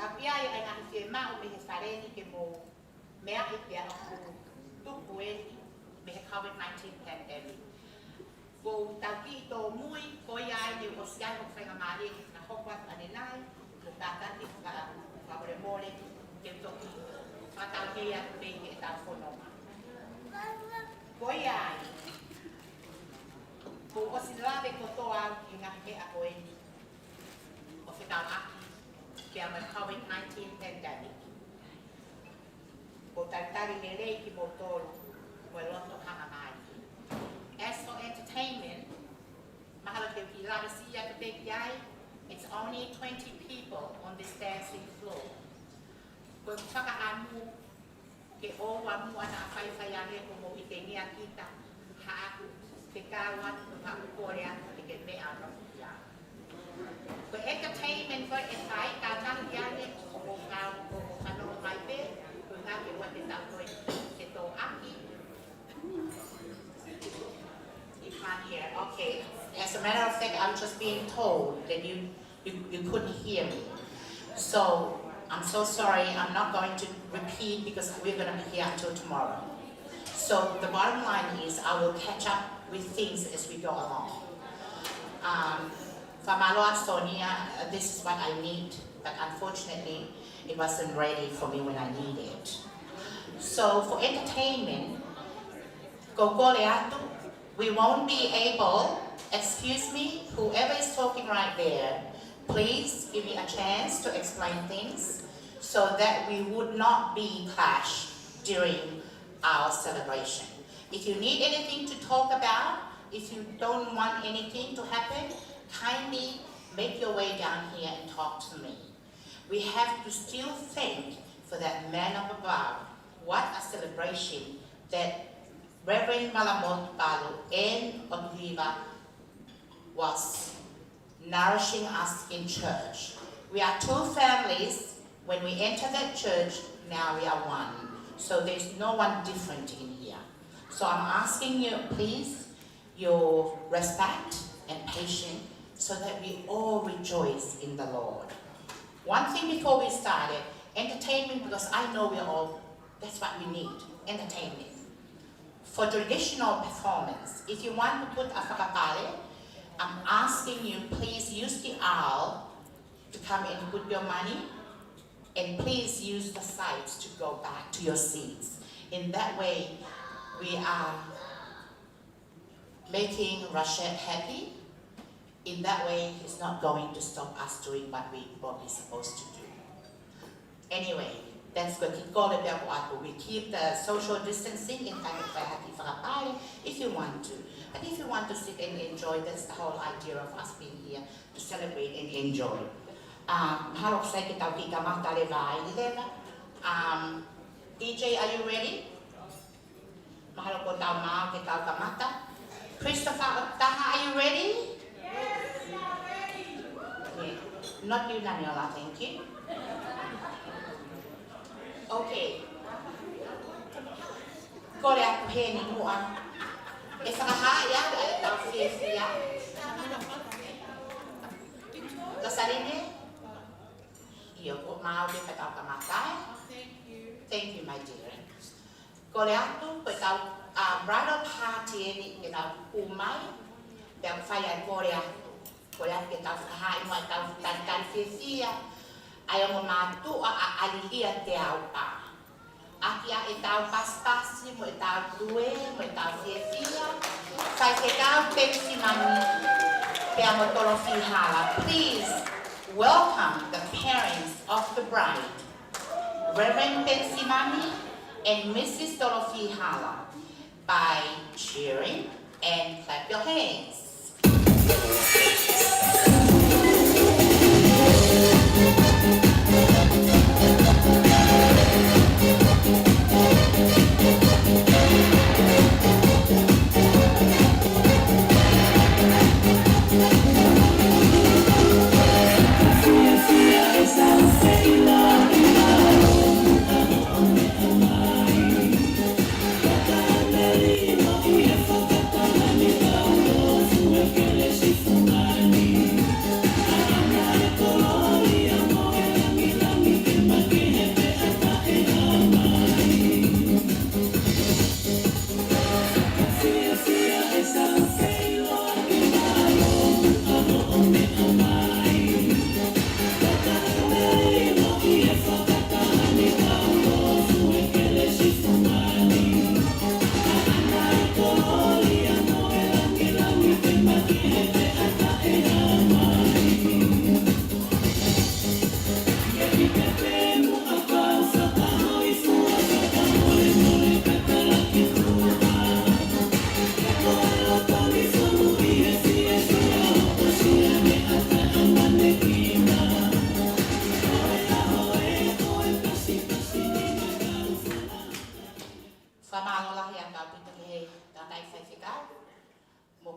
Apia ai ngā te mau me he whareni ke mō mea i pia o tuku e me he COVID-19 pandemic. Ko tau ki tō mui, ko iai ni o siai o whainga maari na hokwa ane nai, ko tātati whakore mōre ke toki whakau hea te he e tau whanoma. Ko iai, ko o silawe ko tō au ki ngā mea ko e ni o whetau aki kia ma COVID-19 pandemic. Ko tautari me rei ki mō tōru, ko e loto hanga mai. As for entertainment, mahalo te ki Lavisia te peki ai, it's only 20 people on this dancing floor. Ko e whakaamu ke owa mu ana a whaiwhai ane ko mo i te ngea kita haaku te kāwan ko haku kore atu te ke mea rafuia. Ko entertainment ko e whai ka tangi ane ko mo whanau mai pe, ko ngā ke wate tau koe ke tō aki. You can't hear, okay. As a matter of fact, I'm just being told that you couldn't hear me. So, I'm so sorry, I'm not going to repeat because we're going to be here until tomorrow. So, the bottom line is I will catch up with things as we go along. Famaloa Sonia, this is what I need, but unfortunately, it wasn't ready for me when I needed it. So, for entertainment, we won't be able, excuse me, whoever is talking right there, please give me a chance to explain things so that we would not be clashed during our celebration. If you need anything to talk about, if you don't want anything to happen, kindly make your way down here and talk to me. We have to still thank for that man up above. What a celebration that Reverend Malamot Balu and Oliva was nourishing us in church. We are two families. When we enter that church, now we are one. So there's no one different in here. So I'm asking you, please, your respect and patience so that we all rejoice in the Lord. One thing before we started, entertainment, because I know that's what we need, entertainment. For traditional performance, if you want to put a whakapale, I'm asking you, please use the aisle to come and put your money, and please use the sides to go back to your seats. In that way, we are making Russia happy. In that way, it's not going to stop us doing what we're supposed to do. Anyway, that's good. We keep the social distancing in if you want to. But if you want to sit and enjoy, that's the whole idea of us being here, to celebrate and enjoy. DJ, are you ready? Christopher, are you ready? Yes, we are ready. Okay. Not you, Naniola, thank you. Okay. Ko le aku he ni mua. E whakahaya, e tau whiawhia. Ka sarine? Ia ko mau te patau ka matai. Thank you, my dear. Ko le atu, ko tau bridal party ni ke tau umai. Te au whaiai ko le atu. Ko le atu ke tau whakahai mua tau tan whiawhia. Ai o mātu a alilia te au pa. Aki a e tau paspasi, mo e tau due, mo e tau whiawhia. Kai te tau pensi mani, pe a mo tolo whihala. Please welcome the parents of the bride, Reverend Pensimani and Mrs. Dorothy Hala, by cheering and clap your hands. Fungani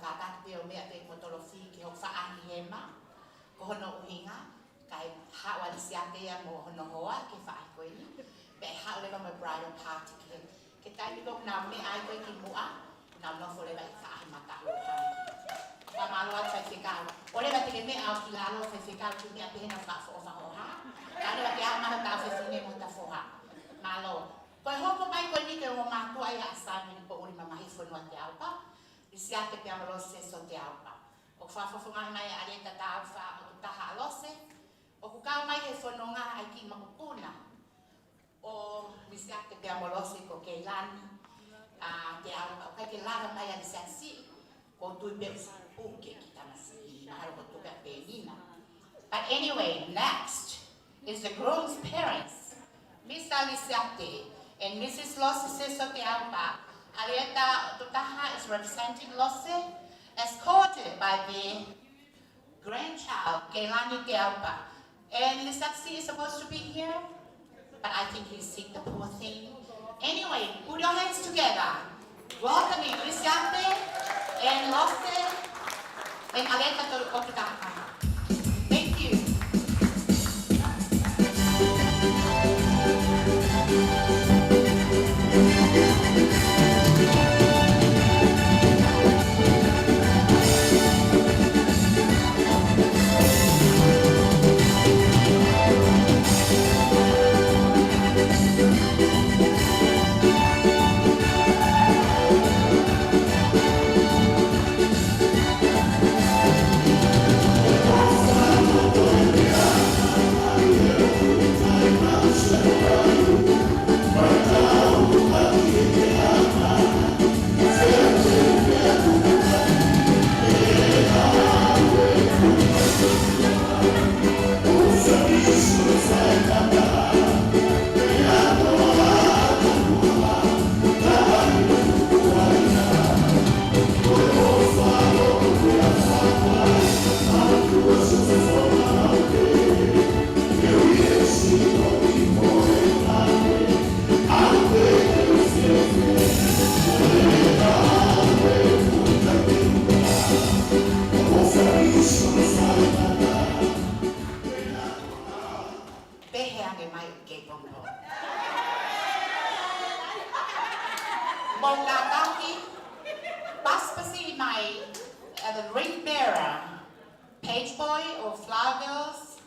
kata te o mea te motolofi ki ho whaahi he ma. Ko hono uhinga, kai hawa lisi ake ia mo hono hoa ki whaahi koe ni. Pe hao lewa my bridal party ki he. Ke taimi ko na me ai koe ki mua, na nofo lewa i whaahi mata o hangi. Wa malo at whai whikau. O lewa te ke mea au ki lalo whai whikau ki mea pehena whaafo o whahoha. Ka lewa te au maha tau whiwhine mo ta whoha. Malo. Koe hoko mai koe ni ke o mātua i assignment po uri mamahi whanua te aupa. Isi ake te amalose so te aupa. O whawhawhungai mai a reta ta aupa o tu taha alose. O kukau mai he whanonga ai ki makupuna. O isi ake te amalose ko Keilani. Te aupa. O kai ke lara mai a isi asi. Ko tui pe uke ki tamasi. Mahalo ko tuka pe nina. But anyway, next is the groom's parents. Mr. Lisiate and Mrs. Losse Sote Aupa. Arieta Tutaha is representing Losse as courted by the grandchild, Keilani Te Aupa. And Lisatsi is supposed to be here, but I think he's sick, the poor thing. Anyway, put your hands together. Welcoming Lisiate and Losse and Arieta Tutaha. Thank you. The ring bearer, page boy or flower girls,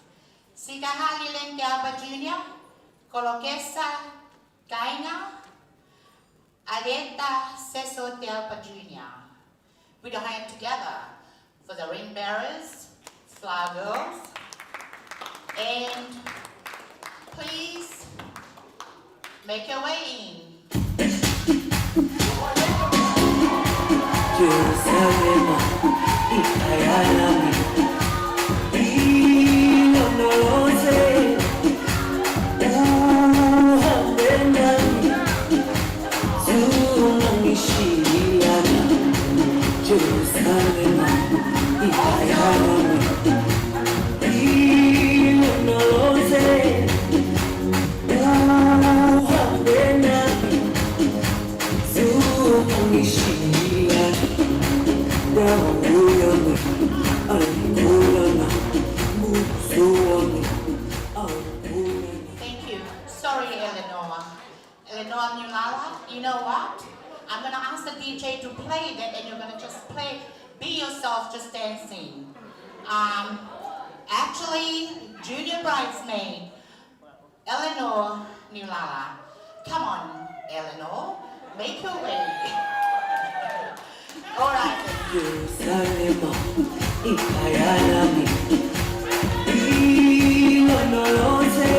Sikahali Lengyaba Jr., Kolokesa Kaina, Arieta Seso Teapa Jr. Put your hand together for the ring bearers, flower girls, and please make your way in. Jerusalem, Ikayalami, Ilonoloze, Uhambenami, Zunamishiana, Jerusalem, Ikayalami, Ilonoloze, Uhambenami, Zunamishiana. Thank you. Sorry, Eleanor. Eleanor Nulala, you know what? I'm going to ask the DJ to play that and you're going to just play, be yourself, just dancing. Actually, junior bridesmaid, Eleanor Nulala. Come on, Eleanor, make your way. All right. Jerusalem, Ikayalami, Ilonoloze,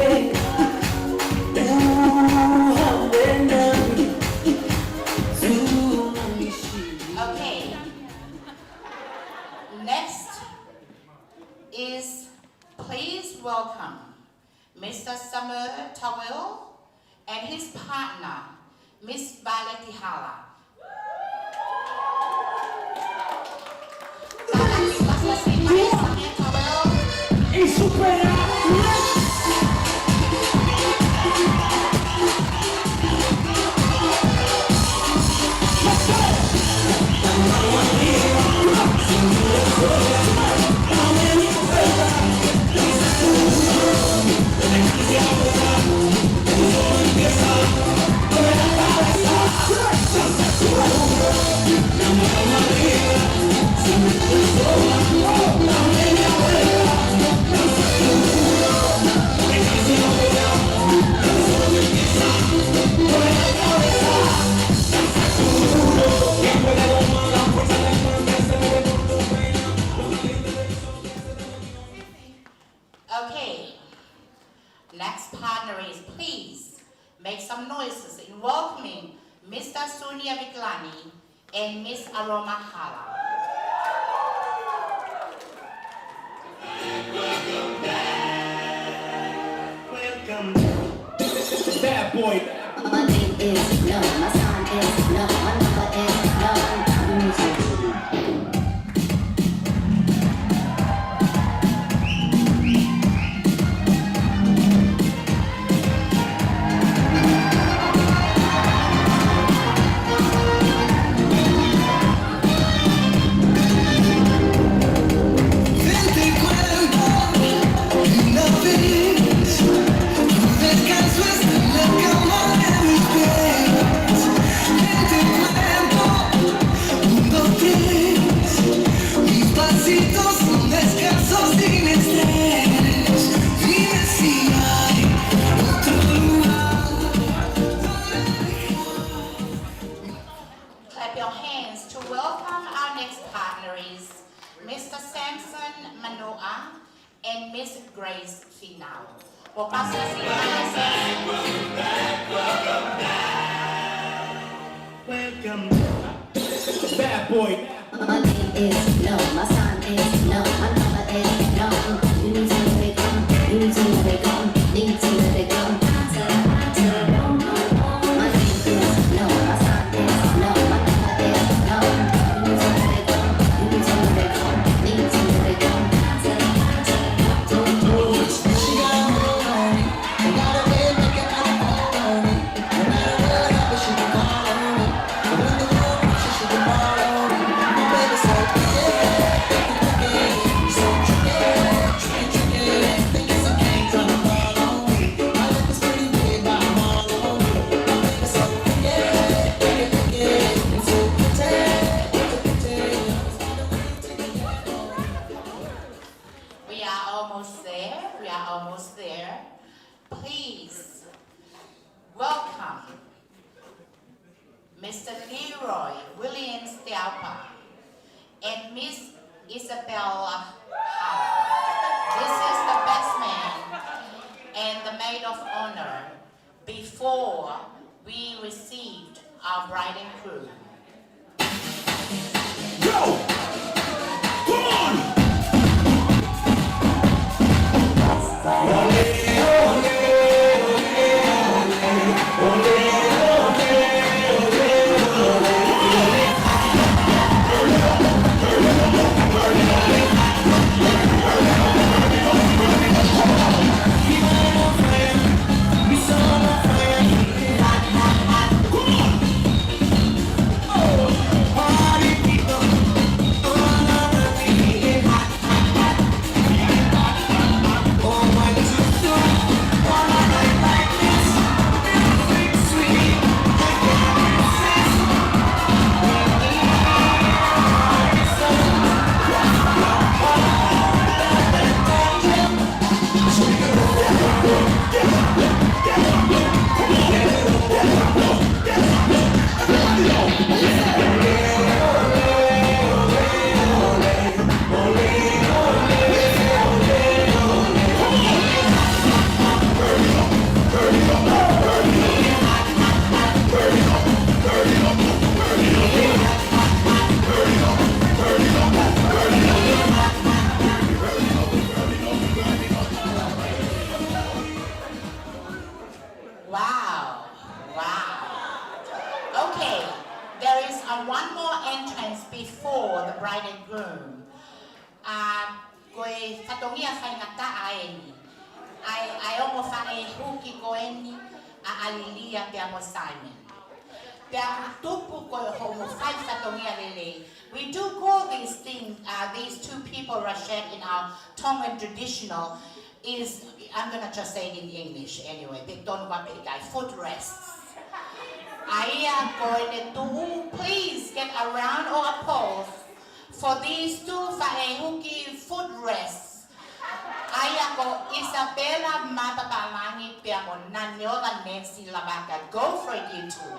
Uhambenami, Zunamishiana. Okay. Next is, please welcome Mr. Samuel Tawil and his partner, Miss Violet Tihala. Y supera. Let's go. Okay, next partner is please make some noises in welcoming Mr. Sunia Viglani and Miss Aroma Hala. Welcome. Bad boy. My name is no, my sign is no, my number is no. Music. Clap your hands to welcome our next partners, Mr. Samson Manoa and Miss Grace Finau. Por pasar Welcome. Bad boy. My name is no, my sign is no, my number is no. You need to let it go, you need to let it go, need to let it go. My name is no, my sign is no, my number is no. You need to let it go, you need to let it go, need to let it go. She got a hold on me. I got a way of making her fall on me. No matter what happens, she can call on me. But when the world pushes, she can fall on me. My baby so tricky, so tricky. Think it's a game trying to fall on me. My life is pretty big, but I'm all on me. My baby so tricky, and so pretty. We are almost there. We are almost there. Please welcome Mr. Leroy Williams Stelpa and Miss Isabella Howard. This is the best man and the maid of honor before we received our bride and groom. Go! Come on! Wow, wow. Okay, there is one more entrance before the bride and groom. Koe katongia whaingata aeni. Ai ongo whange huki koeni a alilia te amo Simon. Te tupu koe homo whai katongia lele. We do call these things, these two people Rashet in our Tongan traditional is, I'm gonna just say it in English anyway, don't want me to guy, footrests. I am going to please get around or oppose for these two fae who give footrests. I am go Isabella Matabalangi Piamo Nanyola Nancy Lavaka. Go for it, you two.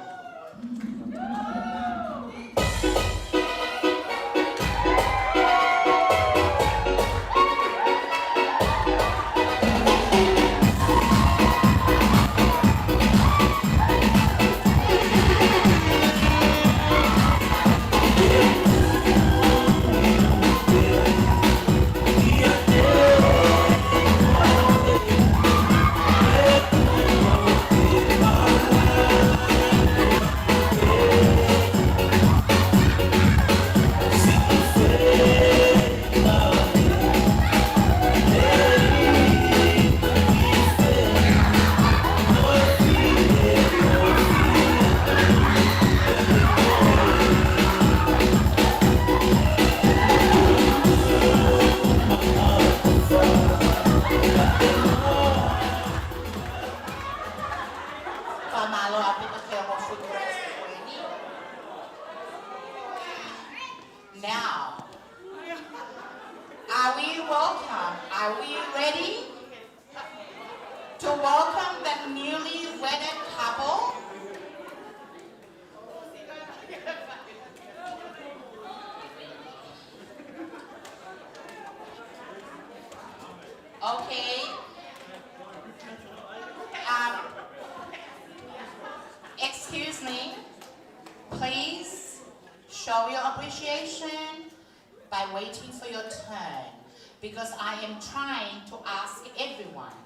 Pamalo apito kayo mo footrest already. Now, are we welcome? Are we ready to welcome the newly wedded couple? Okay. Excuse me. Please show your appreciation by waiting for your turn, because I am trying to ask everyone,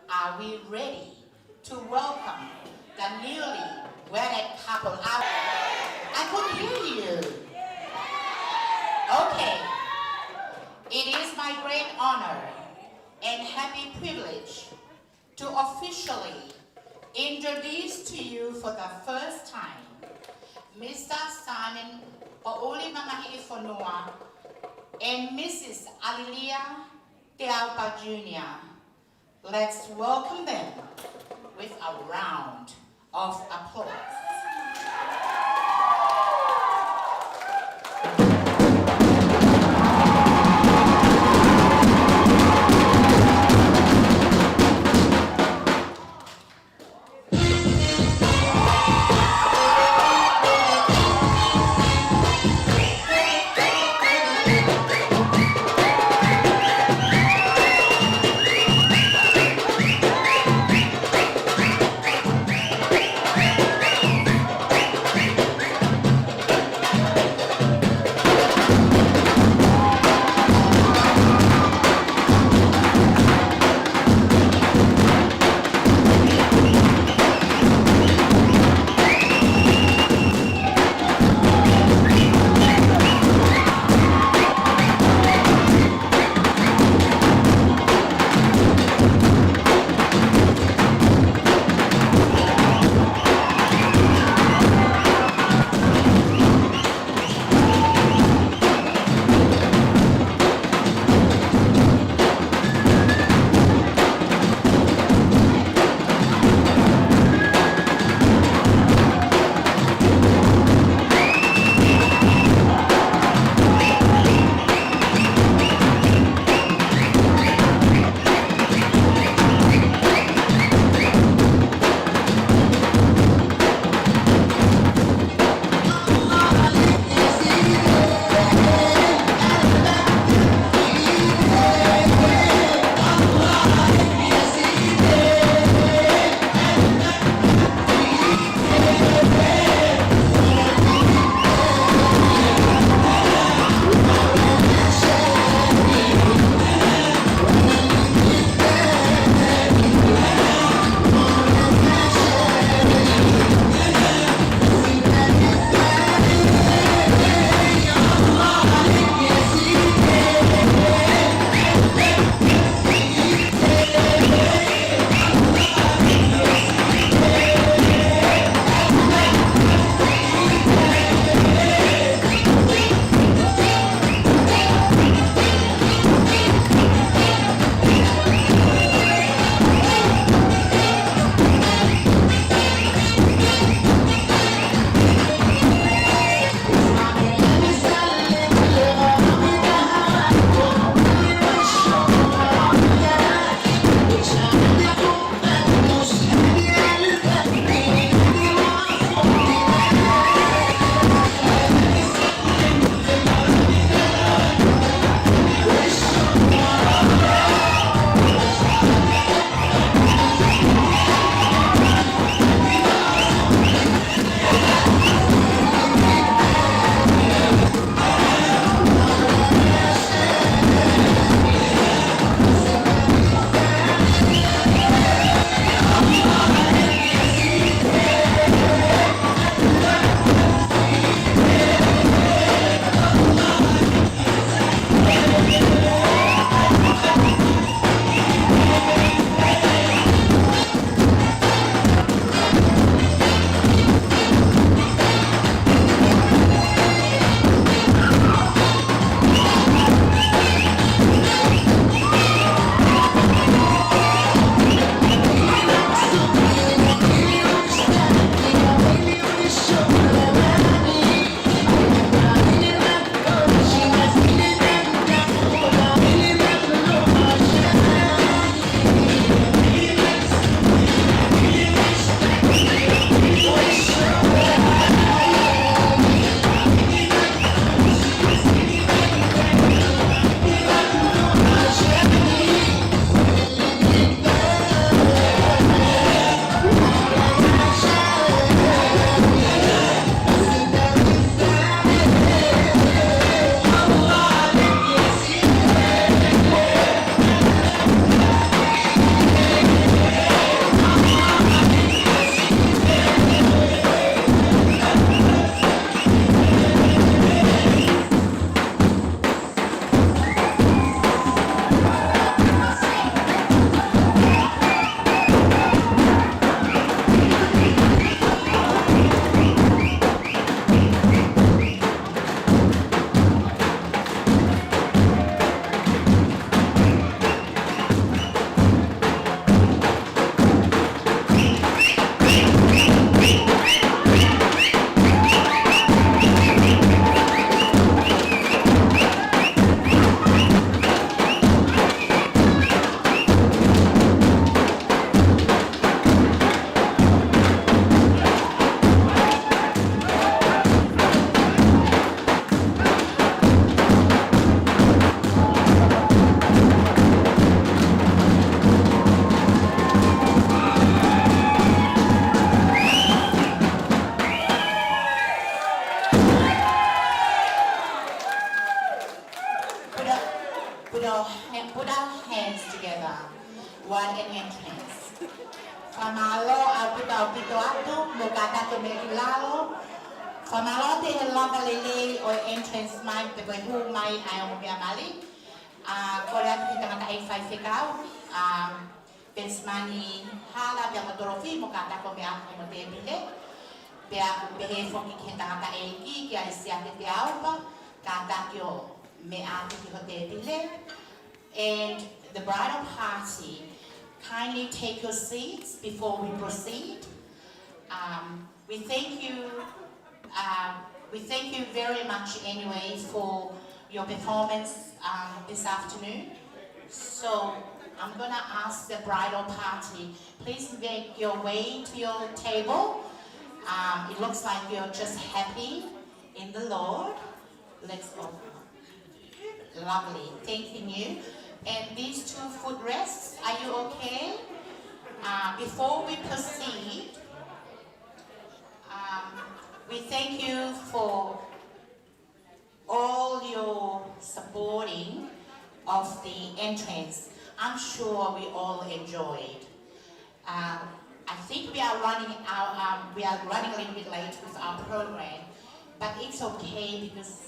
are we ready to welcome the newly wedded couple? I couldn't hear you. Okay. It is my great honor and happy privilege to officially introduce to you for the first time Mr. Simon Pauli Mamahi Fonua and Mrs. Alilia Teaupa Jr. Let's welcome them with a round of applause. Whamalo au pito atu, mo kata to me kilalo. Whamalo te he lava lele o entrance mai te koe hu mai ai o mea mali. Kore atu ki tangata e whai whikau. Pensmani hala pia matorofi mo kata ko mea mo te bile. Pea behe whoki ki he tangata e ki a isia te te aupa. Kata ki o mea ki ho te bile. And the bridal party, kindly take your seats before we proceed. We thank you very much anyway for your performance this afternoon. So I'm gonna ask the bridal party, please make your way to your table. It looks like you're just happy in the Lord. Let's go. Lovely, thanking you. And these two footrests, are you okay? Before we proceed, we thank you for all your supporting of the entrance. I'm sure we all enjoyed. I think we are running a little bit late with our program, but it's okay because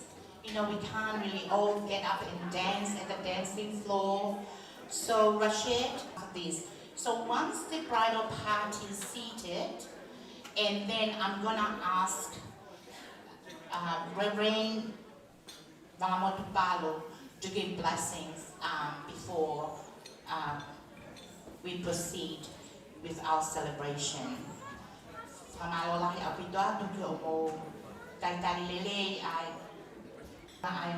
we can't really all get up and dance at the dancing floor. So Rashid, this. So once the bridal party is seated, and then I'm gonna ask Reverend Vangamotupalo to give blessings before we proceed with our celebration. Whamalolahi apitoa tuki o mo taitari lele ai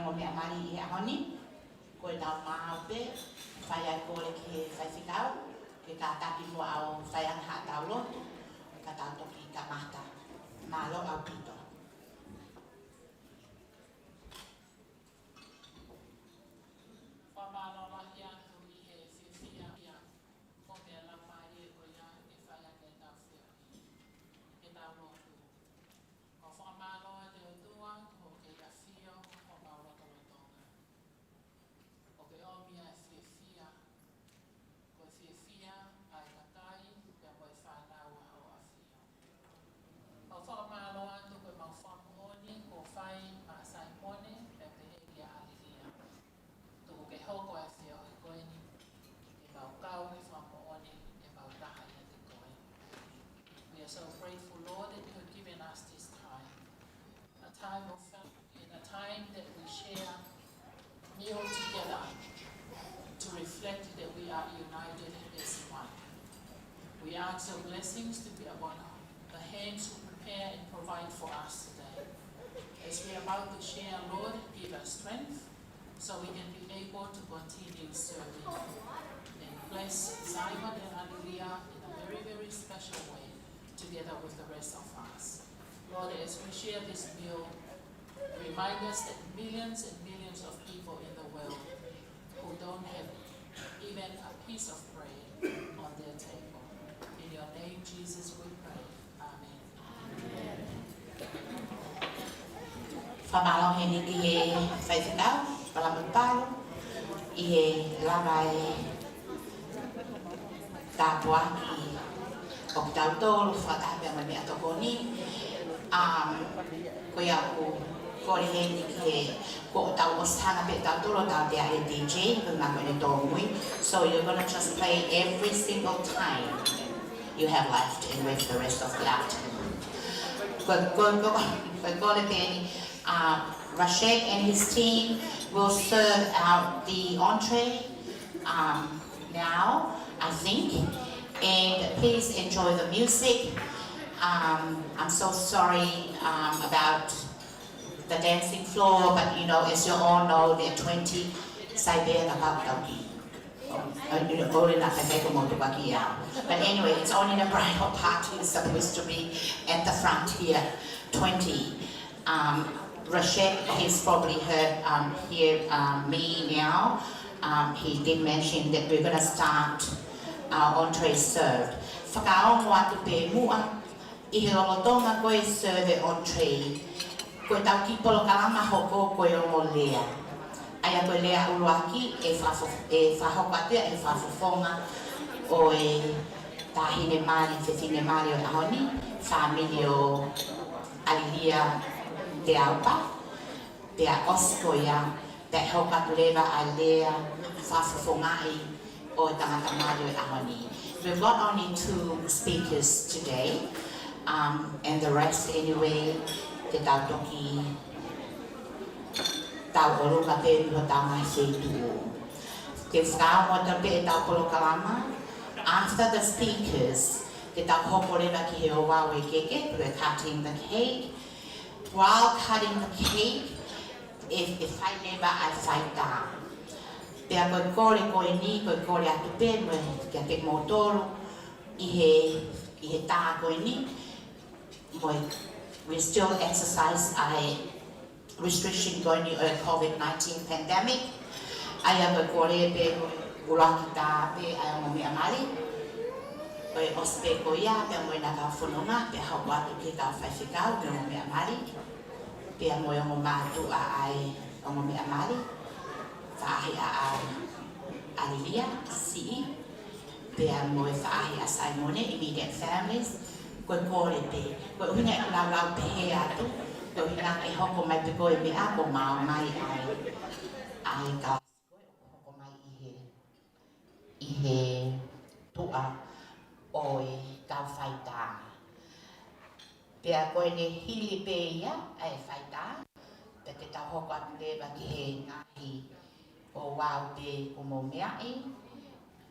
o mea mari I ahoni, koe tau mahau pe, whai ai kore ke whaiwhikau, ke ka taki mo au whaiang ha tau lotu, ka tau toki ka mata, malo au pito. Whamalolahi atu I he whiwhia ia, ko te alapa e o ia e whaia ke tau whiwhi, ke tau lotu. Ko whamaloa te o tua, ko ke ia whio, ko maurata lotonga. Ko ke omia e whiwhia, ko e whiwhia ai kakai, pia koe whanau au a whio. Ko whamaloa atu koe mau whamoni, ko whai ma sai mone, pia te heki a alilia. Tuku ke hoko e whio e koe ni, e mau kau e whamooni, e mau taha i te koe. We are so grateful, Lord, that you have given us this time. A time of family, and a time that we share meal together to reflect that we are united as one. We ask your blessings to be upon the hands who prepare and provide for us today. As we are about to share, Lord, give us strength so we can be able to continue serving. And bless Simon and Hallelujah in a very, very special way together with the rest of us. Lord, as we share this meal, remind us that millions and millions of people in the world who don't have even a piece of bread on their table. In your name, Jesus, we pray. Amen. Whamalo he niki he whaiwhikau, palamutalo, I he lava e tāpuaki o ki tau tōru whakahapea mai mea toko ni. Koe aku kore he niki he ko tau ostanga pe tau tōru tau te a DJ, huna koe ni tōngui. So you're going to just play every single time you have left and with the rest of the afternoon. Koe kore pēni, Rashid and his team will serve out the entree now, I think. And please enjoy the music. I'm so sorry about the dancing floor, but as you all know, there are 20 Saibea about Tauki. But anyway, it's only the bridal party is supposed to be at the front here, 20. Rashid, he's probably heard me now. He did mention that we're going to start our entree served. Whakaao moa tu pe mua, I he lolotonga koe serve entree. Koe tau ki polo kalama hoko koe o mo lea. Aia koe lea uruaki e whahokatea e whafofonga o e tahine mali te tine mali o ahoni, family o Alilia te aupa, te a osko ia, te hoka tulewa a lea whafafongai o tangata mali o ahoni. We've got only 2 speakers today, and the rest anyway, te tau toki, tau orunga te ho tau mai se tuo. Te whakao mo te pe e tau polo kalama. After the speakers, te tau hoporeva ki he o wau e keke, we're cutting the cake. While cutting the cake, if whai never I whai tā. Pea koe kore koe ni, koe kore atu pe, mo kia te motoro, i he tā koe ni. We still exercise restriction going to COVID-19 pandemic. Aya koe kore pe ulaki tā pe aya mo mea mari. Koe ospe ko ia pe mo ina ka whununga pe hau atu ki ka whaiwhikau pe mo mea mari. Pe mo i mo mātu a ai o mo mea mari. Whaahi a Alilia, Si'i. Pe mo i whaahi a Simone, immediate families. Koe kore pe, koe uhinga e lau pe he atu. Koe uhinga e hoko mai pe koe mea ko mao mai ai ka hoko mai i he tua o e kau whaita. Pea koe ne hili pe ia ai whaita. Pe te tau hoko atu lewa ki he ngahi o wau pe o mo mea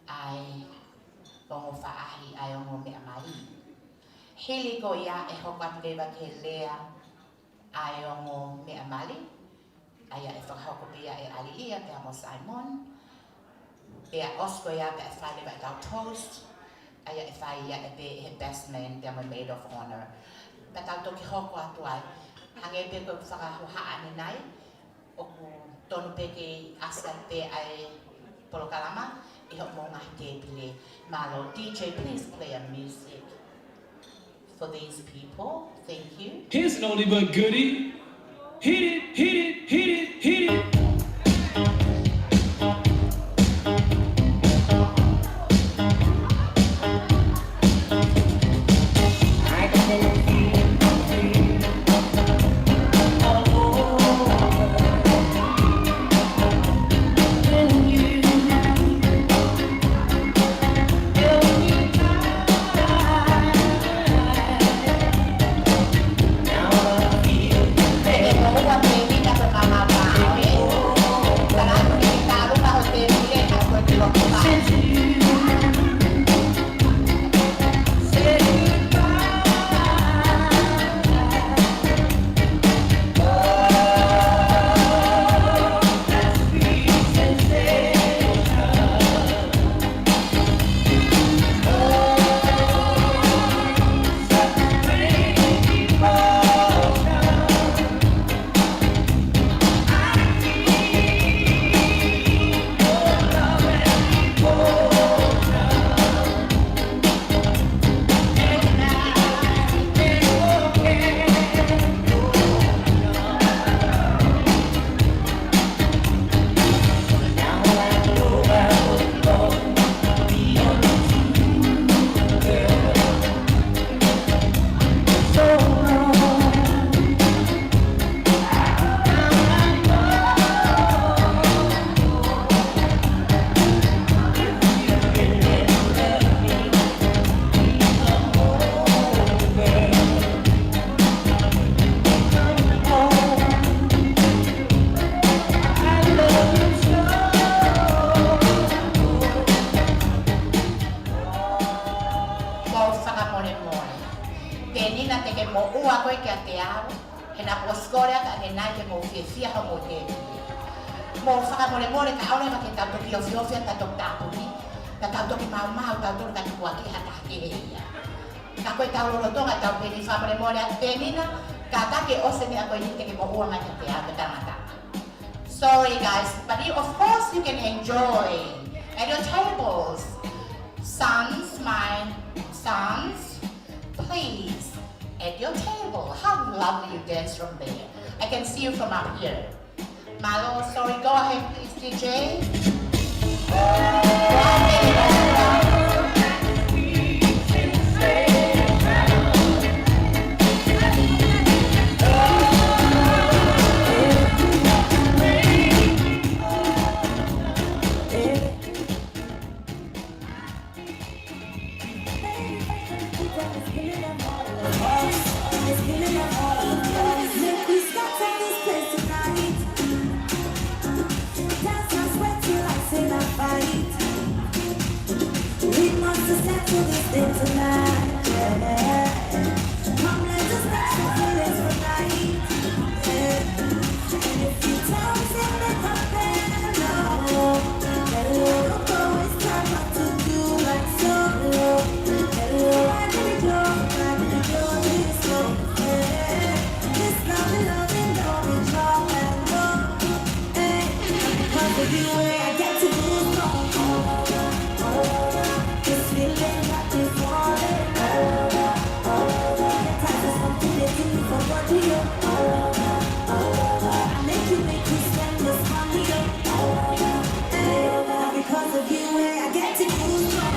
ai o mo whaahi ai o mo mea mari. Hili ko ia e hoko atu lewa ki he lea ai o mo mea mari. Ai e whakahoko pe ia e Alilia pe mo Simon. Pea osko ia pe e whai lewa e tau toast. Ai e whai ia e pe he best man pe mo maid of honor. Pe tau toki hoko atu ai. Hange pe koe whakahoha ane nai. O ku tonu pe ke asa pe ai polokalama. I hok mo ngahi te pile. Malo, DJ, please play a music for these people. Thank you. Here's an oldie but goodie. Hit it, hit it, hit it, hit it. Mo whakamore more ka aure ma ke tau toki o whiowhia ta tok tāpuni. Ka tau toki mau tau toki ka tukua ki hata hake heia. Ka koe tau rorotonga tau peni whamore more a penina. Ka take ose ni a koe ni teke mo ua mai te te ake tangata. Sorry guys, but you, of course you can enjoy at your tables. Sons, my sons, please, at your table. How lovely you dance from there. I can see you from up here. Malo, sorry, go ahead please, DJ. to settle this thing tonight. Yeah. Come, let us catch the feelings for night. Yeah. And if you tell me something compare, no, hello, it's time not to do like so. Hello, I did it go this slow. Yeah. This love, don't be trouble and no. Hey, because of you, I get to move on. This feeling got me falling. Get tired of something they do for what you do. I make you spend this money. Hey, because of you, I get to move on.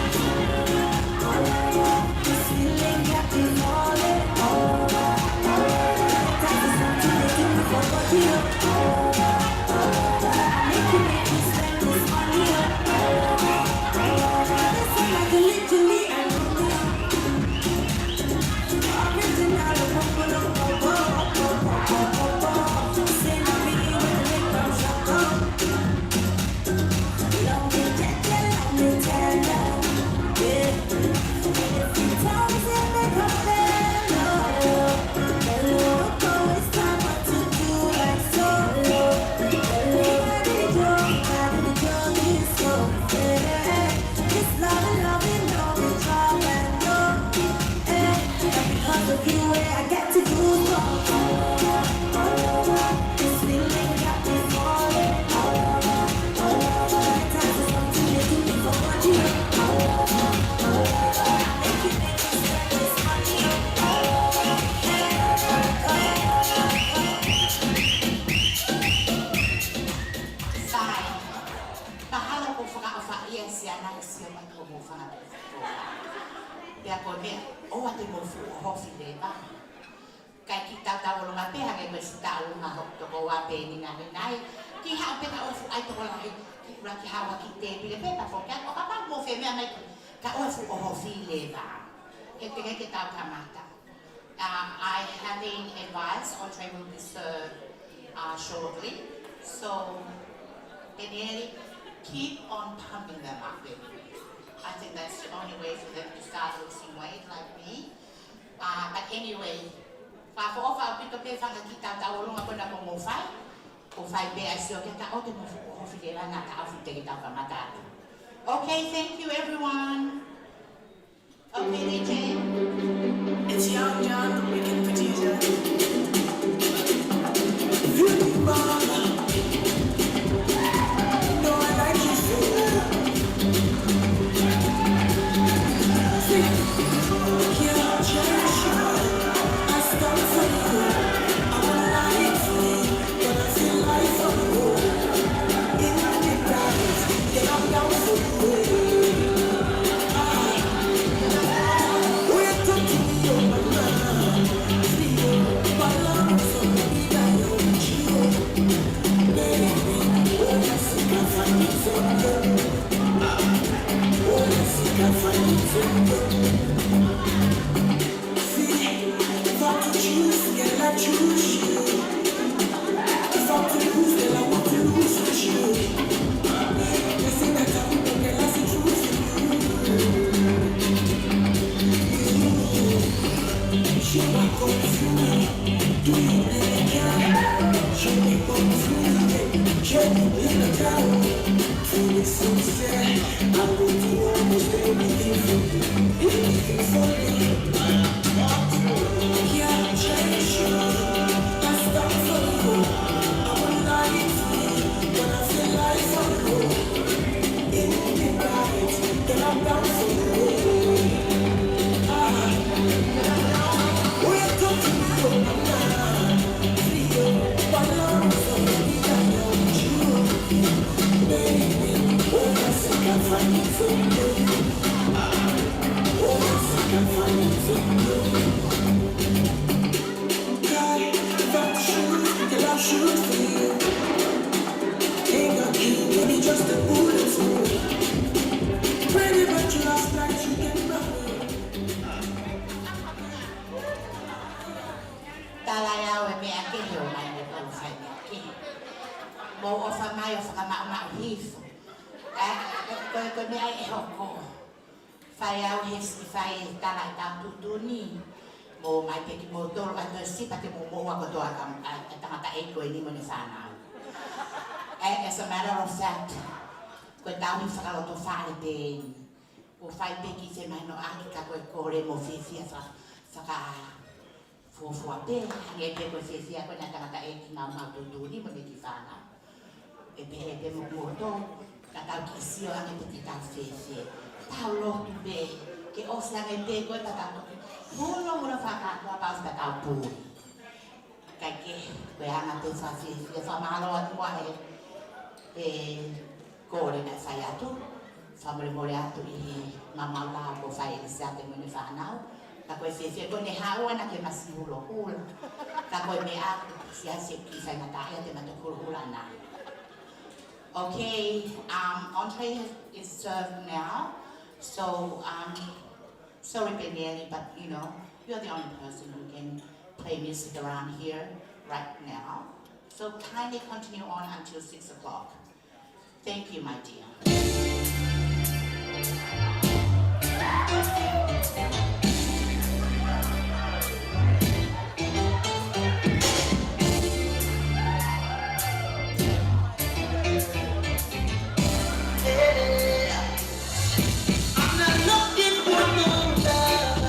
This feeling got me falling. Get tired of something they do for what you do. I make you spend this money. Listen like a literally and original. Say my meaning when the ring comes up. Love me tender, yeah. And if you tell me something compare, no, hello, it's time what to do like so. Hello, I did it this so. Yeah. This love, no, we try and no. Yeah. And because of you, I get to do wrong. This feeling got me falling. Time for something to do for what you do. Make you spend this money. Sai, pahala ko whakaawha ia si ana si o mai ko mo whakaawha. Pea ko mea, o ate mo fu hofi lewa. Kai ki tau longa peha ke koe si tau longa hok toko wa pe ni ngane nai. Ki hao peka o fu ai toko lahi, ki ura ki hawa ki te pile pepa ko kia, o kapa mo fe mea mai ka o fu o hofi lewa. He peke ke tau kamata. I having advice on tray will be served shortly. So, Benelli, keep on pumping them up, baby. I think that's the only way for them to start losing weight like me. But anyway, fa fo fa pito pe fa ki ta ta o longa kona mo fai. O fai be asio ke ta o te mo o fi le na ta afu te ta mata. Okay, thank you everyone. Okay, DJ. It's Young John, the wicked producer. You mama, no, I like you so. Yeah, cherish you. I stand for you. I wanna lie for you, but I feel like for you. In the midnight, then I'm down for you. We're talking to you, my love. My love, so maybe I know you. Baby, oh, yes, you can find me so good. Oh, yes, you can find me so good. See, if I could choose, yeah, I choose you. If I could lose, then I want to lose with you. They say that I won't get lost in truth with you. Show me what you need. Do you really care? Show me what you need. Show me in the town. Feel it sincere. I will do almost anything for you. Anything for you. Yeah, I'll cherish you. That's done for you. I will lie for you. When I feel like for you. In the night, then I'm down for you. We're talking to you, mama. Feel my love, so maybe I know you. Baby, oh yes, I can find it so good. Oh yes, I can find it so good. God, if I shoot, then I'll shoot for you. Ain't got you, maybe just a bullet for you. Pretty much last night you can run. Talaya we me ake he o mai me pau fai me ake. Mo o fa mai o whakamau mau hifo. Koe me ai e hoko. Whai au he si whai tala i tau tutuni. Mo mai te ki mo tolo ato e sipa te mo moa kotoa a tangata e koe ni mo ne whanau. And as a matter of fact, koe tau ni whakaloto whare te o whai peki te mai no aki ka koe kore mo whiwhia whaka fuafua pe. Hangi e pe koe whiwhia koe na tangata e ki ngau mau tutuni mo ne ki whanau. E pe he pe mo koto, ka tau ki sio ane te ki tau whiwhia. Tau lotu pe, ke o se ane pe koe ta tau toki. Puno muna whakakua paus ta tau pūri. Kai ke koe anga te whawhiwhia whamalo atu mua e kore na whai atu. Whamore atu i he mamau la ko whai e se ate mune whanau. Ka koe whiwhia koe ne hao ana ke masi hulo hula. Ka koe me aku si ase ki whai matahi ate matakuru hula nai. Okay, entree is served now. So, sorry Benelli, but you know, you're the only person who can play music around here right now. So kindly continue on until 6 o'clock. Thank you, my dear. I'm not looking for no love,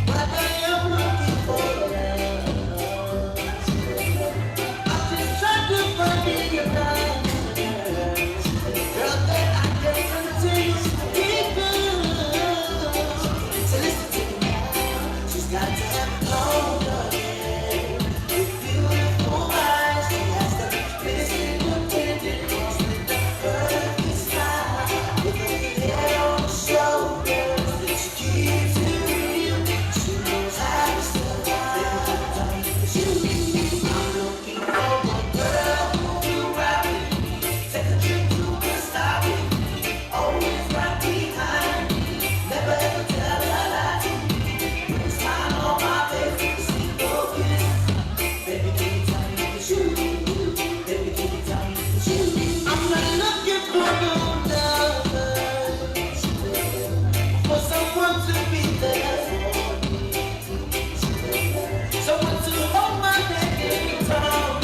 but I am looking for love. I'm just trying to find your love, girl, that I can continue to keep good. So listen to me now, she's got to have hold of it. With beautiful eyes, she has the physical tenderness with the perfect smile. With her head on her shoulders, that she keeps it real. She knows how to survive. I'm looking for a girl who will ride with me, take a trip to the stop with me, always right behind me, never ever tell a lie to me. Put a smile on my face, with a single kiss. Baby, can you tell me it's you? Baby, can you tell me it's you? I'm not looking for no lovers, for someone to be there for me, someone to hold my hand and talk,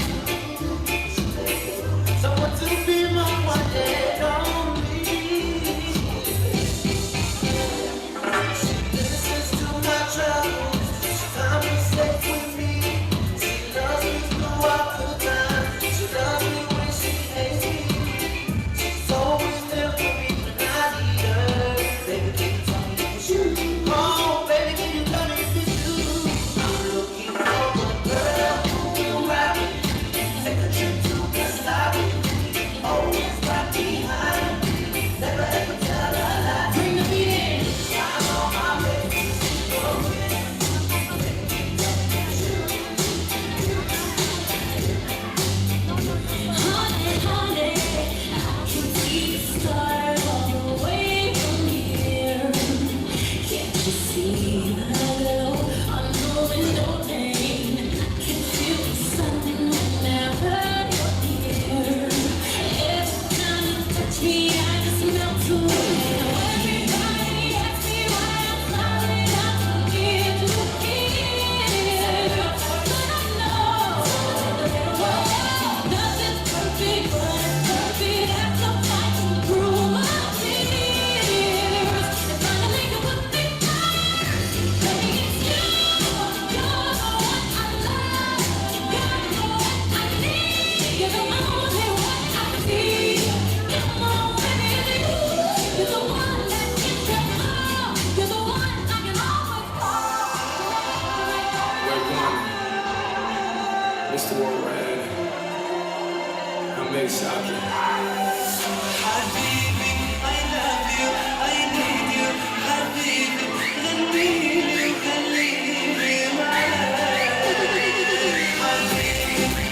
someone to be my one and only. She listens to my troubles, she found me safe with me. She loves me throughout the time, she loves me when she hates me. She's always there for me when I need her. Baby, can you tell me it's you? Oh, baby, can you tell me if it's you? I'm looking for a girl who will ride with me, take a trip to the stop with me, always right behind me, never ever tell a lie. Bring the beat in. Smile on my face, single kiss. Baby, can you tell me it's you? Honey, honey, I can see the stars all the way from here. Can't you see the glow on the window pane? I can feel the sun whenever you're here. Every time you touch me, I just melt away. Everybody asks me why I'm smiling out from ear to ear, but I know nothing's perfect, but it's perfect after fighting through my tears. And finally you put me right. Baby, it's you. You're the one I love. You're the one I need. You're the only one I see. Come on, baby, it's you. You're the one that gets me home. You're the one I can always call. Red one, Mr. Worldwide, I'm Saki. Habibi, I love you, I need you, Habibi, let me you can live in my life. Habibi,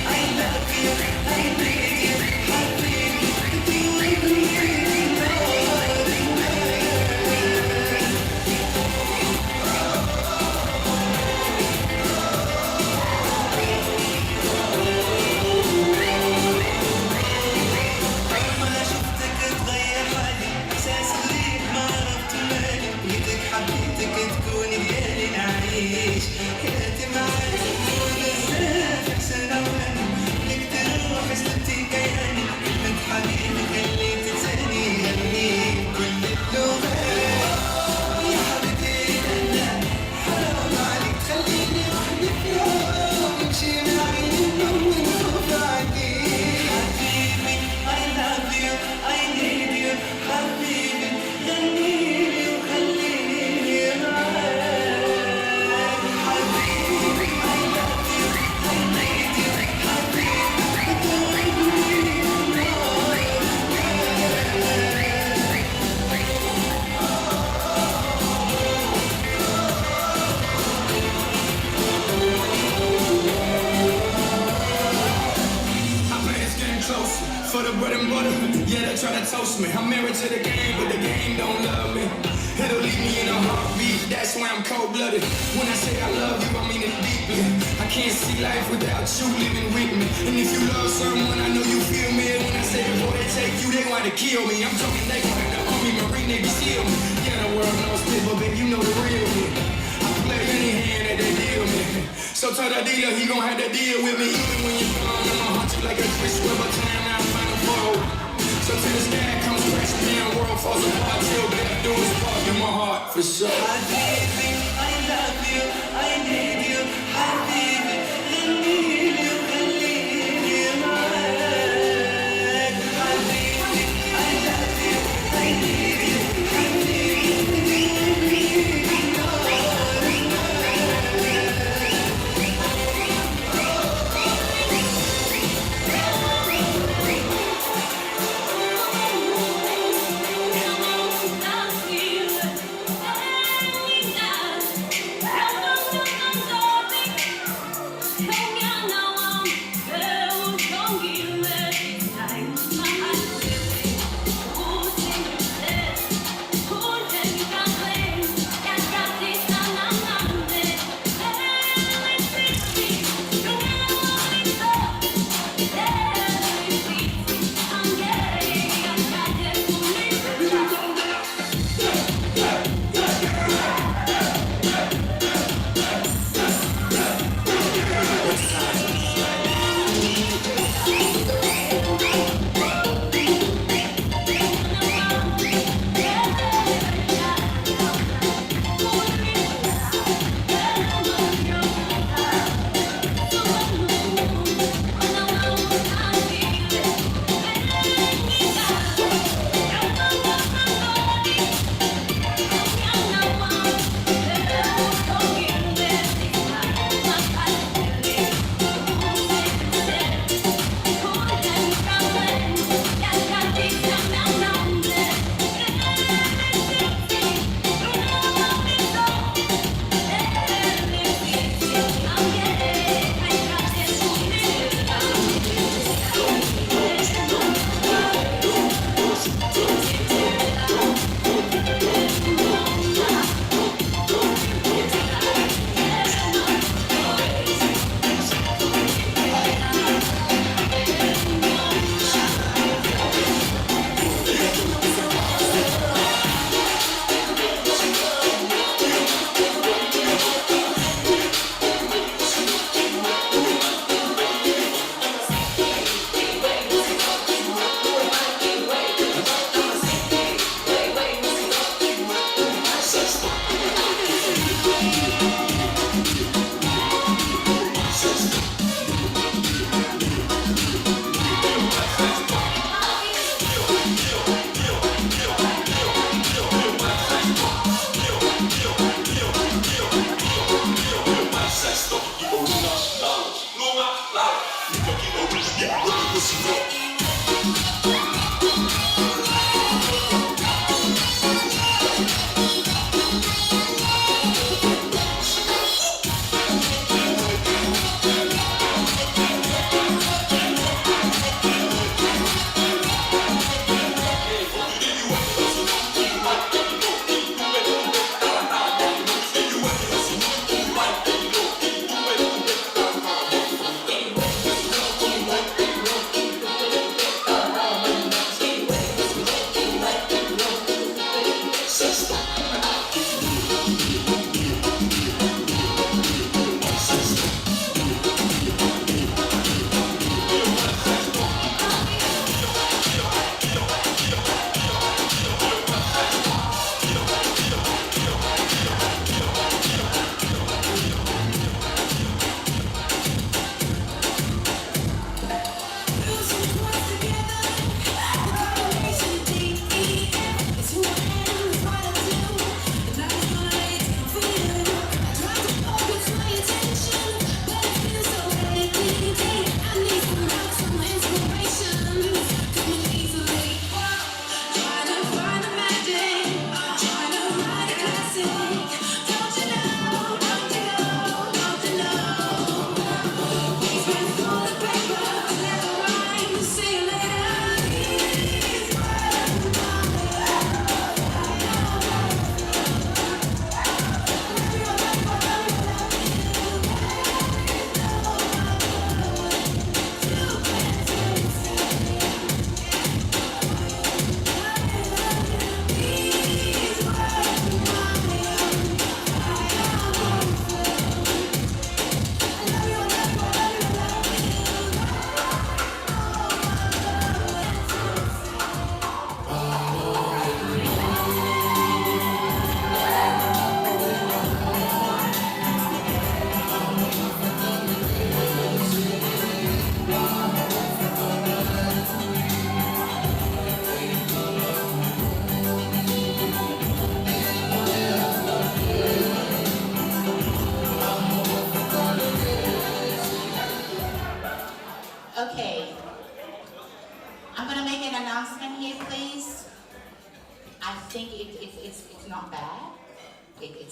I love you, I need you, Habibi, do you really know? بيتك تكون ليالي نعيش حياتي معاك تكون بزاف أحسن وأنا لك تروح سلبتي كياني كلمة حبيبي خليت تسألني غني بكل اللغات يا حبيبتي أنا حرام عليك تخليني وحدي في يوم نمشي معي للنوم ونخوف عليك حبيبي I love you I need you حبيبي غنيلي وخليني معاك حبيبي I love you I need you حبيبي I play this game close for the bread and butter. Yeah, they try to toast me. I'm married to the game, but the game don't love me. It'll leave me in a heartbeat. That's why I'm cold-blooded. When I say I love you, I mean it deeply. I can't see life without you living with me. And if you love someone, I know you feel me. When I say before they take you, they want to kill me. I'm talking they want the Army, Marine, Navy, SEAL me. Yeah, the world knows this, but baby, you know the real me. I play any hand that they deal me. So tell the dealer he gon' have to deal with me. Even when you're gone, I'ma haunt you like a Chris Webber time out final four. So till the sky comes crashing down, world falls apart, till death do its part in my heart for sure. حبيبي I love you I need you حبيبي غنيلي وخليني معاك حبيبي I love you I need you Now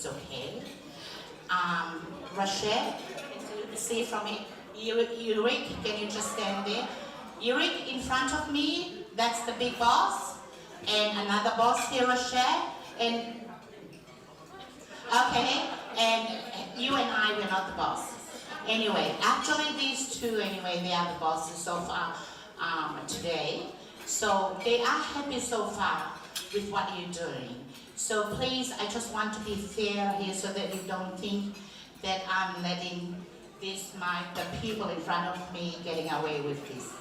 okay. Rachel, see from it. Yurik, can you just stand there? Yurik, in front of me, that's the big boss. And another boss here, Rachel. And, okay, and you and I, we're not the bosses. Anyway, actually these two, anyway, they are the bosses so far today. So they are happy so far with what you're doing. So please, I just want to be fair here so that you don't think that I'm letting the people in front of me getting away with this.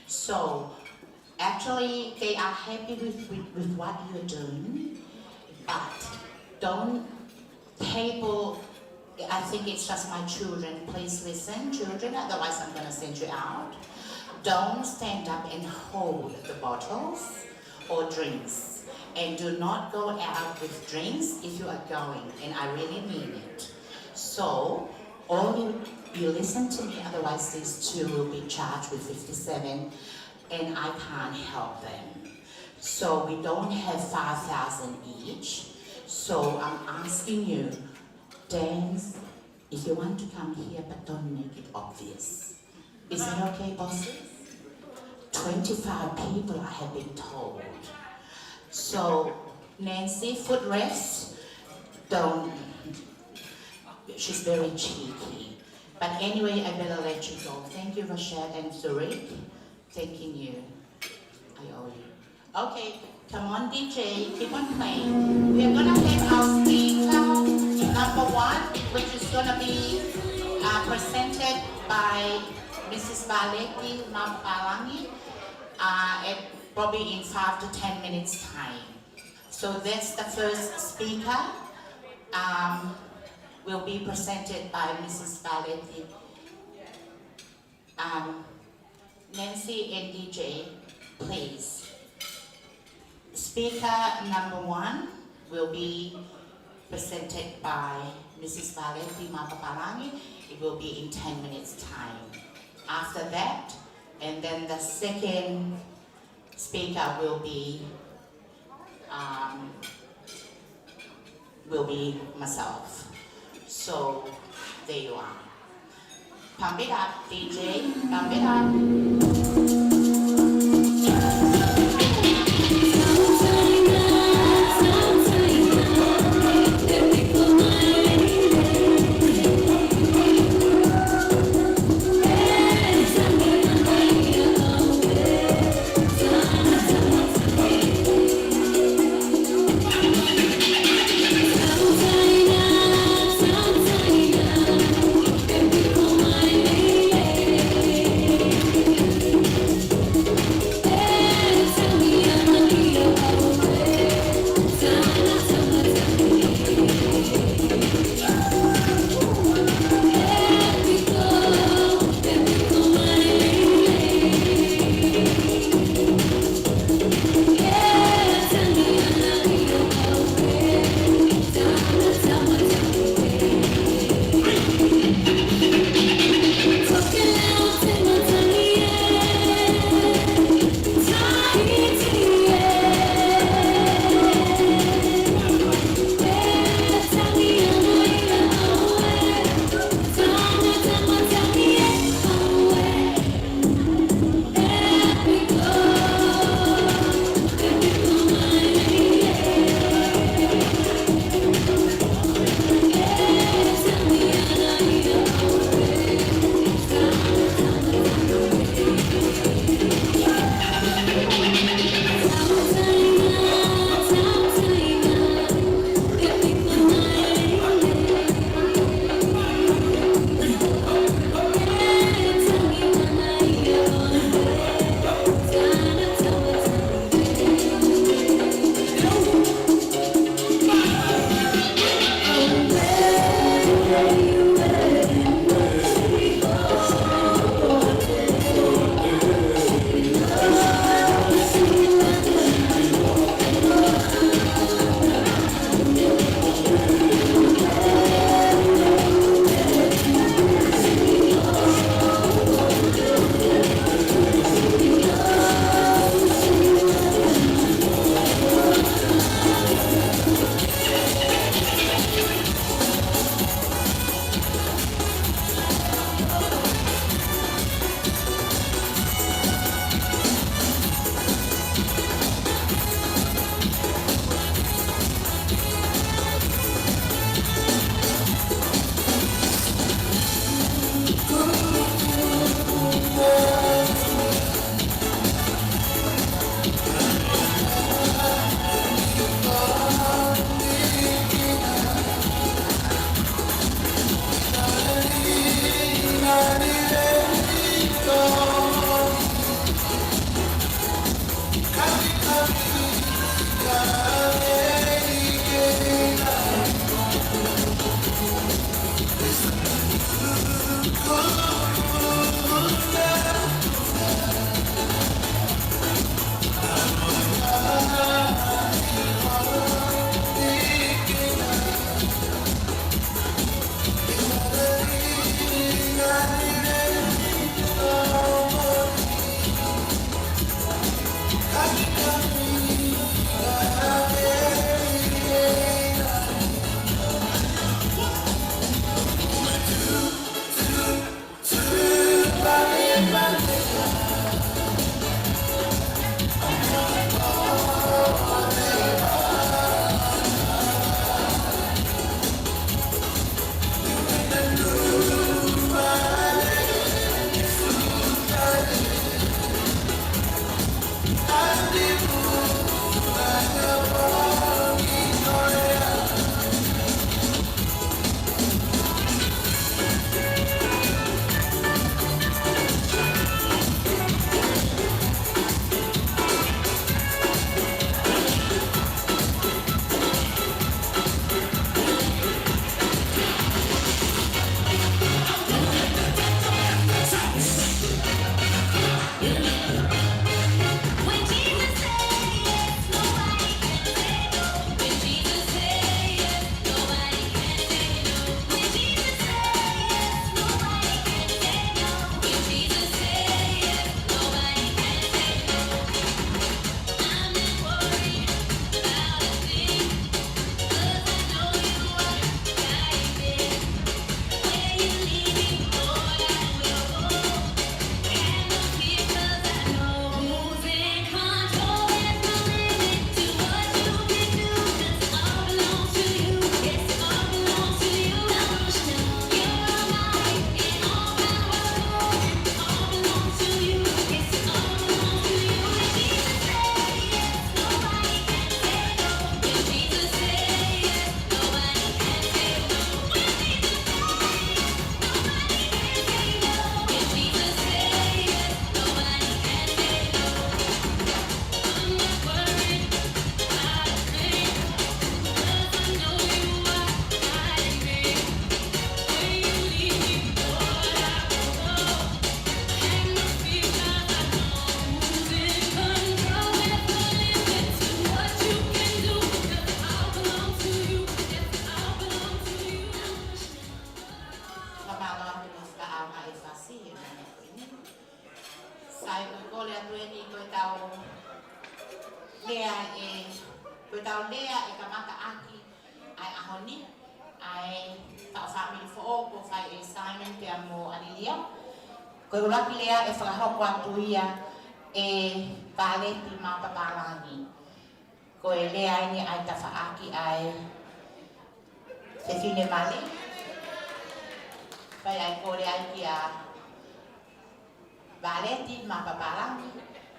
So actually, they are happy with what you're doing, but don't table. I think it's just my children. Please listen, children, otherwise I'm gonna send you out. Don't stand up and hold the bottles or drinks. And do not go out with drinks if you are going, and I really mean it. So, you listen to me, otherwise these two will be charged with 57, and I can't help them. So we don't have 5,000 each. So I'm asking you, dance, if you want to come here, but don't make it obvious. Is that okay, bosses? 25 people I have been told. So, Nancy, footrest, don't, she's very cheeky. But anyway, I better let you go. Thank you, Rachel and Zurich. Thanking you. I owe you. Okay, come on, DJ, keep on playing. We're gonna have our speaker number one, which is gonna be presented by Mrs. Valetti Mampalangi at probably in 5 to 10 minutes time. So that's the first speaker. Will be presented by Mrs. Valetti. Nancy and DJ, please. Speaker number one will be presented by Mrs. Valetti Mapapalangi. It will be in 10 minutes time. After that, and then the second speaker will be myself. So there you are. Pump it up, DJ. Pump it up. ai ta family fo ko fai assignment te amo alilia. Ko ula pilea e whakahoko atu ia e vale ti mapapalangi. Ko e lea ini ai ta whaaki ai se fine mali. Pai ai kore ai ki a vale ti mapapalangi.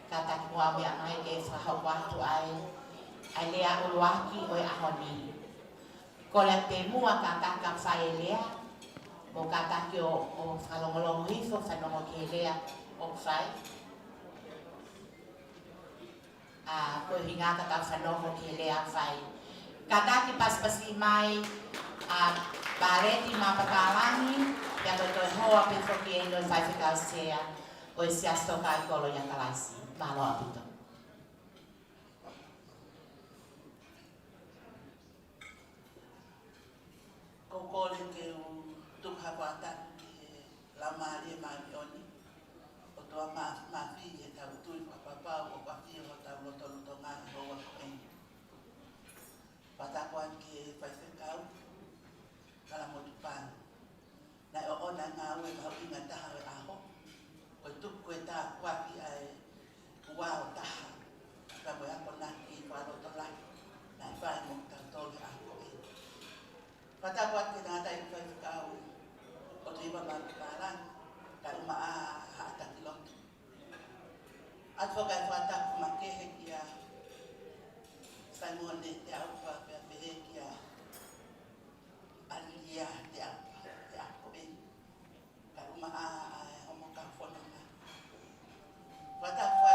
Ka taki mua mea mai ke whakahoko atu ai lea uluaki o e ahoni. Ko lea te mua ka taka whai lea. Mo ka taki o whalongolongo hifo whanongo ke lea o whai. Ko hinga ka ka whanongo ke lea whai. Ka taki paspasi mai bareti mapakalangi. Kia koe koe hoa pe whoki e noi whai whikau sea. O e siasto ka i kolo ia kalaisi. Malo apito. Ko kore ke u tukha wata ke la mari mai oni. O toa ma fi e tau tui papapa o papi o tau loto loto ngai ho wa ko en. Wata kwan ke fai whekau kala mo tupan. Na o ona ngā ue mau inga taha e aho. Ko tuku e tā kwaki ai ua o taha. Ka mo ako na ki wha loto lai. Na i whai mo tau tole ako e. Wata kwan ke nā tai fai whekau o te iwa mau tuparan. Ka uma a haataki loto. At whakai whataku ma kehe ki a Saimone te aupa pia pehe ki a Alilia te aupa te ako e. Ka uma a homo ka whanonga. Wataku a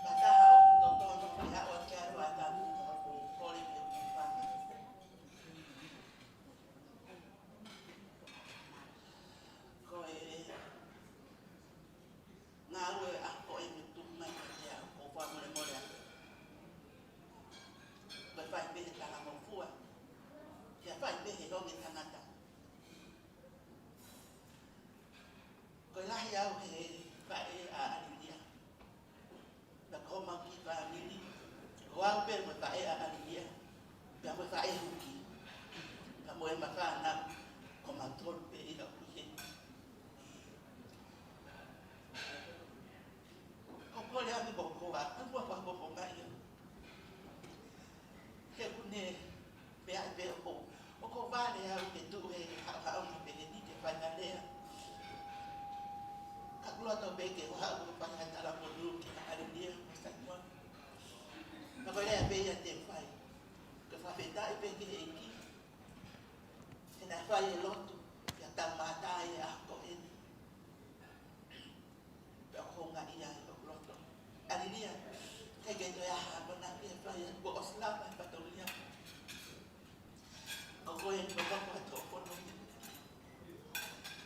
Wataha o totono ki a o kia rua tamu o kore ke upanga. Ko e ngā ue ako e me tumai ka te au o whamore more a. Ko e whai pehe tanga mo fua. Kia whai pehe hongi tangata. Ko e lahi au he whai a alilia. Na ko mau ki wha alili. Ko au pe mo whai a alilia. Pia mo whai huki. Ka mo e mawhana ko mau tolu pe ina kuhe. Ko kore ami boko wa, kua wa boko ngai. He kune pe ai pe o. O ko vale au ke tu he ha au pe ni te whana lea. Ka kula to be ke wa au pa ha tala mo lu ke ha ria mo sa mo. Na ko lea be ya te whai. Ka fa pe dai pe ke e ki. Ke na whai e lotu. Ya ta mata e a ko e. Pe ko nga ia e o lotu. Alilia, te ke to ya ha bona ke whai e bo osla pa patolia. Ko ko e no ka pa to ko no.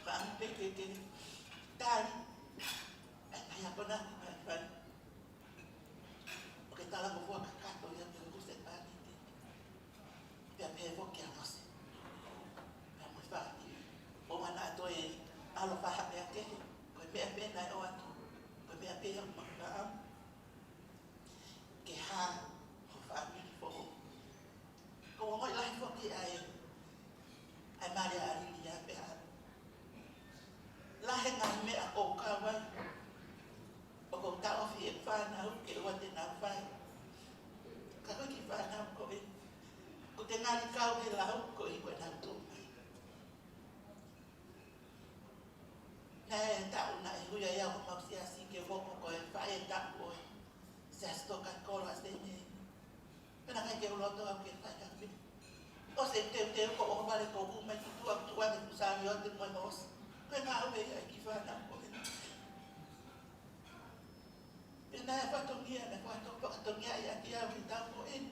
Ka an pe ke tali. Ai ya bona pa. O ke tala mo ka ka to ya pe ko se pa ni. Pe pe vo ke a se. Pe mo fa. O mana to e alo fa ha pe ke. Ko pe pe na o atu. Ko pe pe ya ma ka. Ke ha ho fa mi fo. Ko mo lai fo ki ai mari ari ya pe ha. La he nga me a o ka wa. O ko ta o fi e fa na o ke wa te na fa. Ka ko ki fa na ko e. Ko te ngari ka o he la o ko i ko na tu. Na ta una e huya ya o ma si asi ke vo ko e fa e ta ko. Se sto ka ko la se ni. Pena ka ke lo to ke fa ka pi. O se te ko o vale ko u me tu a tu sa yo te mo mos. Ko na o e ki fa na ko. Pena fa to ngia na fa to ngia ya ki a vi ta ko en.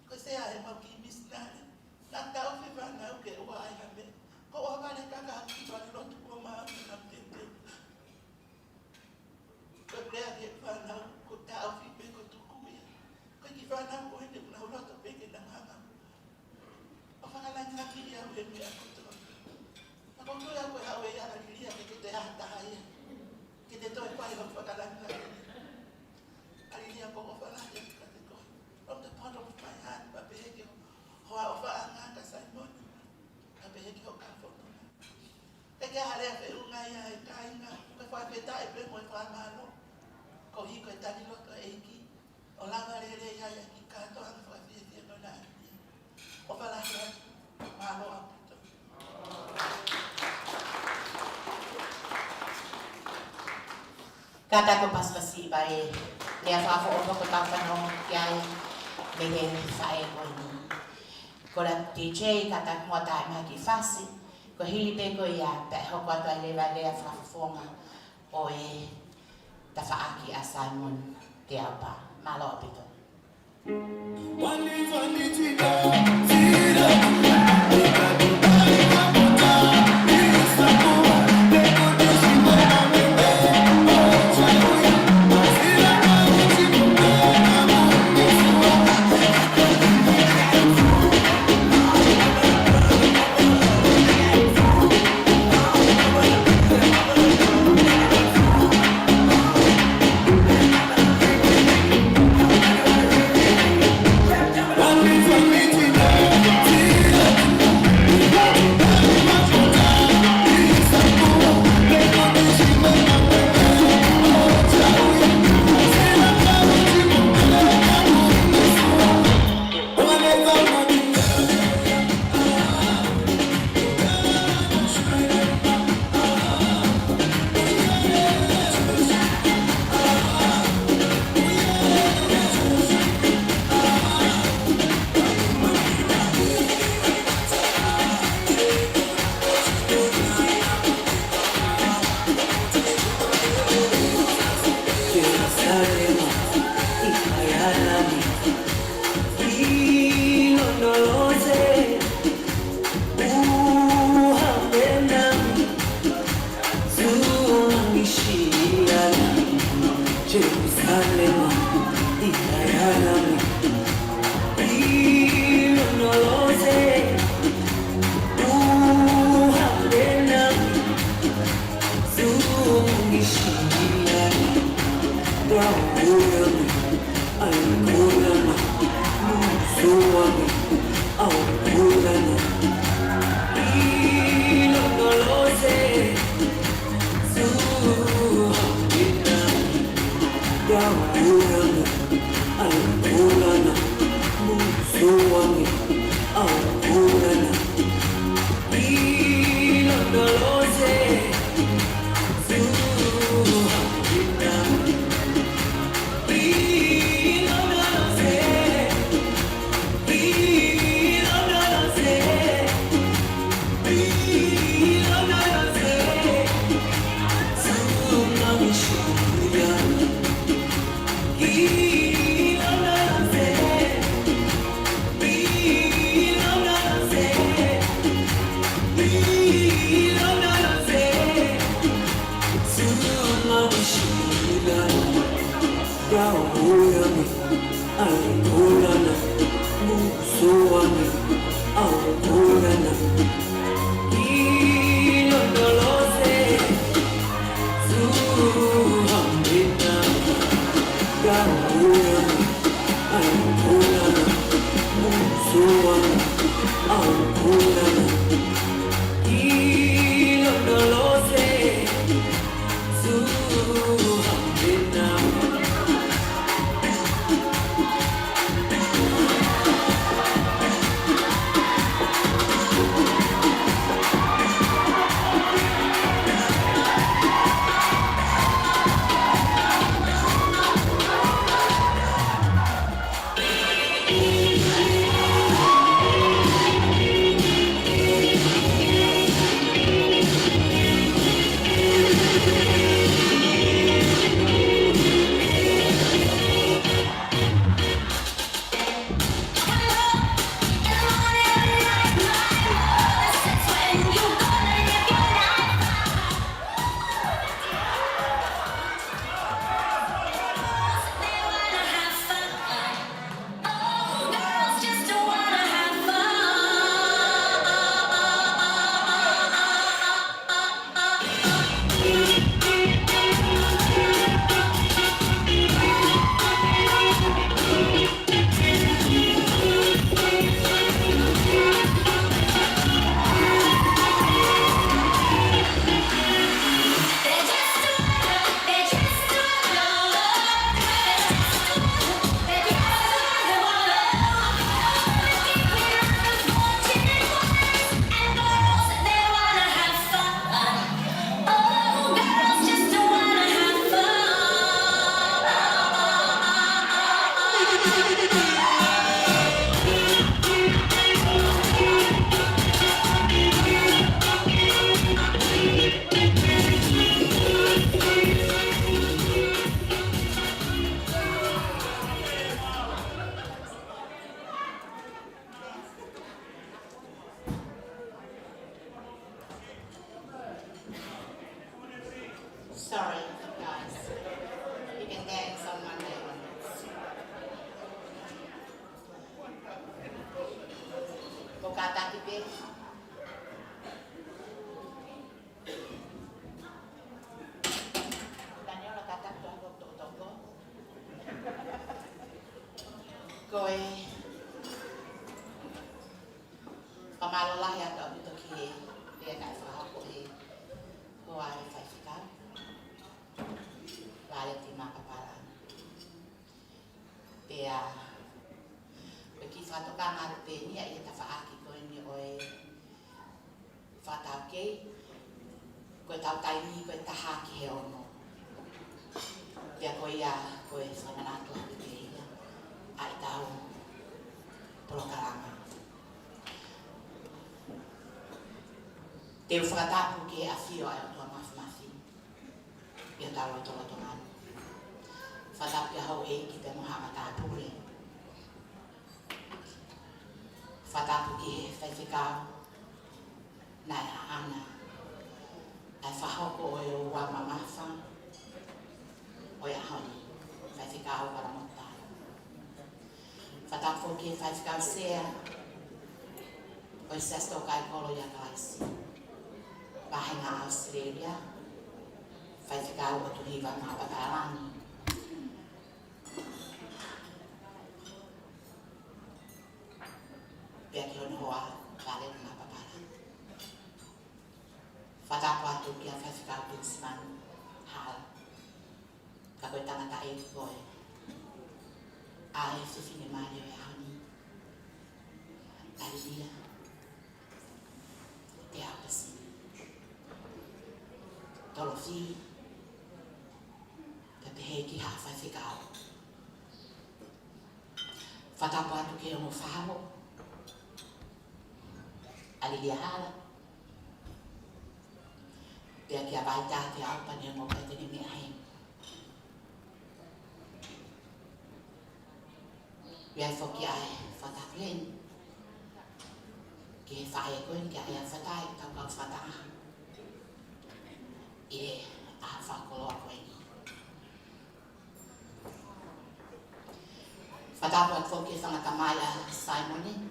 Ko se a e ma ki mis na. Na ta o fi fa na o ke o ai ha me. Ko o vale ka ka ki fa lo tu ko ma na te. Ko prea ke fa na ko ta o fi pe ko tu ku ya. Ko ki fa na ko e na lo to pe ke na ma. O fa la na ki ya o me a ko to. Na ko ya ko ha we ya na ki ya ke te ha ta ya. Ke te to e pa ya fa la na. Alilia ko o fa la ya ka te ko. From the bottom of my heart ya e kainga ka fa ke tai pe mo fa malo ko hi ko tani lo to eiki o la va le ya ya ki ka to an fa fi ti no na o fa la ya malo a puto Kata ko pas pasi bae le fa fo o ko ta fa no yai me he fa e ko ni ko la DJ kata mo ta ma ki fasi ko hili pe ko ya pe ho ko ta le va le fa fonga o e ta fa aki asanmon te apa malo pito there. Daniel kata tu aku toko. Koe pamalolah ya tak betul ke dia nak faham koe koe fai fikar lale tima kapala dia bagi satu kamar ni ya tak faham koe ni oi fatau ke koe tau tai ni koe taha ke ono dia koe ya koe sama nak tu ai tahu pulau Karama. Teu fratapu ke afio ai tua mafmafi. Ia tahu tolong-tolongan. Fratapu ya hau kita Muhammad apure. Fratapu ke faifikau na ana. Ai fahau ko o wa mamafa. O ya hau faifikau para monta. Fatafo ke faz calcea, o excesso cai colo ya classe. Vai na Austrália, faz ficar o outro rival na Batalani. Biar kita hoa balik na Batalani. Fatafo atu que faz ficar o Bisman hal. Kakoi tanga tai boy. Ai se fine Mario e Ani. Alia. E apa sih? Tolofi. Tapi heki hafa fikau. Fatapo atu ke mo famo. Alia hala. Dia que abaita te alpa ne mo pete ni meahem. Biar foki ai fatak len. Ke fai ko ke ai fatai tau kau fatah. E a fa ko ko ni. Fatah buat foki sangat kamaya Simon ni.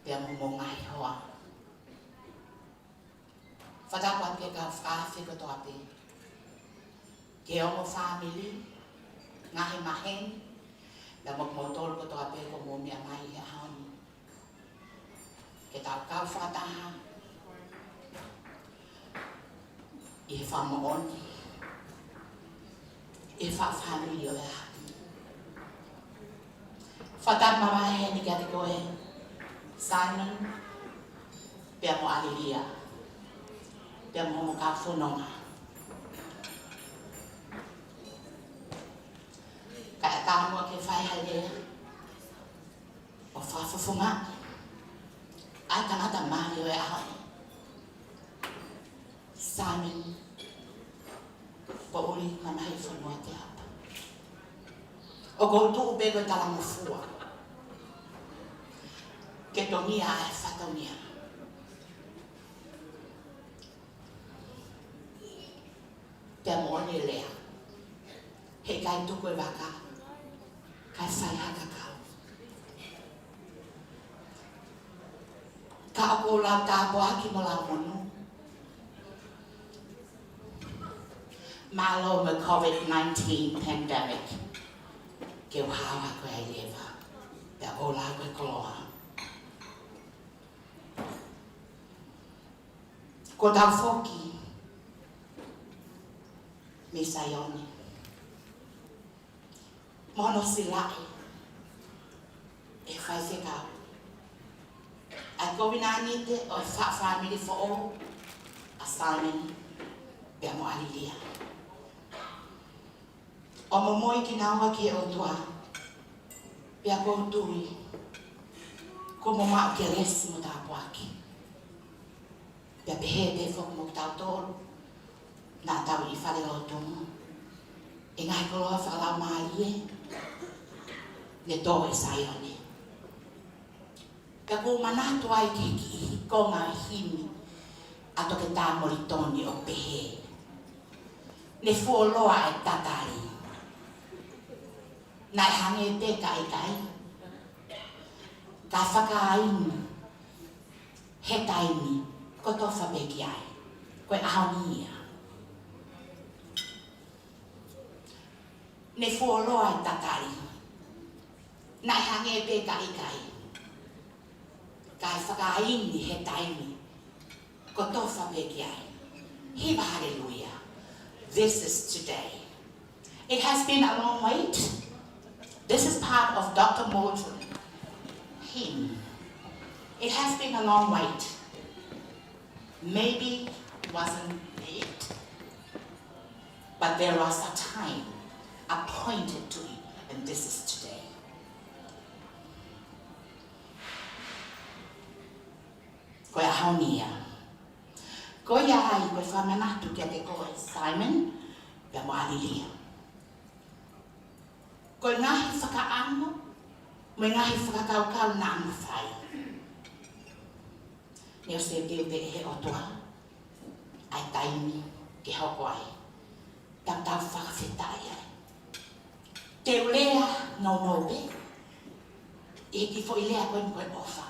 Dia mengai hoa. Fatah buat ke kau fa fi ko to api. Ke o family ngahi mahen. Dan motor ko to ape ko mo mi amai ya han kita kau fatah e fa mo on e fa family yo ya fatah mama he ni gati ko e Simon pe mo alilia pe mo ka funonga kaya tamu ke fai hale o fa funga ai kana ta mali o ya Simon po uli kana hai funwa te apa o go tu be go tala mufua ke tonia ai fatonia te mo ni lea he kai tu ko baka kai fai hakakau. Ka ako lau tāpo aki mo lau monu. Malo me COVID-19 pandemic. Ke hawa ko ai leva. Te o lau ko koloha. Ko tau foki. Me sayoni. Mono silai e fai fikau ai kovinani te o fa family for all assignment pe mo alilia o mo moi ki nawa ke o tua pe ko tui como ma ke res mo ta poaki pe he te fo mo ta tol na ta i fale lo tomo e ngai ko lo fa la mai le toe sayoni. Ka ko manato ai ki ko nga himi ato ke ta moritoni o pehe. Ne fo loa e tatari. Nai hange te kai. Ka whakaainu he taimi, ko tō whapeki ai, koe ahoni ia. Ne fuoloa e tatari, nai hange e pe kai kai, kai whakaini he taimi, ko tō whapeki ai. Hiva hallelujah. This is today. It has been a long wait. This is part of Dr. Morton, him. It has been a long wait. Maybe it wasn't it, but there was a time appointed to it, and this is today. Koe ahonia. Koe ai koe whamanatu kia te koe Simon, pia mo alilia. Koe ngahi whakaango, me ngahi whakakaukau na amu whai. Neo se teo te he otoa, ai taimi ke hoko ai, tam tau whakawhetai ai. Te ulea no nope, e ki fo ilea koe koe ofa,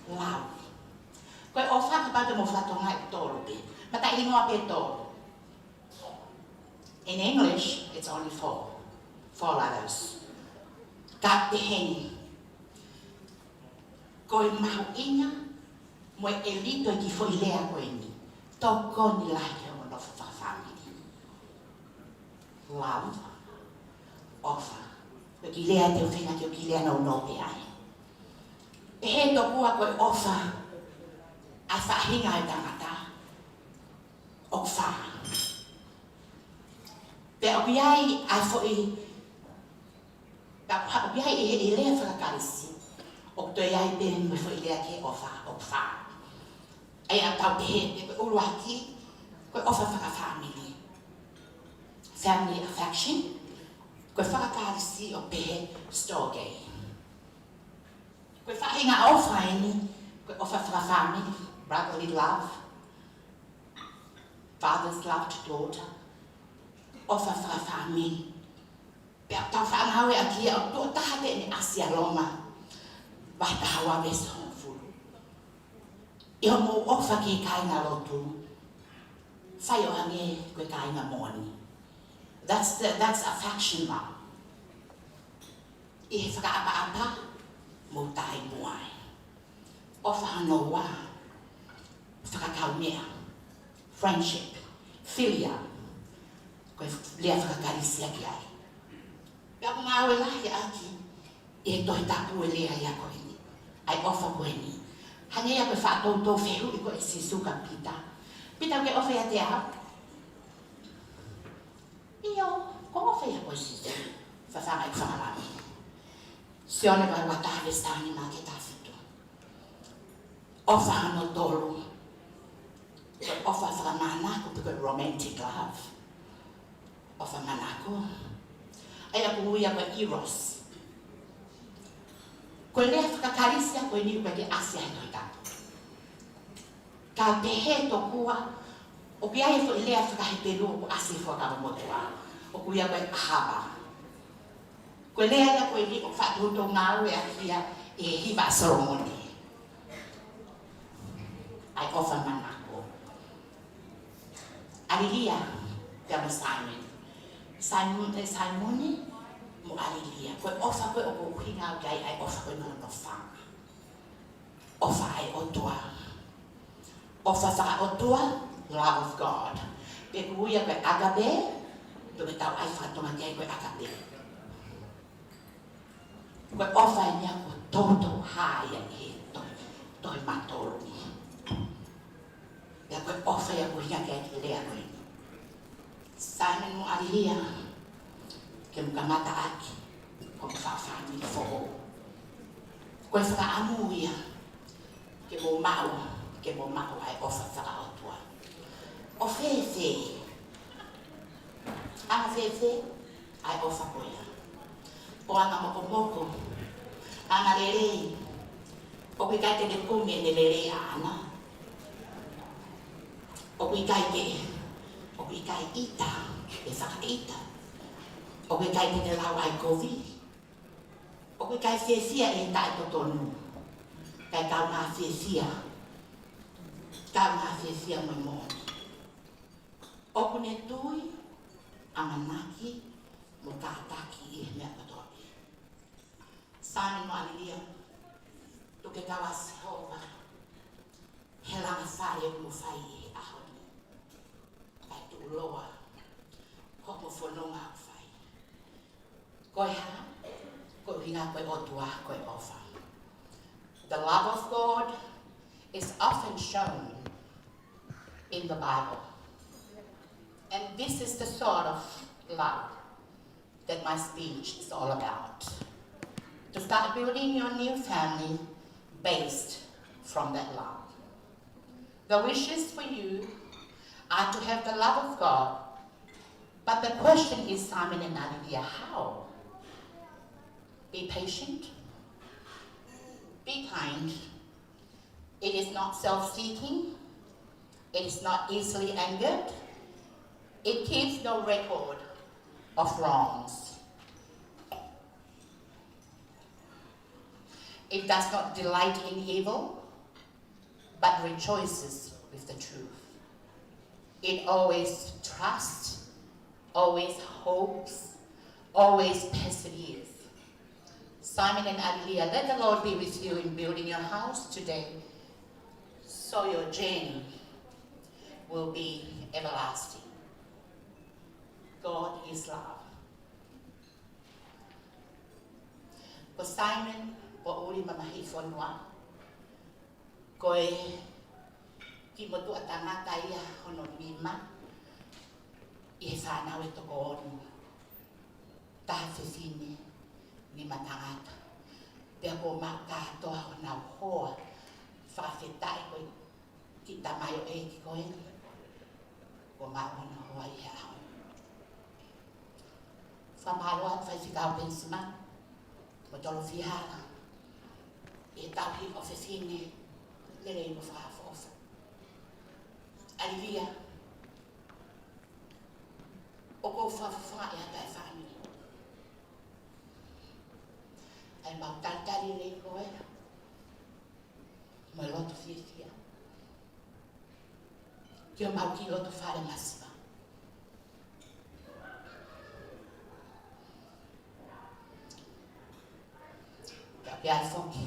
lau. Koe ofa ka pate mo whatonga e tōru pe, mata ingoa pe tōru. In English, it's only four letters. Ka te heni. Koe mahu inga, mo e lito ki fo ilea koe ni, tōko ni lahi ke o nofu whawhamiri. Lau, ofa, koe ki lea te uwhina ki o ki lea no nope ai. E he tokua koe ofa, ai whahinga e tangata, o wha. Pe o biai ai fo i, o biai e lea whakakarisi, o toi ai pe me fo i lea ke o wha. Ai a tau te he, e koe uruaki, koe ofa whakawhamiri. Family affection, koe whakakarisi o pehe storge. Koe whahinga o whaini, koe ofa whakawhamiri. Brotherly love, father's love to daughter, ofa whakawhamiri. Pea tau whaangawe a kia o tō tahate ni asia loma, vai tahawa me sa hongfuru. Iho mo ofa ki kainga lotu, whai o hange koe kainga moni. That's affection love. I he whakaapa-apa, mo tai muai. Ofa hanoa, whakakaunea, friendship, philia, koe lea whakakarisia ki ai. Pea ko ngā oe lahi aki, e tohi tapu e lea ia koe ni, ai ofa koe ni. Hange ia koe whaatoutou whehu i koe sisuka pita. Pita koe ofa ia te au. Iyo, ko ofa ia koe sisu, whawhanga i whamarami. Sione koe watahe stani mā ke tawhitu. Ofa hano tolu. Koe ofa whakamānako pe koe romantic love. Ofa manako. Ai aku huia koe eros. Koe lea whakakarisia koe niru koe ke asia he toi tapu. Ka pehe tokua, o ki ai fo lea whakaheperu o asi whakamomotua. O kuia koe ahaba. Koe lea ia koe ni o whatuto ngāu e akia e hiva soromoni. Ai ofa manako. Alilia, pia mo Simoni, mo alilia. Koe ofa koe o kuhinga o kai ai ofa koe no whanga. Ofa ai otua. Ofa whaka otua, love of God. Pe kuia koe agape, pe tau ai whatonga kai koe agape. Koe ofa e nia koe toto haia e toi matoro. Pea koe ofa ia kuhinga kai ke lea koe. Simon mo alilia, ke muka mata aki, ko mo whawhani fōho. Koe whakaamu ia, ke mo mau ai ofa whakaotua. O whewhe, anga whewhe, ai ofa koea. O anga moko, anga lelei, o kui kai te ne kumi e ne lelei ana. O kui kai ke, o kui kai ita, e whakaita. O kui kai te lau ai kovi. O kui kai whewhia e tai totonu. Kai kau ngā whewhia, ka ngā whiawhia mai mō. Oku ne tui, a manaki, mo kātaki I he mea katoa. Simon mo alilia, tuke kawa Sehova, he langa whare mo whai I he ahoni. Kai tu loa, ko mo whanonga o whai. Koe ha, ko hinga koe otua koe ofa. The love of God is often shown in the Bible. And this is the sort of love that my speech is all about. To start building your new family based from that love. The wishes for you are to have the love of God, but the question is, Simon and Nadia, how? Be patient, be kind. It is not self-seeking, it is not easily angered, it keeps no record of wrongs. It does not delight in evil, but rejoices with the truth. It always trusts, always hopes, always perseveres. Simon and Adelia, let the Lord be with you in building your house today, so your journey will be everlasting. God is love. Ko Simon, o uri mamahi whanua, koe ki motu a tangata ia hono lima, I he whanau e toko onu. Taha whiwhine ni matangata. Pea ko maa kātoa o nau hoa, whawhetai koe ki tamai o e ki koe. Ko maa ona hoa I he aho. Whamaloa at whaiwhikau pensima, mo tolo whihara. E tauhi o whiwhine, lere I mo whaafofa. Alivia, o kou whawhawha e ata e whanui. Ai mau tantari rei koe, mo loto whiwhia. Kia mau ki loto whare masiwa. Pe ai whoki,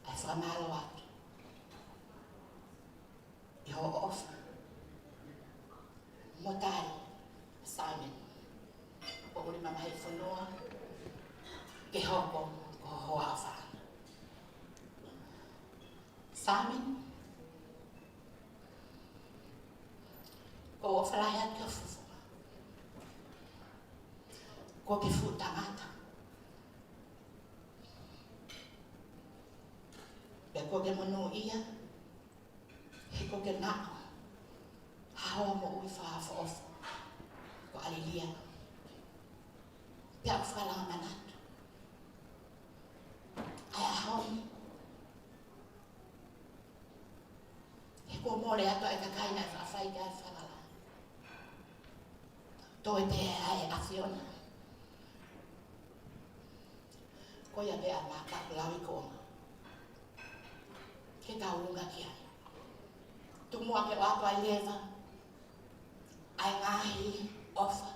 ai whamalo atu. I ho ofa. Motari, Simon, o uri mamahi whanua, ke hoko ko hoa awha. Simon, ko o whalai atu o fufunga. Ko ke fu tangata. Pea ko ke monu ia, he ko ke nako, hawa mo ui whaafa ofa, ko alilia. Pea ku whalanga manatu. Ai ahoni. He ko more ato e kakaina e whaafai ka e whalala. Toi pea ai e awhiona. Ko ia pea maka lawi koonga. Ke taurunga ki ai. Tumua ke wapa ai lewa, ai ngahi ofa,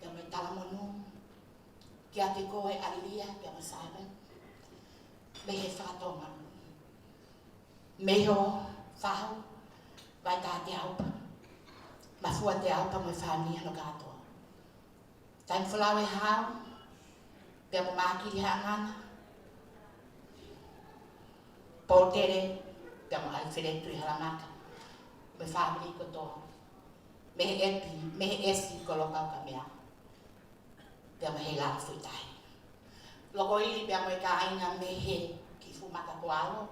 te mai talamonu, ki a te koe alilia, ki a ma Simon, me he whātonga. Me ho whahau, vai tā te aupa, ma fua te aupa mo whāmi hano katoa. Taim whalau e hao, pe mo mākiri hangana, Paul tere, te mo ai whiretu I haramaka, me whaamiri kotoa. Me he epi, me he esi kolokau ka mea. Te mo he lara whuitai. Loko ili pe mo e ka aina me he ki fumaka ko alo.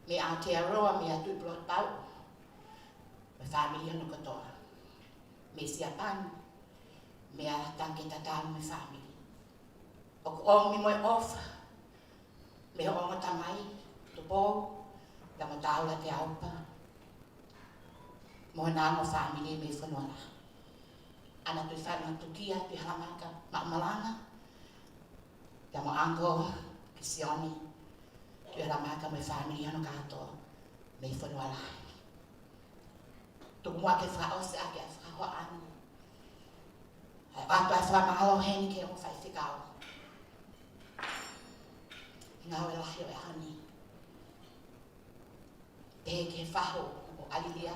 Me Aotearoa me atu plot pau. Me whaamiri ano kotoa. Me siapan, me a tanke tatamu me whaamiri. O ko mi moe ofa. Me ho ongo tamai, tupo, ka mo taula te aupa. Mo na mo family me whanuara. Ana tui whanua tukia, tui haramaka, maamalanga. Ka mo ango, ki sioni, tui haramaka mo family ano katoa. me whanua lai. Tuku mua ke wha ose ake a wha hoa anu. Ai atu ai wha mahalo heni ke o whai whikau. Ngā ue lahi o e hani. Te ke whaho o alilia,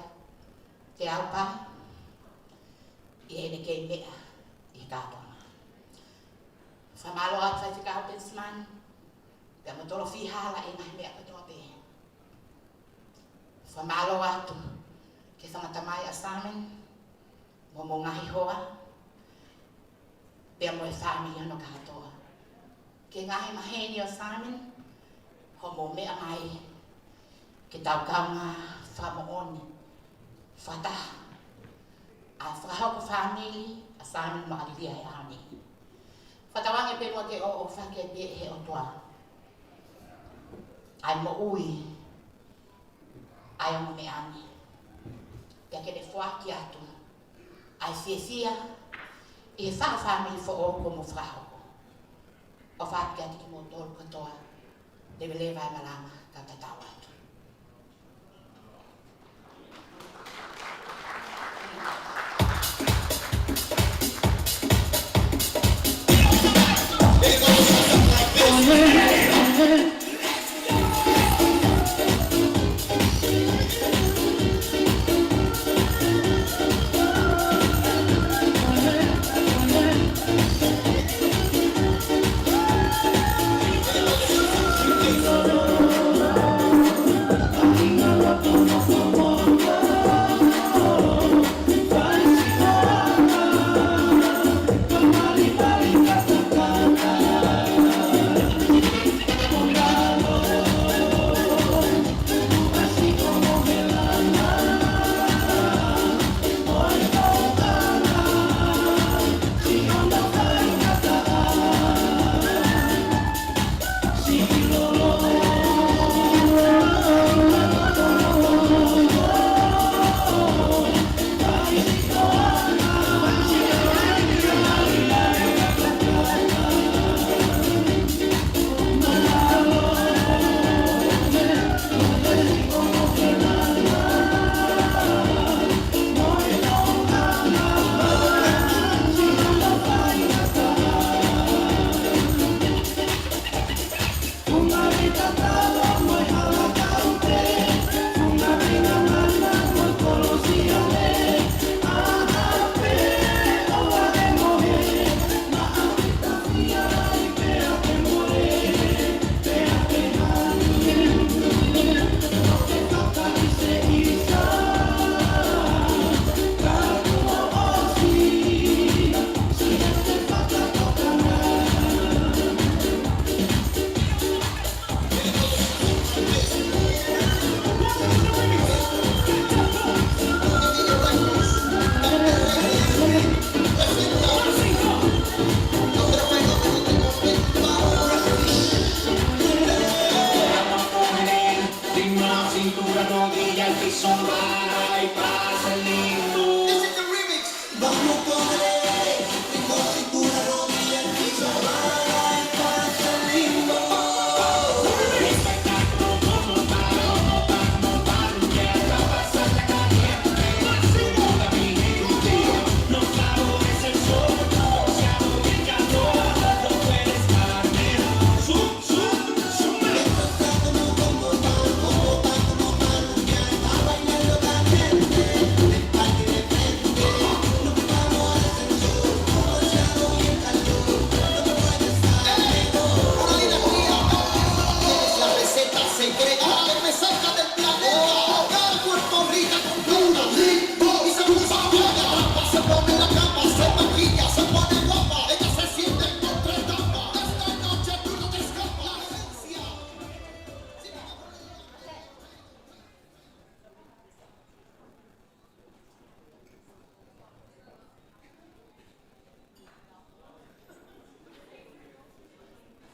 te aupa, I ene kei mea I kātonga. Whamalo atu whai whikau pensimani, te amatoro whihala e mahi mea katoa pe. Whamalo atu ke whangata mai a Simon, mo ngahi hoa, pea mo e whāmi ano katoa. Ke ngahi maheni o Simon, ho mo mea mai, ke tau kaunga whamooni, whataha, a whakahoko whamili, a Simon mo alilia e ani. Whatawange pe mo ke o whake pe he o toa. Ai mo ui, ai o mo me ani. Pea ke ne whaki atu, ai whiawhia, I he whaka whamili fo o ko mo whakahoko. O whaki atu ki mo tōru katoa, lewe lewa e malama ka tatau atu.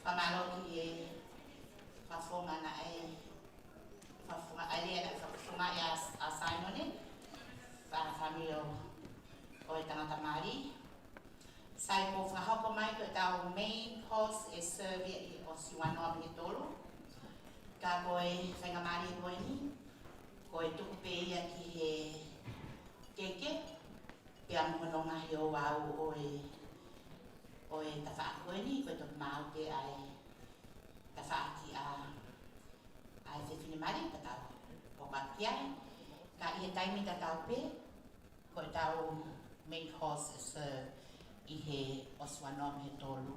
Whamalo ki e whawhonga na e whawhonga alia na whawhonga e a Simon e whawhami o e tangata Māori. Sai ko whahoko mai ko tau main post e Serbia I o Siwanoa Minitolo. Ka koe whainga Māori e koe ni. Ko e tuku pe ia ki he keke, pe am hono ngahi o wau o e tawhaakoeni, ko e tuku mau ke ai tawhaaki ai whiwhini mari, ka tau o kakiai. Ka i he taimi ka tau pe, ko e tau main course e serve i he oswanom he tolu.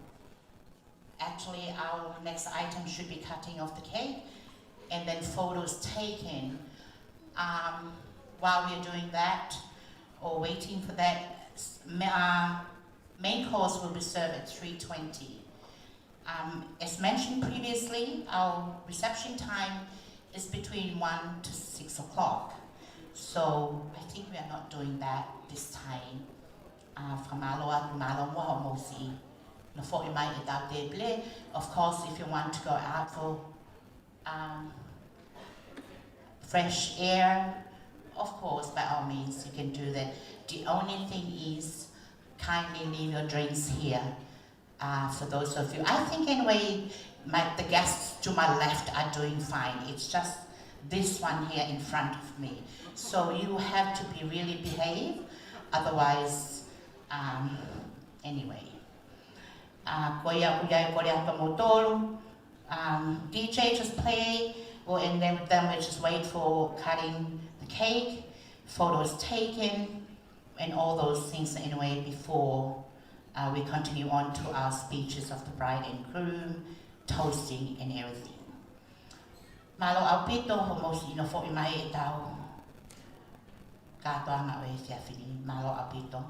Actually, our next item should be cutting of the cake and then photos taken. While we're doing that or waiting for that, main course will be served at 3:20. As mentioned previously, our reception time is between 1 to 6 o'clock. So I think we are not doing that this time. Of course, if you want to go out for fresh air, of course, by all means, you can do that. The only thing is, kindly leave your drinks here for those of you. I think anyway, the guests to my left are doing fine. It's just this one here in front of me. So you have to be really behave, otherwise, anyway. DJ just play, and then we just wait for cutting the cake, photos taken, and all those things anyway before we continue on to our speeches of the bride and groom, toasting and everything. Malo au pito homosi no fo imai e tau katoa nga oe sia fini. Malo au pito.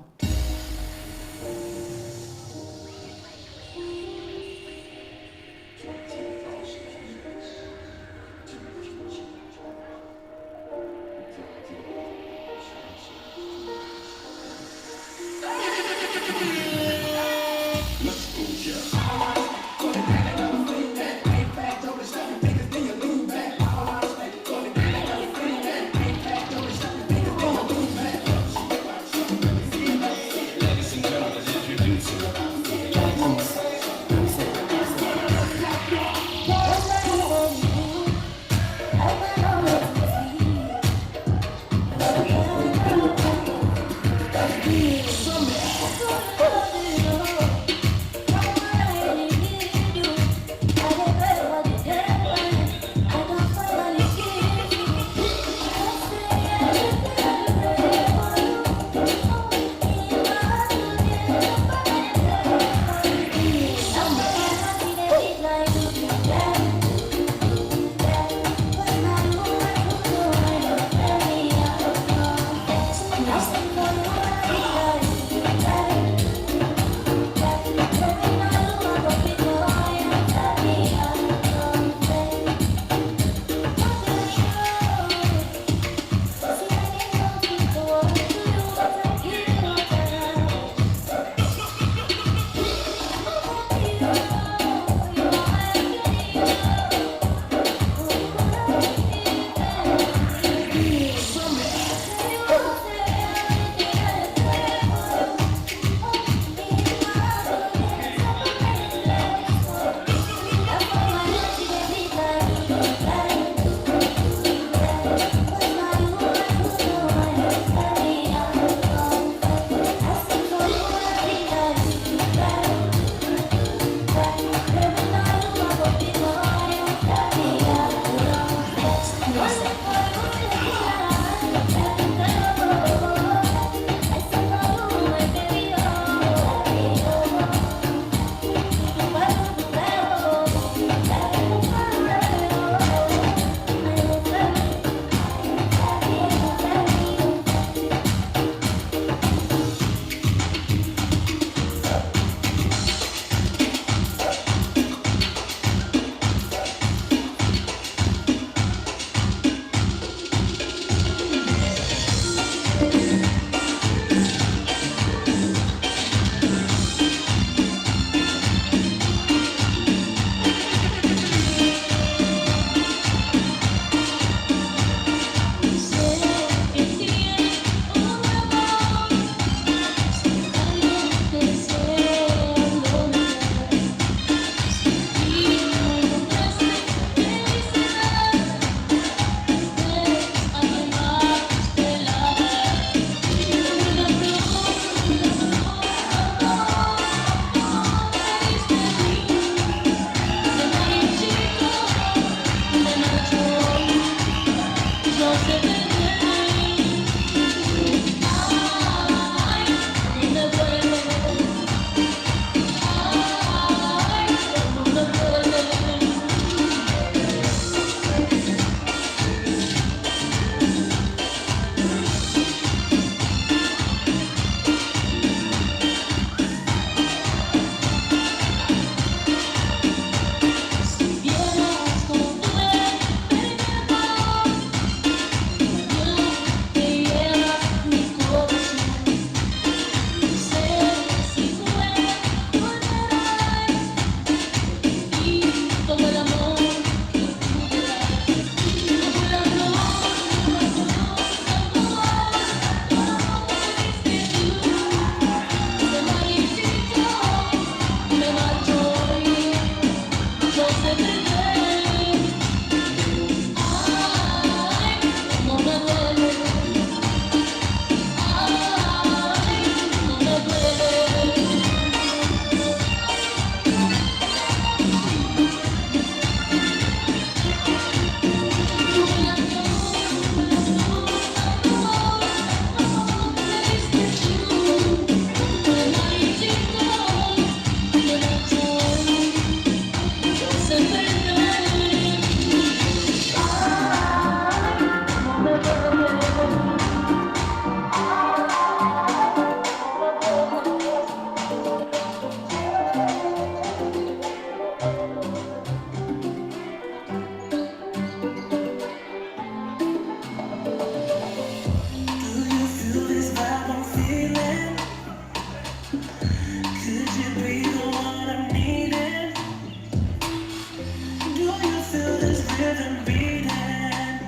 heaven beating.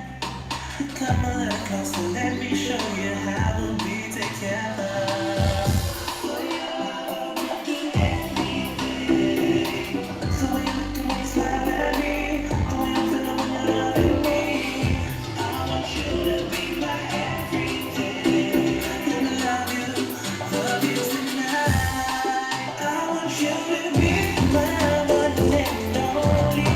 Come a little closer, let me show you how we'll be together. The way you look when you smile at me, the way I'm feeling when you're loving me. I want you to be my everything. Let me love you tonight. I want you to be my one and only.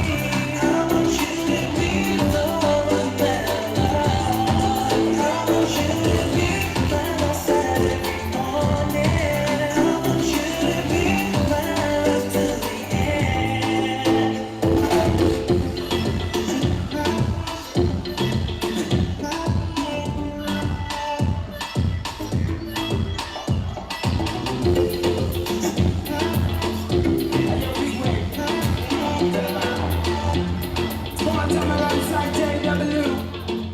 I want you to be the one that I love. I want you to be by my side every morning. I want you to be my love till the end.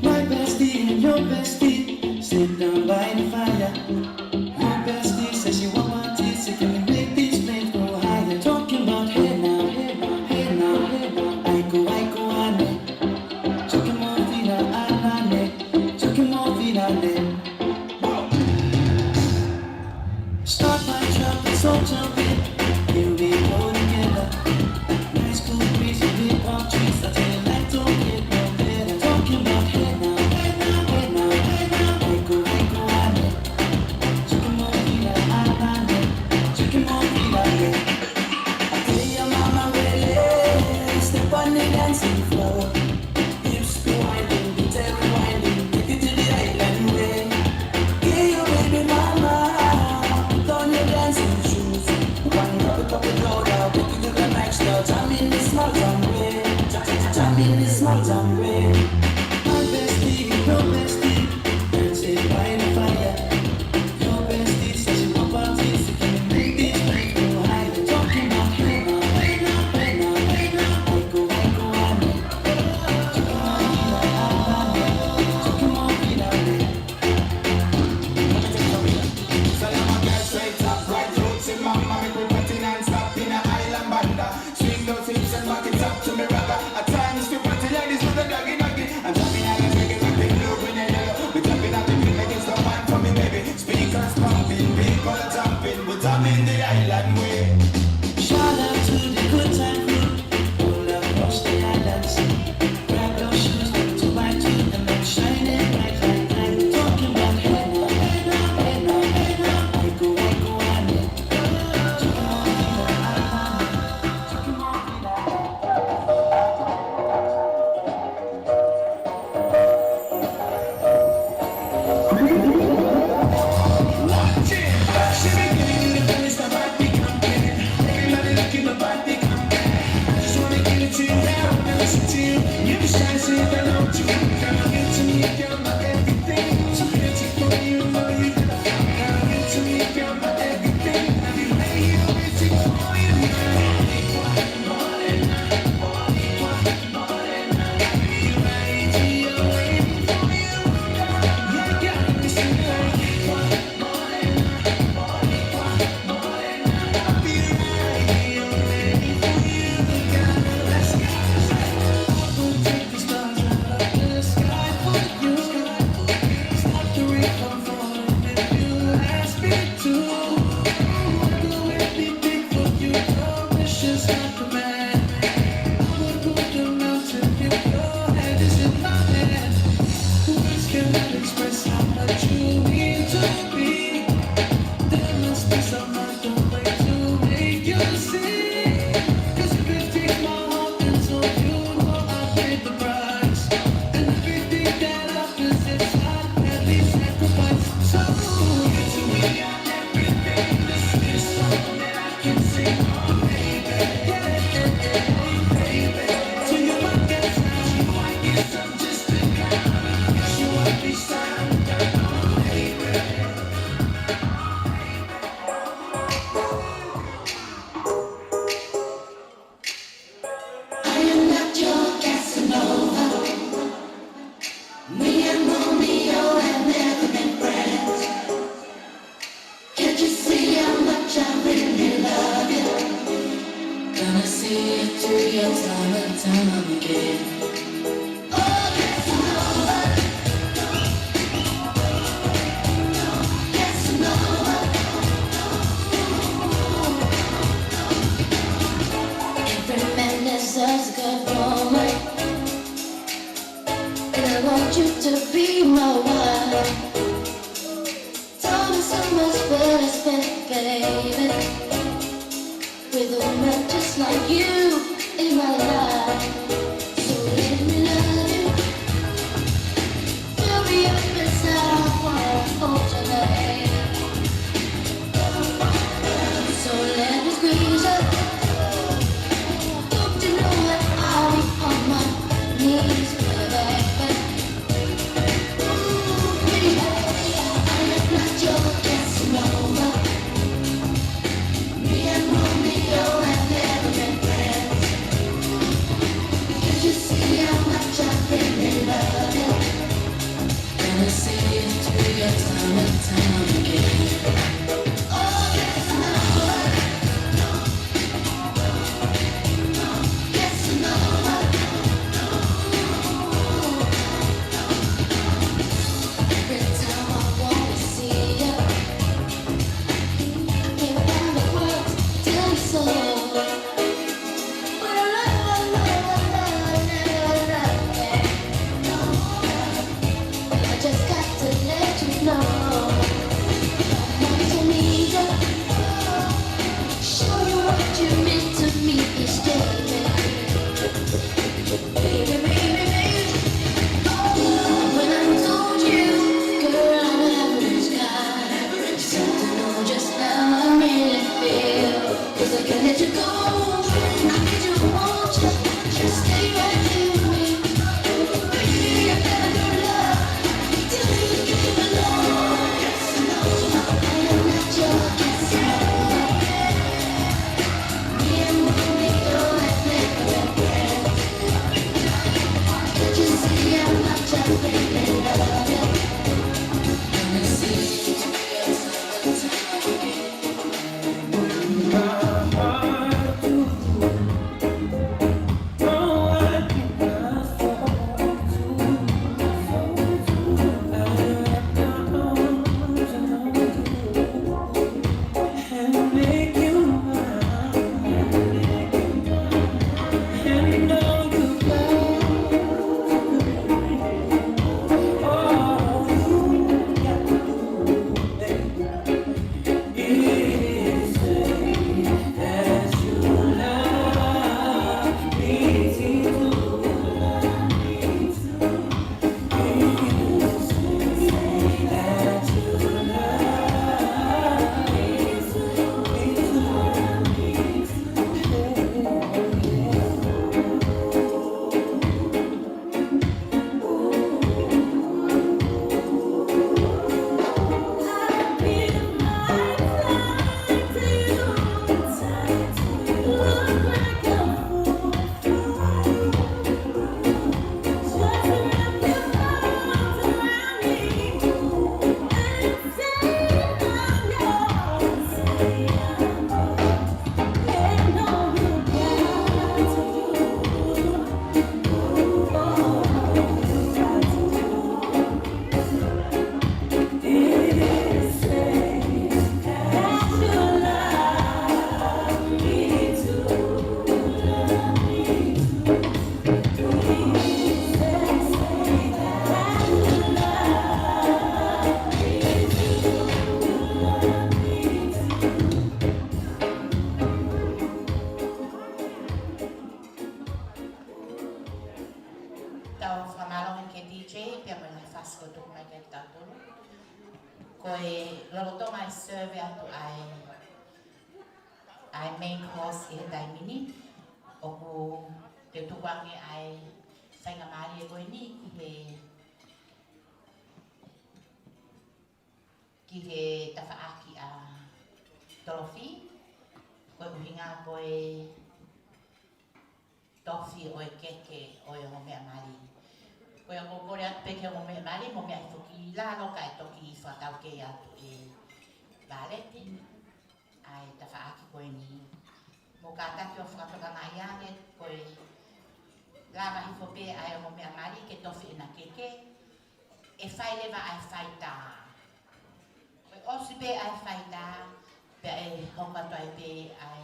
My bestie and your bestie sit down by the fire. Your bestie says she want my teeth, so can we make these flames go higher? Talking about hey now, hey now, hey now, hey now. Aiko, ane. Talking more fina, anane. Talking more fina, ane. Start my trumpet, so jumping. Here we go together. Nice cool breeze, big palm trees. I tell you like don't get no better. Talking about hey now, hey now, hey now, hey now. Aiko, ane. Talking more fina, anane. Talking more fina, ane. I tell your mama really step on the dancing floor. Hips be winding, beat every winding, take it to the island way. Yeah, you baby mama, put on your dancing shoes. Wind up it louder, take it to the max now. Jam in the small town way, jam in the small town way. My bestie, your bestie, dancing by the fire. Your bestie says she want parties, so can we make these flames go higher? Talking about hey now, hey now, hey now, hey now. Aiko, ane. Talking more fina, ane. So I'm a girl straight up, right roots in mama, make me party non-stop in a island banda. Swing those hips and back it up to me ragga. At times we party like this with a doggy doggy. I'm jumping out and shaking my big blue green and yellow. We jumping out the beat like it's the wine for me baby. Speakers pumping, people jumping, but I'm in the island way. Shout out to the good time crew all across the islands. Grab your shoes, 2 by 2, and then shine it bright like diamond. Talking about hey now, hey now, hey now, hey now. Aiko, ane. Talking more fina, Watch it. She be giving you the feelings the body campaign. Everybody looking the body campaign. I just wanna give it to you now, and listen to you. You be shy, so you don't know to. Girl, give to me, girl, my everything. So beauty for you, know you. Girl, give to me, girl, my everything. I be right here waiting for you. Yeah, girl, listen like take the stars out of the sky. Lolotonga serve atu ai main course e dai mini o ku te tuwangi ai whainga maari e koe ni ki he tawhaaki a tolofi koe uhinga koe tofi o e keke o e o mea maari koe o kore atu peke o mea maari mo mea i toki lalo ka e toki i whakau ke atu e Valeti ai tawhaaki koe ni mo ka taki o whakatokanga i ane koe lava i whope ai o mea maari ke tofi e na keke e whai lewa ai whai tā koe osi pe ai whai tā pe e hongato ai pe ai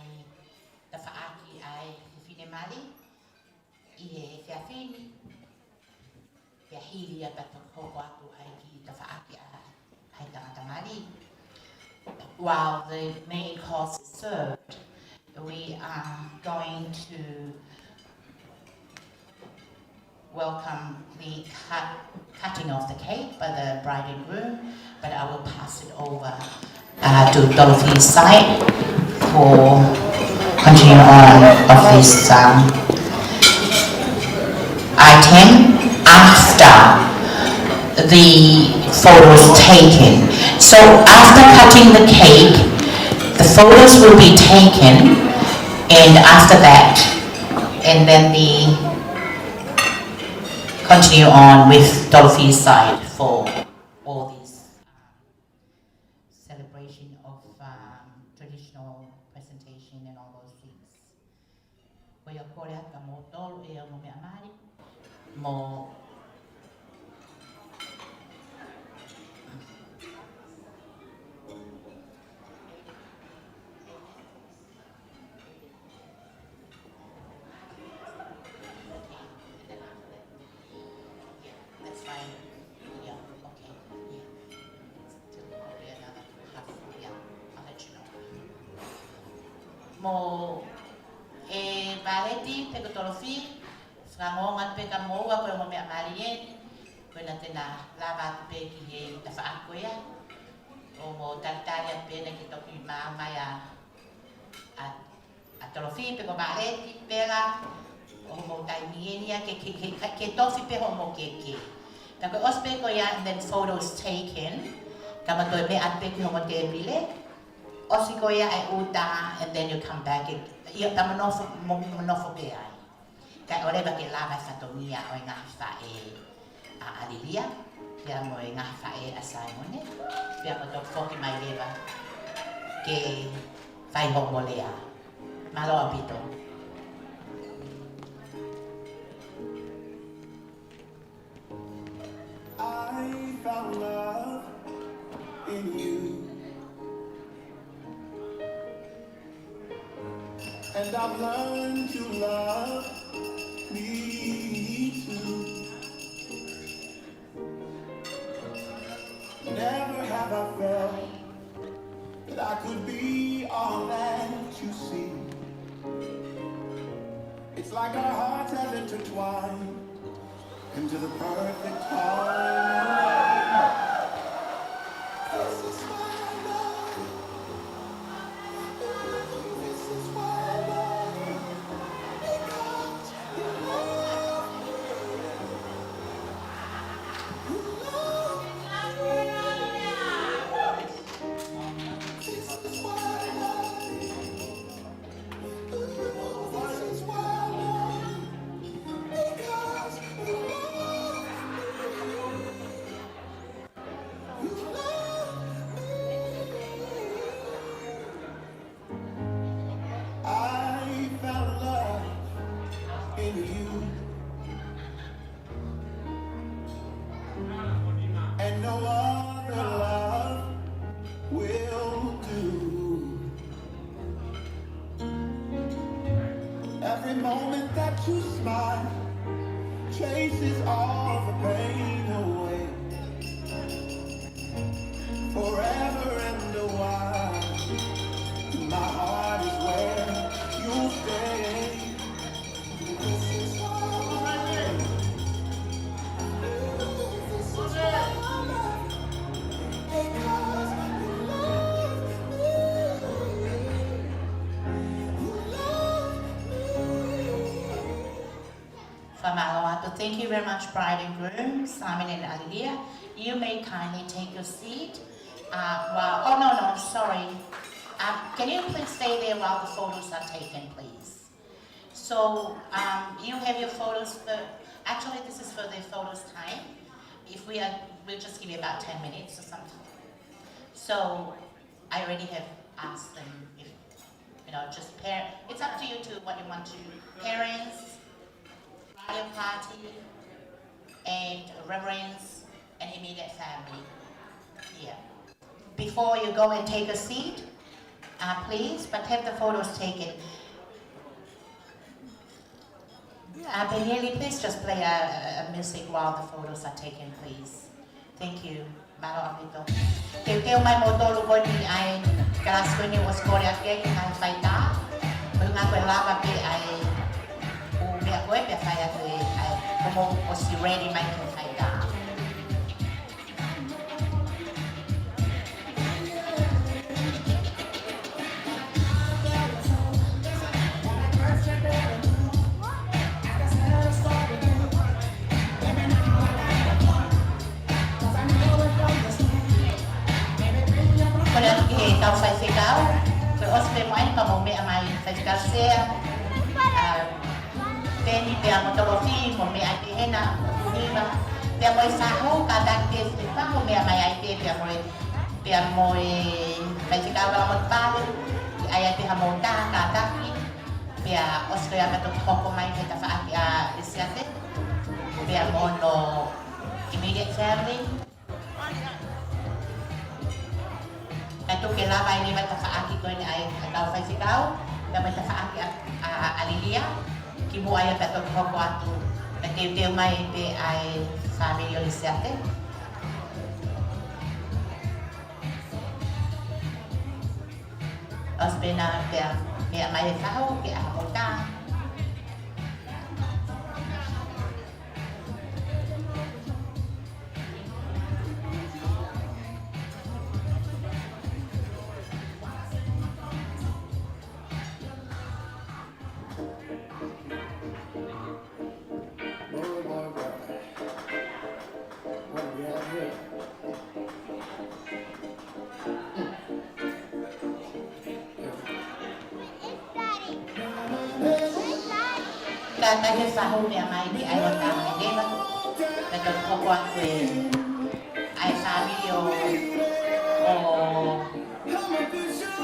tawhaaki ai whine mali i he whiawhini pe hiri a tato hoko atu ai ki tawhaaki ai tangata mali. While the main course is served, we are going to welcome the cutting of the cake by the bride and groom, but I will pass it over to Dorothy's side for continuing on of this item after the photos taken. So after cutting the cake, the photos will be taken, and after that, and then continue on with Dorothy's side for all these mo That's fine. Yeah, okay. Yeah. Still probably another half. Yeah, I'll let you know. Mo valeti pe tolofi, ngonga pe ka mo wa ko mo me amalien, ko na tena lava pe ki he ta fa ko ya. O mo tataria pe na ki to ki mama ya a tolofi pe ko valeti pera o mo tai mienia ke tofi pe ho mo ke. Tako ospe ko ya and then photos taken. Kama to me at pe ki ho mo te bile. Osiko ya ai uta and then you come back. Ia tamanofo pe ai. Kai ore ba ke lava fatomia o nga fa a alilia. Ia mo nga fa a Simone. Ia ko to foki mai leva ke fai homolea. Malo abito. I found love in you, and I've learned to love me too. Never have I felt that I could be all that you see. It's like our hearts have intertwined into the perfect harmony. This is why I love you. This is why I love you. Because you love me. You love me. This is why I love you. This is why I love you. Because you love me. I found love in you, and no other love will do. Every moment that you smile chases all the pain away. Forever and a while, my heart is where you'll stay. This is why I love you. This is why I love you. Because you love me. You love me. Famaloato, thank you very much, bride and groom, Simon and Alia. You may kindly take your seat. Oh no, sorry. Can you please stay there while the photos are taken, please? So you have your photos. Actually, this is for the photos time. If we'll just give you about 10 minutes or something. So I already have asked them if just it's up to you to what you want to. Parents, bridal party, and reverends, and immediate family. Yeah. Before you go and take a seat, please, but have the photos taken. Benelli, please just play a music while the photos are taken, please. Thank you. Malo amito. Keu mai moto ko ni ai kelas ko ni was Korea ke ngai faita. Mga ko lava pe ai me ko pe faita ko ai como was ready mai ko faita. Tao phải xây cáo, rồi ospe mai pa mo me amai phải cáo xe, tên đi bèo một tàu phi một me ai thế na, đi mà bèo mới xa hô cả đặc biệt thì phát một me amai ai thế bèo mới phải xây cáo vào một ba thì ai thế hamon ta cả đặc biệt bèo ospe am tu thọc mai thì ta phải isiate, pia mo no immediate family. Ito kailangan ay naman takaaki ko ni ay ataw sa sikaw, naman takaaki alilia, kibuaya ka itong hoko ato, nagtiw may ay family yolisate. Os na pia may tao, kaya ako ta. What we have here? Katanya sahur yang main di air otang ini mah kadang pokok kue air sabi yo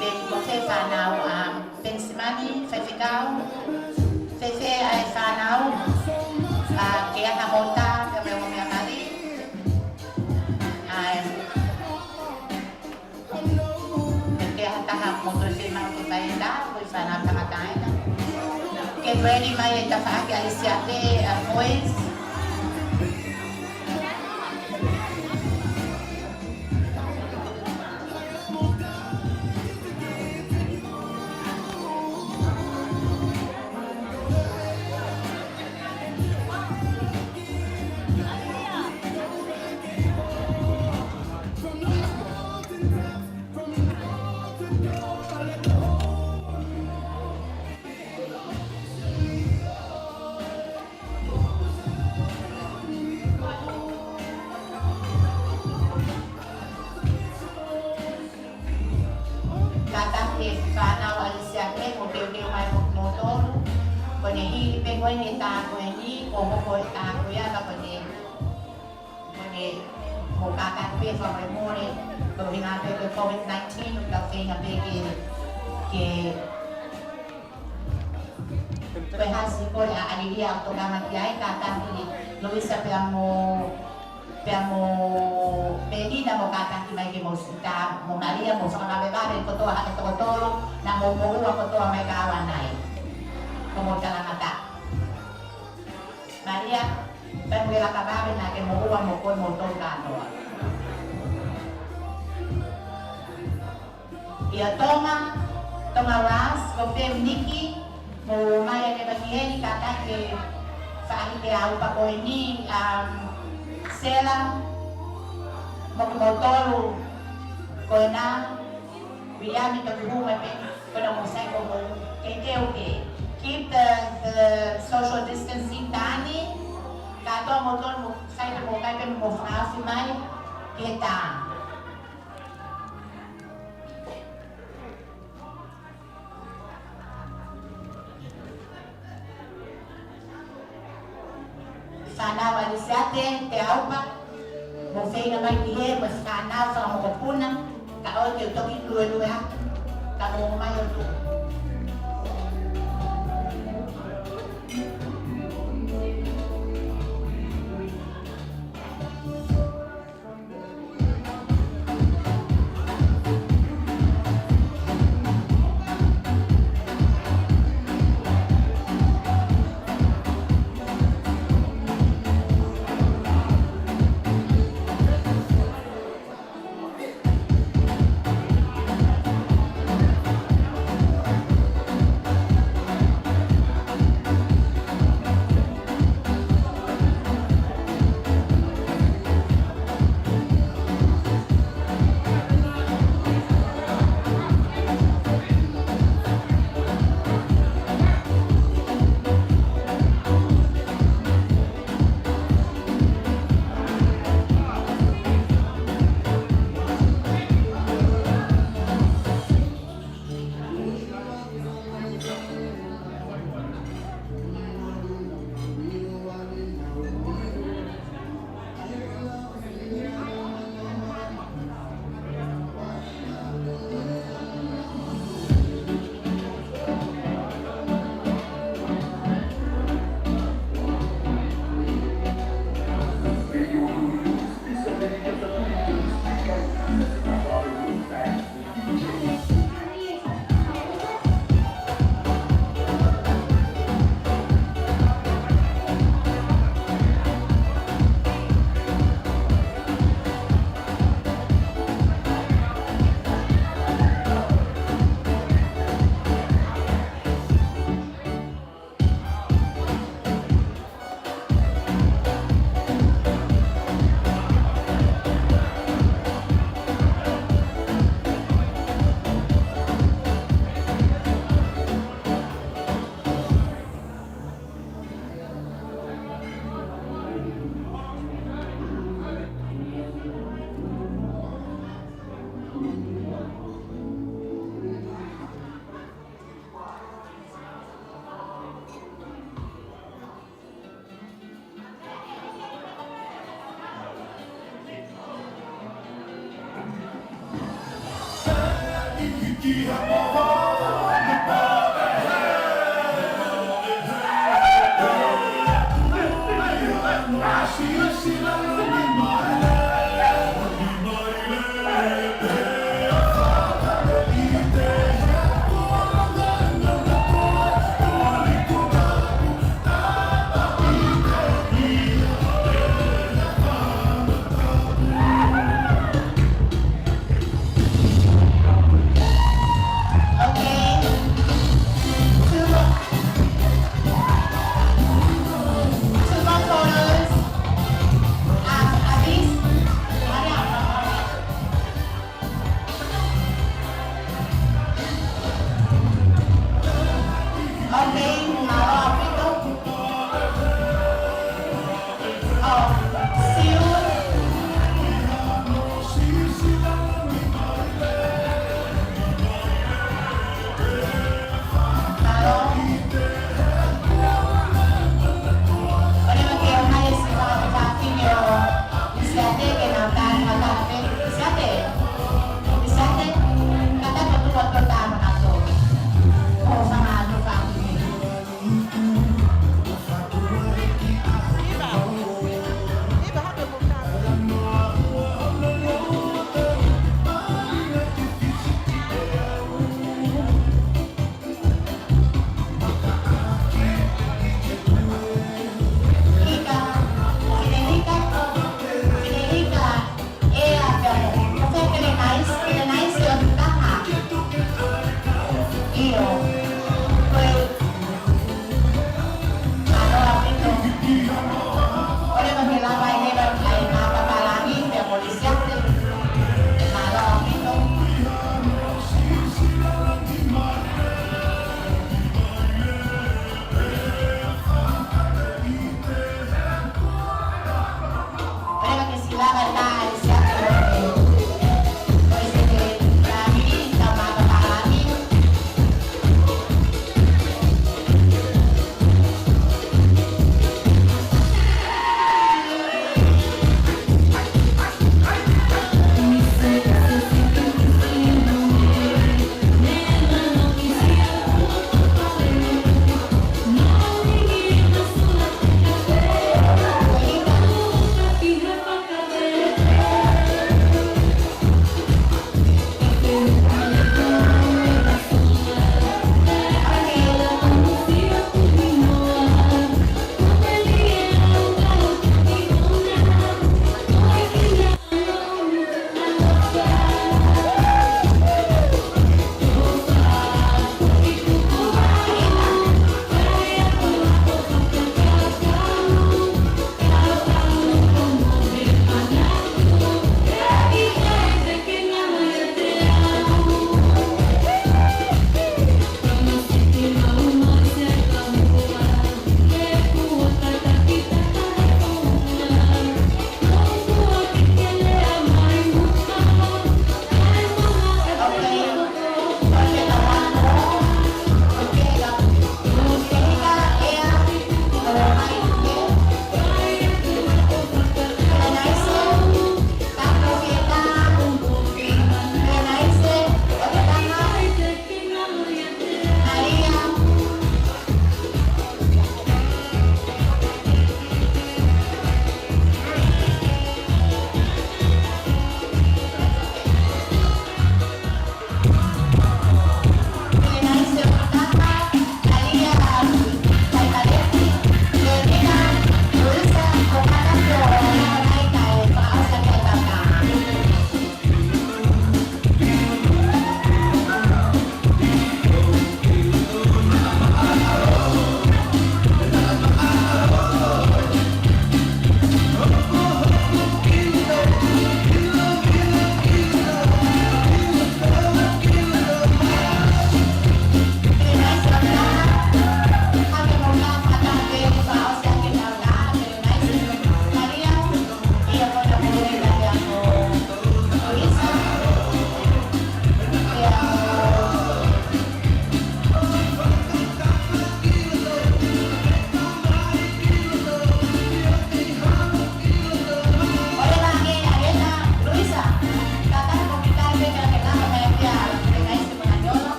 ben kote fanau ben simani fefikau fefe air fanau kaya hamota kami umumnya kali kaya tahap motor simang kutayda kue fanau tamatayda. Get ready, may tafaki alisiate boys. Ni ta ko ni ko mo ko ta ko ya ka ni mo ka ka pe fa mai mo ni ko ni na pe ko COVID-19 ka fe na pe ke pe ha si ko ya ali dia to ka ma ya ka ta ni Luisa pe pe ni na mo ka ta ki mai ke mo sta mo Maria mo sa ka be ba ko to ha to na mo ko to mai ka wa nai ko mo ta na ta Maria,เป็นเวลากลับบ้านเป็นนายเป็นโมกุวันโมกุนโมต้นการตัวเดี๋ยวต้องมารัสกับเฟมนิกกี้โมมาอย่างในประเทศนี้การที่ฝ่ายที่เอาปะโกยนี่เซล่าโมกุโมโต้ลูโกยน้ำวิญญาณมีตัวผู้มาเป็นก็ต้องใช้โกโมเก๋ๆโอเคkeep the social distancing tani kato mo ton mo sai mo kai pe mo fra si mai kita sana wali siate te aupa mo fei na mai die mo sana sa mo kopuna ka o te to ki lu ha ka mo mai o tu Okay. Two more photos. Abis, hurry up. Okay, now Vito. Oh, Siu. Hello. Oleh makiaw na yung sinabi niyo, Bisate, kinautan, magkakapin. Bisate. Bisate. Kata patuwag ko tama na to. O sa mga ano family.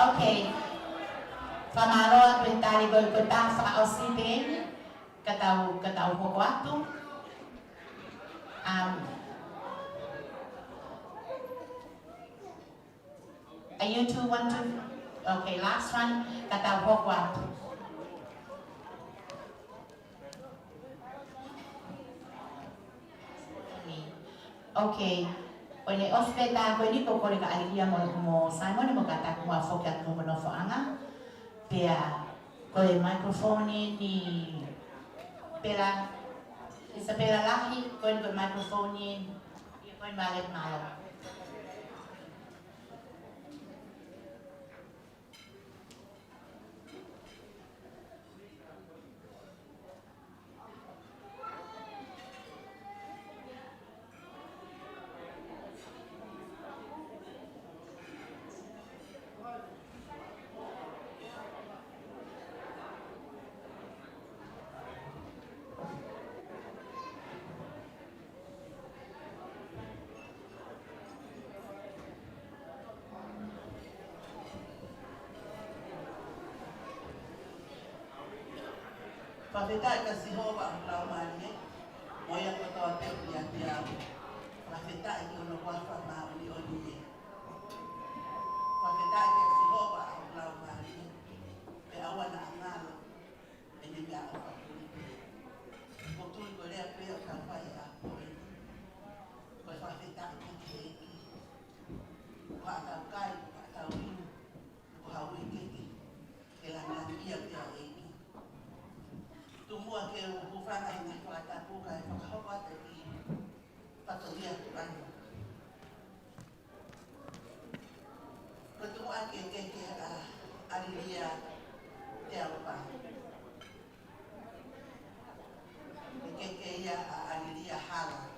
Okay. Pamalo tali berpetang sa Austin, kataw ko waktu. Are you two want to? Okay, last one, kataw ko waktu. Okay. Pwede ospeta ko ni ko ko ka alia mo Simon mo kata mo fokat mo no anga. Pia ko microphone ni pela isa pela laki ko ko microphone ni ko malet malo. Pafetai kasi Jehova ang laumani, moya ko tawa te dia. Pafetai ki ono kwa fa ma oni oni. Pafetai kasi Jehova ang laumani, pe awana angalo, eni mia o fa kuli. Ko tu ko le pe o ka fa ya ko. Ko pafetai ki ki. Ko ata kai, ata wi, ko hawi ki. Ela na dia dia e. Tumua ke ufana ina kata buka hawa tadi patolia tuan. Ketua ke Alia Tiapa. Ke ya Alia Hala.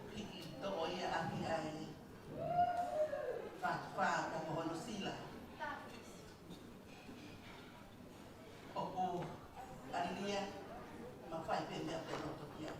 Piki to ya api ai. Fa ko honosila. Opo, Alia, mafai pende a pelo topia.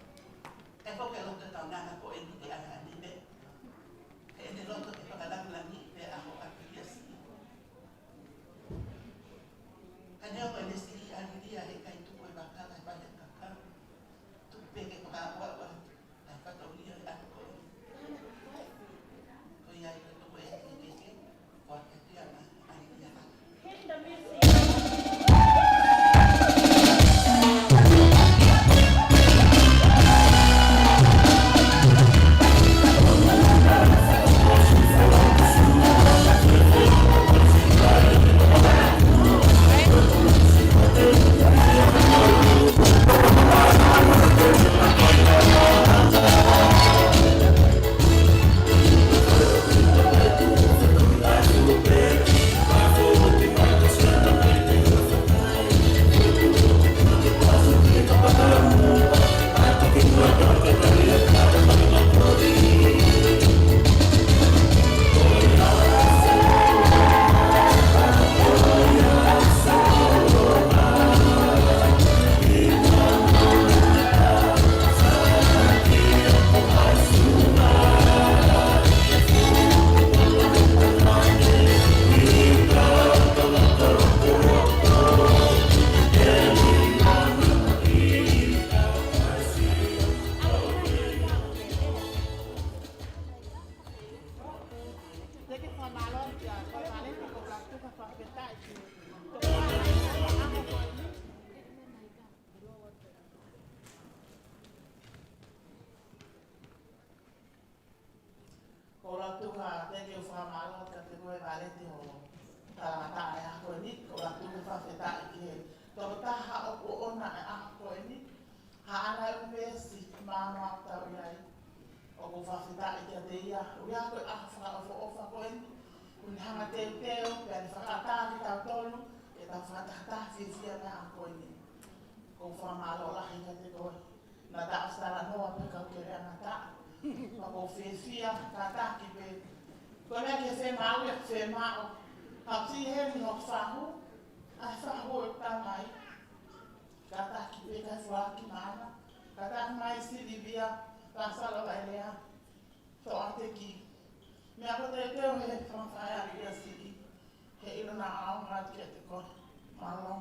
ora tu ka te ke fa malo ka te koe vale te ho ta ta ya ko ni ora tu fa fe ta ke to ta ha o ona a ko ni ha ana u besi mama ta ya o ko fa fe ta ke te ya u ya ko a fa o fa ko ni un hanga te o pe fa ta ki ta tolu e ta fa ta fi fi na ko ni ko fa malo la hi te ko na ta stara no pe ka ke na ta ma ko fe fia ta ta ki pe ko na ke fe mau ya fe mau ha si he no fa hu a fa hu ta mai ka ta ki pe ka fa ki mana ka ta mai si di via ta sa la vai le so ate ki me a ko te te o he fa fa ya ki si he ilo na au ma ki te ko malo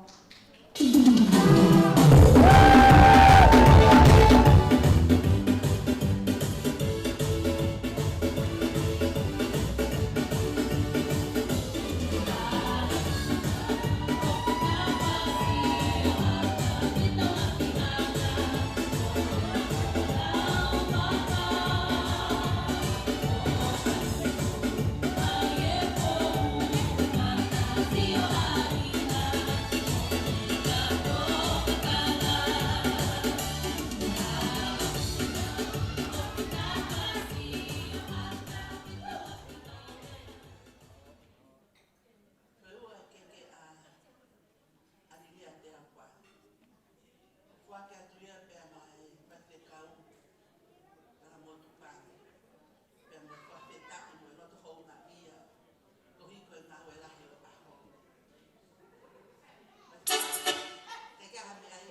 Toca cantar,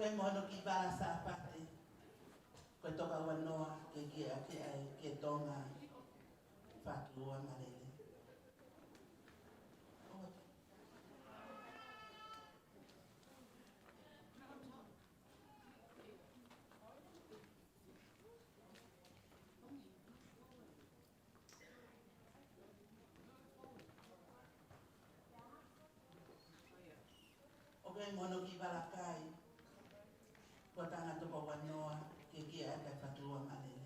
Okay, mono ki bala sa pati. Ko toka wanoa ke tonga fatua malele. Okay, mono ki bala kai. Ko tanga toka wanoa ke fatua malele.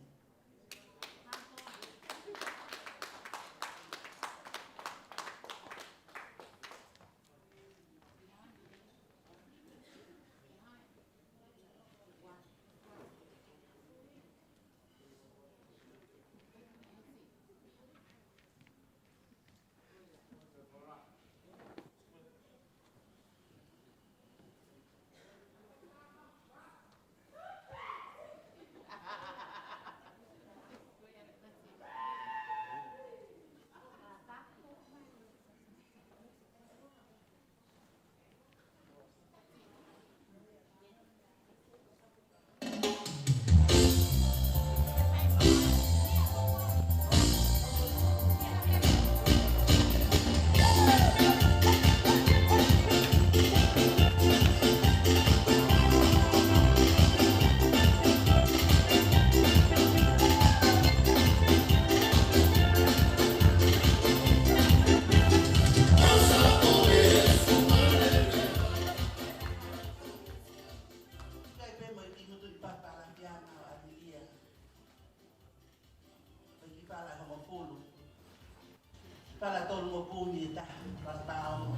Para todo mo pumi ta para tao.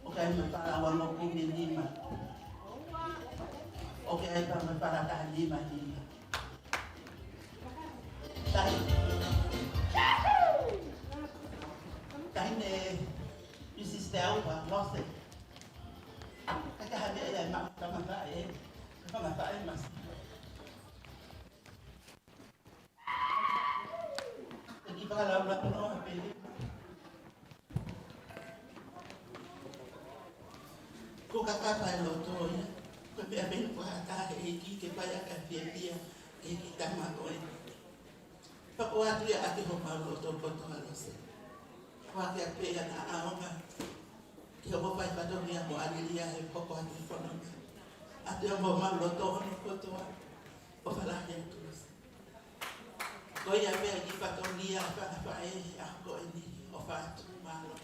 Okay, para wal mo pumi lima. Okay, para ta lima. Tahine Mrs. Wa lost it. Kaka hadi ay kama mas. Kalau nak kena apa ni? Kau kakak kalau tu ya, kau biar ben kau kata eki kepaya kafiatia eki tamak oi. Pakwa tu ya ati ho paulo tu poto halose. Kau kia pe ya na aonga. Kau bawa pada dia mo alilia he pakwa tu fono. Ati mo malo tu ho poto. Ofalah yang tu. Koi ya be di patonia pa ako ini ofat malo.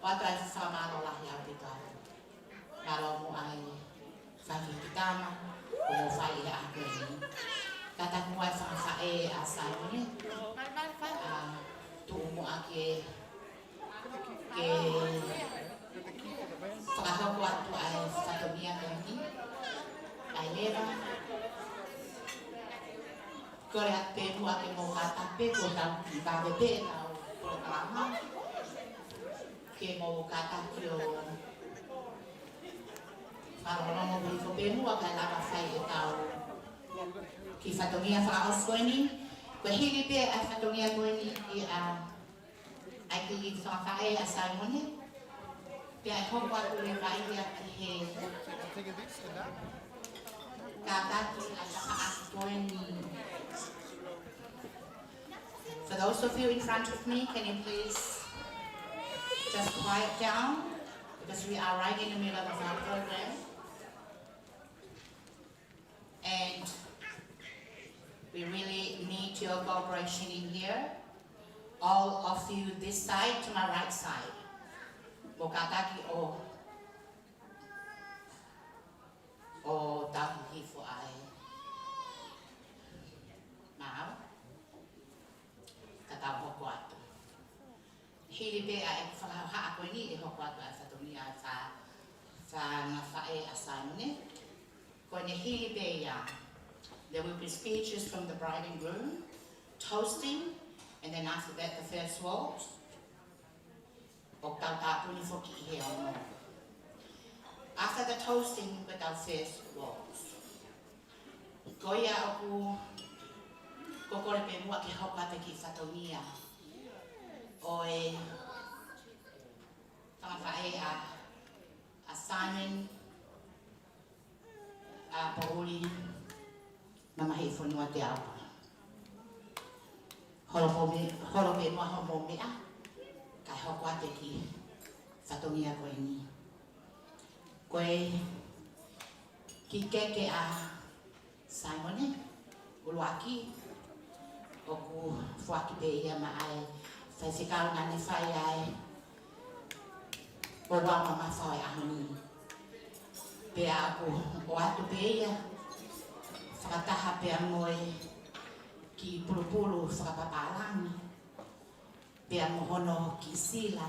Waktu ay sama Allah yang kita. Kalau mu ay fahim kita mah, kumufai ke whakahoko atu ai whatomia koini, ai lewa. Kore at pepu ake mo katape ko tau ki babepe tau programa. Ke mo katape o wharongo bui ko pepu ake lava whai e tau ki whatomia whakaos koini. Ko hiri pe ai whatomia koini i a ai ki whakawhae a Saimone. Pe ai hoko atu le vai a ki he kataki a whakaaki koini. For those of you in front of me, can you please just quiet down? Because we are right in the middle of our program. And we really need your cooperation in here. All of you this side to my right side. Mokataki o tahi fo ai. Now. Tau hoko atu. Hiri pe a e whakaha a koe ni e hoko atu a whatongi a ngā whae a Saimone. Koe ne hiri pe ia. There will be speeches from the bride and groom, toasting, and then after that the first waltz. O tau tāpuni whoki I he ono. After the toasting, we tau first waltz. Koe ia oku ko kore pe mua ki hokate ki whatongia o e whakawhae a Simon, a Pauli, na mahi whanua te awa. Horo pe mua homo mea, kai hoko ate ki whatongia koe ni. Koe ki keke a Simone, uluaki, oku fuaki pe ia ma ai whai whikau ngani whai ai o wama ma whai ahoni. Pea aku o atu pe ia whakataha pea moe ki pulupulu whakapapalangi. Pea mohono ki sila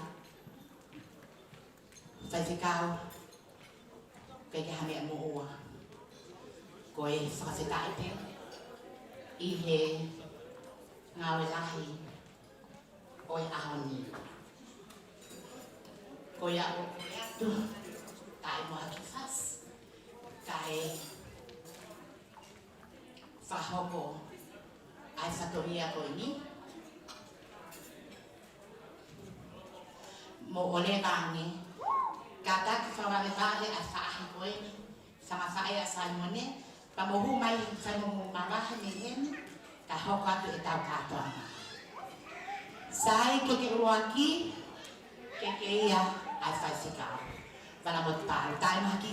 whai whikau kei ke hame mo oa. Koe whakawhetai pe I he ngawe lahi o e ahoni. Ko ia o koe atu, tae moa ki whas, kai whahoko ai whatomia koe ni. Mo ole rangi, ka taki whawawe wahe a whaahi koe ni, whangawhae a Saimone, pa mohu mai whai mohu marahe me hene, ka hoko atu e tau katoa. Sai ke uruaki, ke ia ai whai whikau. Wana mo te pāru, tae maha ki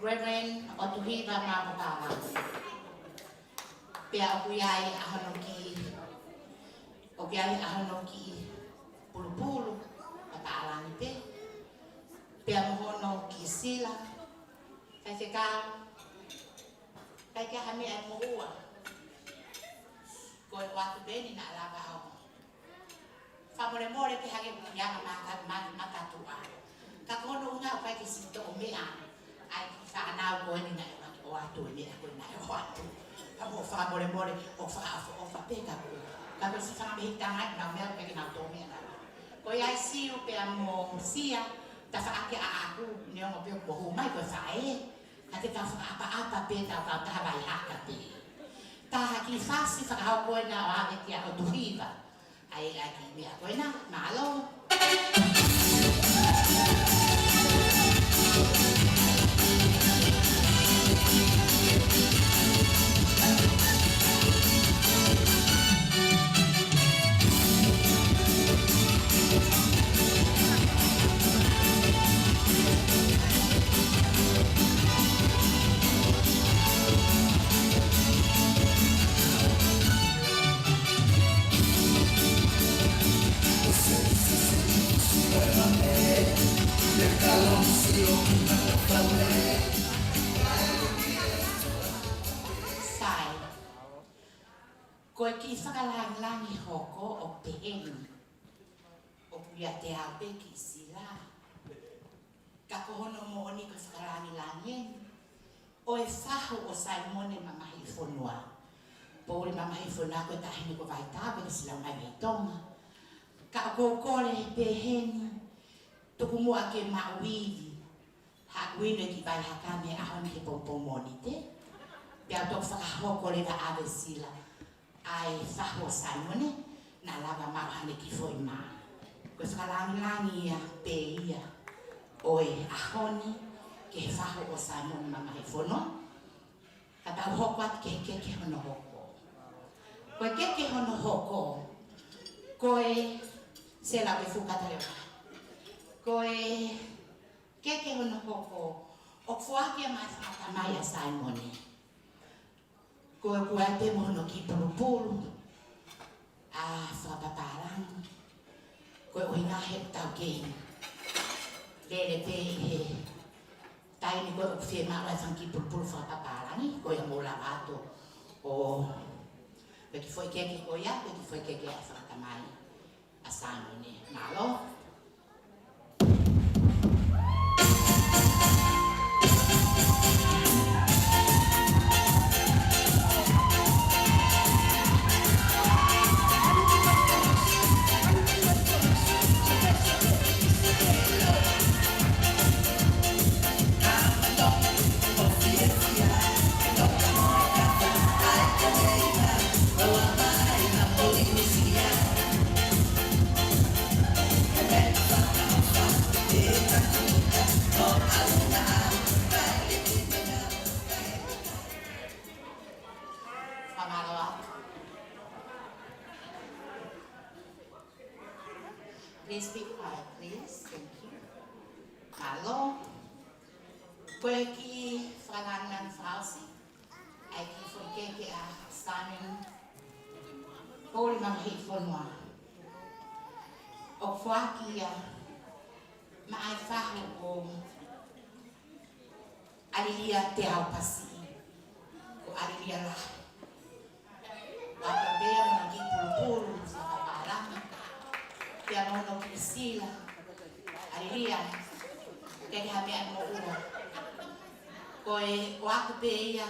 Reverend Otuhiva Mapapala. Pea okuyai ahonoki, okuyai ahonoki pulupulu, papaalani pe. Pea mohono ki sila, kai whikau, kai kia hame ai moua. Koe watu beni na alava au. Whamore more ki hake yanga makatua. Ka kono unga o kai ki sito o mea. Ai ki whanau koe ni nai o atu e mea koe nai o atu. Ka mo whamore more o whapeka koe. Ka koe si whangamehi tangai na mea koe ki nau tō mea nara. Koe ai siu pe a mo sia. Ta whaake a aku ni ongo peo kohu mai koe whae. Ka te ka whaapa pe tau kau taha vai haka pe. Taha ki whasi whakahau koe na o ave ki a o tuhiva. Ai ki mea koe na, malo. Sai. Koe ki whakalangi hoko o pehenu. O kuia te au pe ki sila. Ka kohono mo oni koe whakalangi. O e whahu o Saimone mamahi whonua. Pōri mamahi whonua koe tahini ko vai tāwe ki sila mai mei tonga. Ka o kōkore pehenu. Tuku mua ke mauiwi. Hakuino ki vai hakame ahoni ke pompomoni te. Pea tō whakahoko le wa ave sila. Ai whaho Saimone, na lava mauhane ki foi maa. Koe whakalangi ia, pe ia. Oe ahoni, ke whaho o Saimone mamahi whono. Ka tau hoko at ke keke hono hoko. Koe keke hono hoko. Koe, se la we whukatalewa. Koe, keke hono hoko. O fuakia mai whakatamai a Saimone. Koe kua te mohono ki pulupulu, a whapaparang. Koe oi ngā he tau kei. Lele pe he taini koe o whee mara e whanki pulupulu whapaparangi. Koe a mola vato o koe ki foi keke koe ia, koe ki foi keke a whakatamai a Saimone. Malo. Please be quiet, please. Thank you. Hello. Koe ki whalangan whausi. Ai ki foi keke a Simon. Pōri mamahi whonua. O whaki a mai whahu o ariria te au pasi. O ariria la. Waka bea mo ki pulupulu sa kaparanga. Pea mono ki sila. Ariria. Keke hamean mo ua. Koe o aku pe ia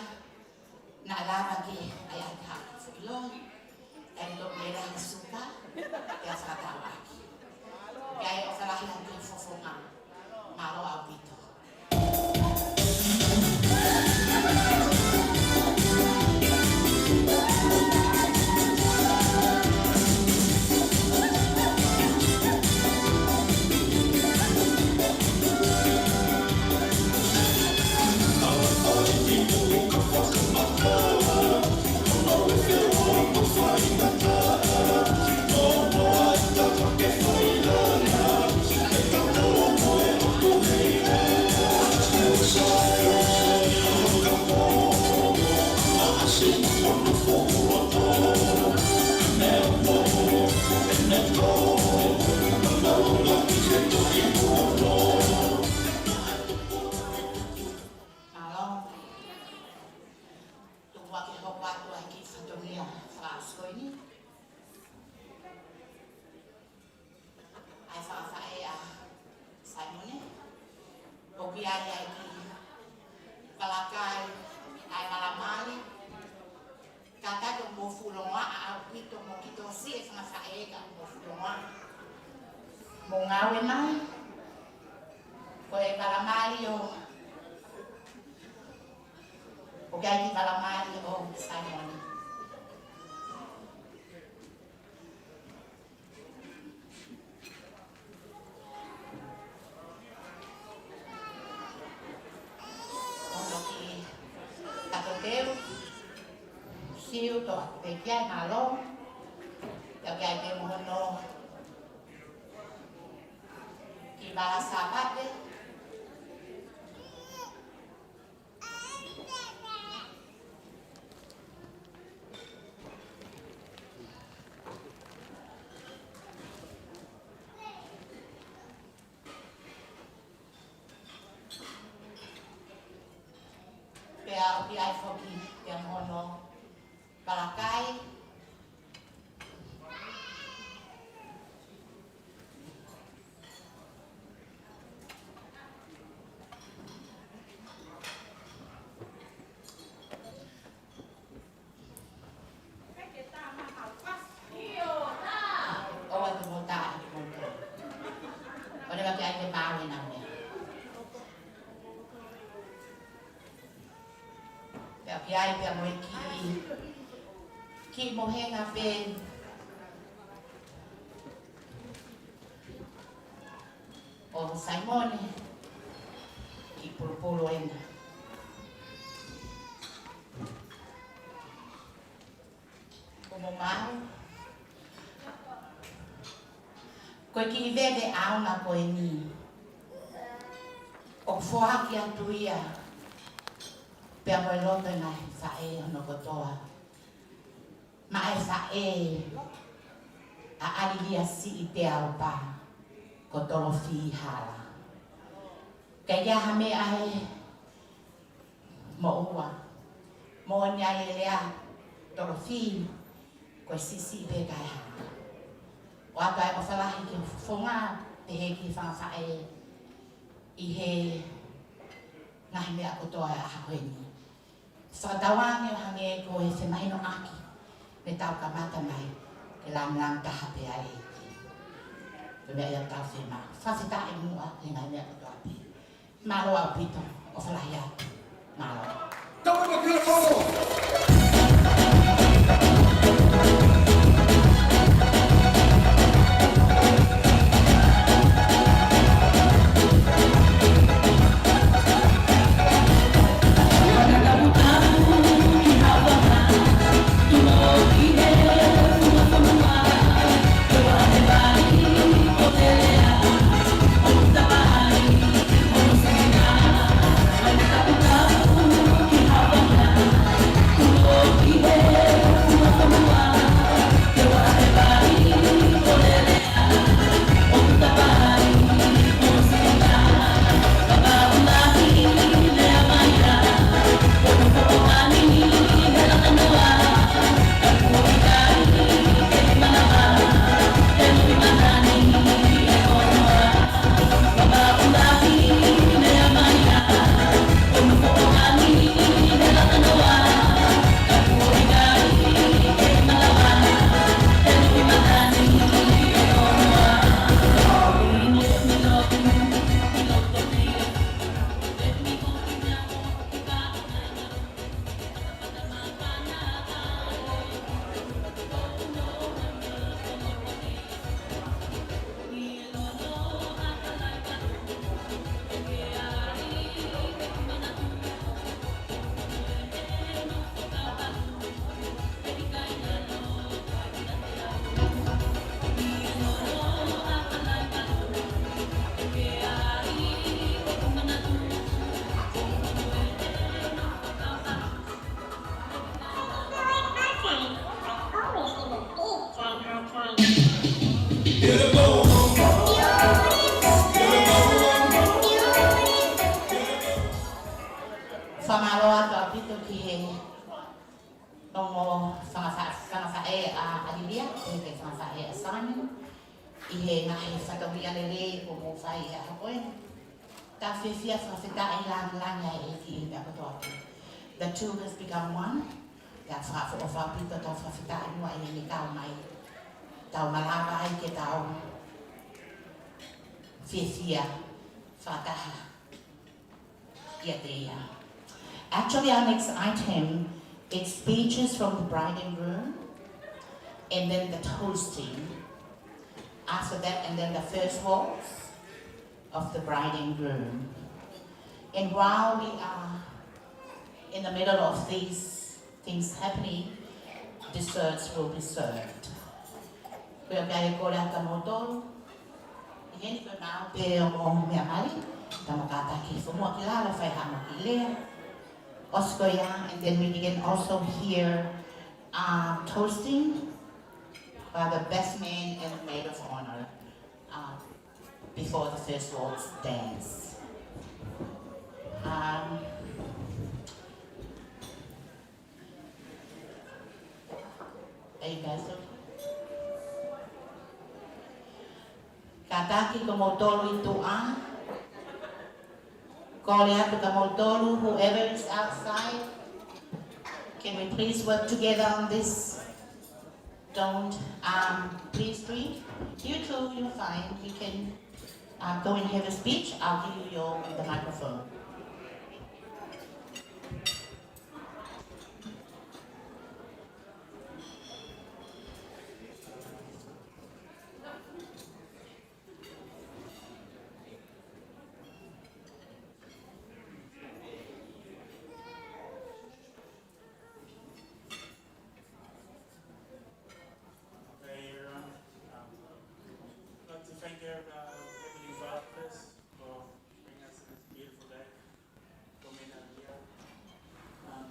na lava ke ai ai ka whakiloi. Ai lo mera i suka. Pea whakatawa aki. Pea e o whalahi ante whofonga. Malo au pito. pito mo ito si e whanga whae ka mo whionga. Mo ngawe mai, ko e kalamari o kai ki kalamari o Simon. Ono ki takoteu, siu to te kia malo, te kai te mohono ki bahasa pate. Pea o ki ai whoki te mohono Parakai. O atu mo tae ki mo tae. O ne waki ai te mawe na mea. Pea ki ai pea moe ki mohenga pen. O Simone ki pulupulu ena. O mo mau. Koe ki vede auna koe ni. O fuaki atu ia. Pea moe loto na whae ono kotoa. Ma e whae a alilia si i te ao pā. Ko tolo whi hala. Kei ia hame ahe mo ua. Mo nia e lea tolo whi. Koe sisi i pe kai hala. O apai o whalahi ki whonga te he ki whangawhae i he ngahi mea kotoa e aha koe ni. Whakatawangi o hange e ko he whemahino aki me tau ka mata mai ke lam taha pe a e ki. Pe mea ia tau whema. Whawhita e mua he ngahi mea kotoa pe. Malo au pito o whalahi atu. Malo. Don't give a good call. Whamaroa to a pito ki he nongo whangawhae a Alilia, he ke whangawhae a Simon, I he ngahi whakawia lele o mo whai a hapoe. Ta whiwhia whawhita I langa e ki I mea katoa. The two has become one. They are whafo o whapita tau whawhita inua e ni tau mai. Tau malawa ai ke tau whiawhia whataha ia te ia. Actually, our next item, it's speeches from the bride and groom, and then the toasting. After that, and then the first waltz of the bride and groom. And while we are in the middle of these things happening, desserts will be served. Kua kai kore aka motoro, I heni kua nao pe o mo mea mari, tamo kata ki whumua ki lala, whai hama ki lea, oskoia, and then we can also hear toasting by the best man and the maid of honor before the first waltz dance. Are you guys okay? Kataki ka motolu itu a. Kole atu ka motolu, whoever is outside. Can we please work together on this? Don't please drink. You too, you're fine. You can go and have a speech. I'll give you the microphone. Thank you, Heavenly Father, first, for bringing us this beautiful day. For me and here. I'd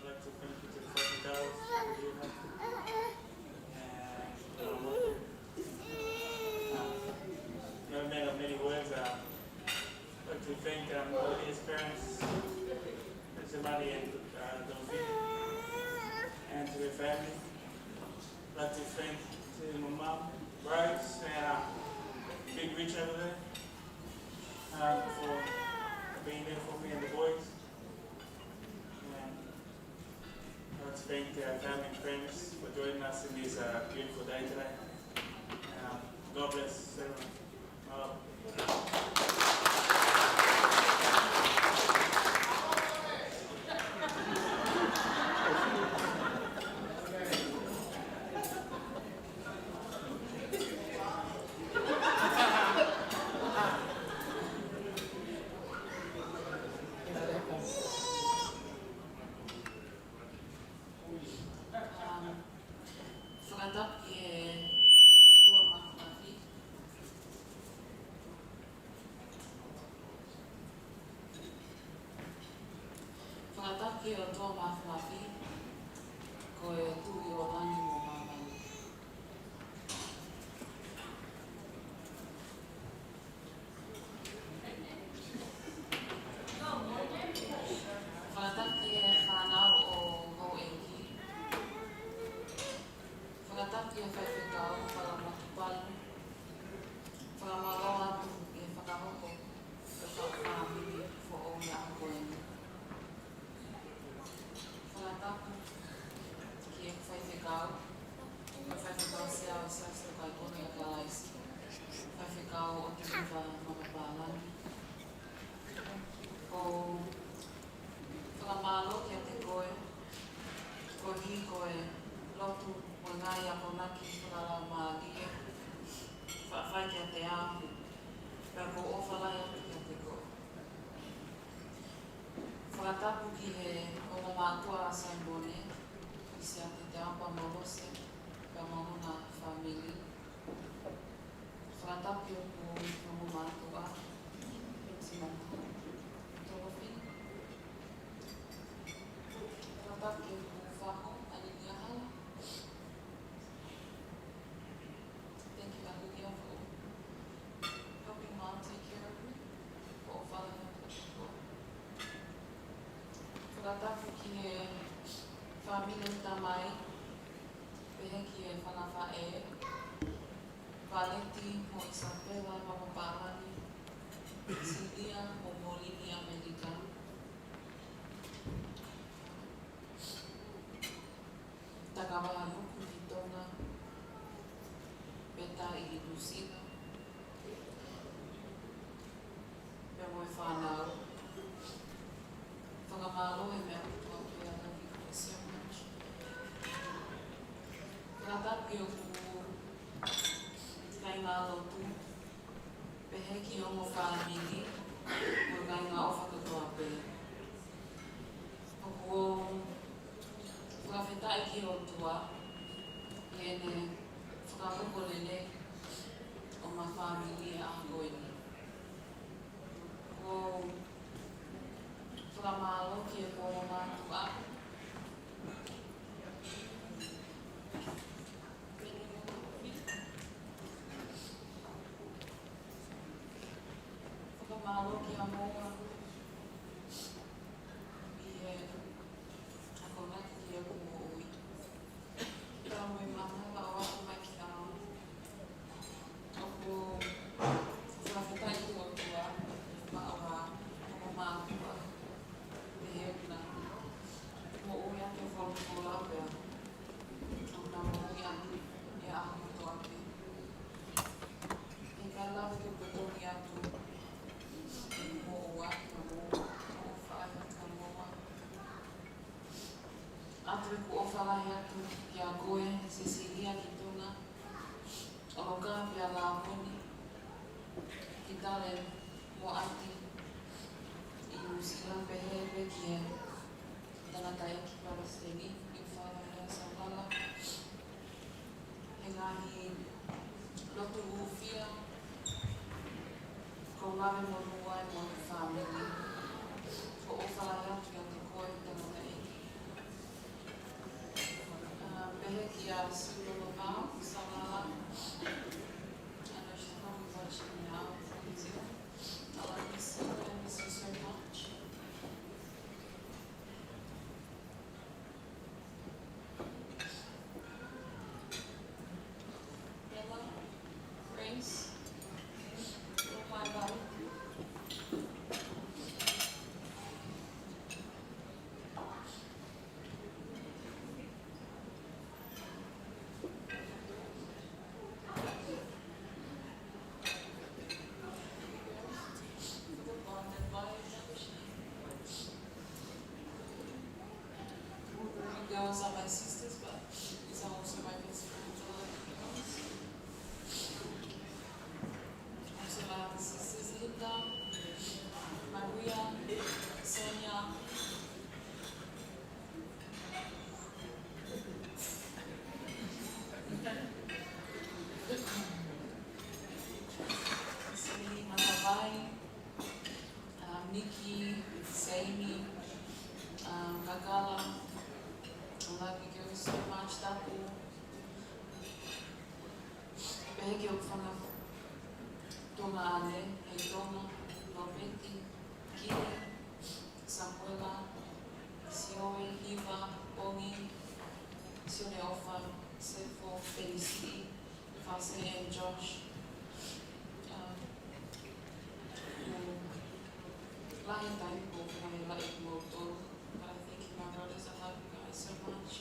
like to thank you to the first girls for doing that. And never made of many words. I'd like to thank all his parents, everybody, and Dolphine, and to their family. I'd like to thank to my mom, Bryce, and Big Rich over there, for being there for me and the boys. And I'd like to thank family and friends for joining us in this beautiful day today. God bless everyone. Whakataki o tō mawhawhi, ko e tui o rangi mō mamani. Whakataki e whanau o Hoenki. Whakataki e whaiwhikau whakamatupali. Whakamalo atu e whakahoko e whakawhāmini fo o mea koeni. Whakatapu ki e whaiwhikau. Whaiwhikau sea o sea se kai kone a kalaisi. Whaiwhikau o te whiwa mamapālani. O whakamalo ki a te koe. Ko hi koe lotu o ngai a konaki whakala māgie. Whawhai ki a te āmu. Pea ko o whalai atu ki a te koe. Whakatapu ki he o ngā mātua a Saimbone, i se ate te apa mawose, ka mahuna whamili. Whakatapu o ngā mātua, si mātua, tōko whina. Whakatapu o whaho, ani ni ahala. Thank you, Ahukia, for helping Mom take care of me, for whalai atu ki koe. Whakatapu ki he whamina tamai, pehe ki e whanawha e, Valenti mo Isabela Mamapālani, Silia mo Molini Amerika. whakawahanuku ki tōna peta i Lucina. Pea moe whanau. Whakamalo e mea kutua pia na ki koe so much. Ngatapi o ku kai ngā lotu. Pehe ki o mo whanamini. Mo kai ngā o whakatoa pia. O ku whakawhetai ki o tua. I ene whakakokolele o ma whanamini e ahakoini. Ko whakamalo ki e kōma mātua. Whakamalo ki a moa. I e ako ngati ki a kumo ui. Tau me mana ka o ako mai ki ao. Ako whakawhetai ki o tua. Maawa, ako mātua. Heuna. Mo ui ake whalukola pea. Ako nā mo ui ake e aho to ake. E kai lawe ke putoni atu. Mo ua, ka mo whae, ka moa. Atu e ku o whalahi atu ki a koe, Cecilia ki tūna. O ka pia la moni. Ki tale mo ati. I Lucina pehe ki e tangata e ki Palestini i whanau sa wala. He ngahi lotu uwhia ko lawe mo nuai mo te whamini. Ko o whalai atu i a te koe tangata e ki. Pehe ki a Silolo Pau, sa wala. I know she's probably watching me now from New Zealand. I love you so and miss you so much. Bella, Grace, oh my God. Girls are my sisters, but these are also my best friends. Also my other sisters, Linda, Maria, Sonia. Celine, Matavai, Nikki, Saimi, Kakala. I love you girls so much, tapu. Pehe ki o whanga tonga ane, hei tonga, Nopeti, Kiri, Samuela, Sioe, Hiva, Pongi, Sione Ofa, Sefo, Felicity, Fase and Josh. Lahi taipo, mai lai mo tolu. But I thank you, my brothers. I love you guys so much.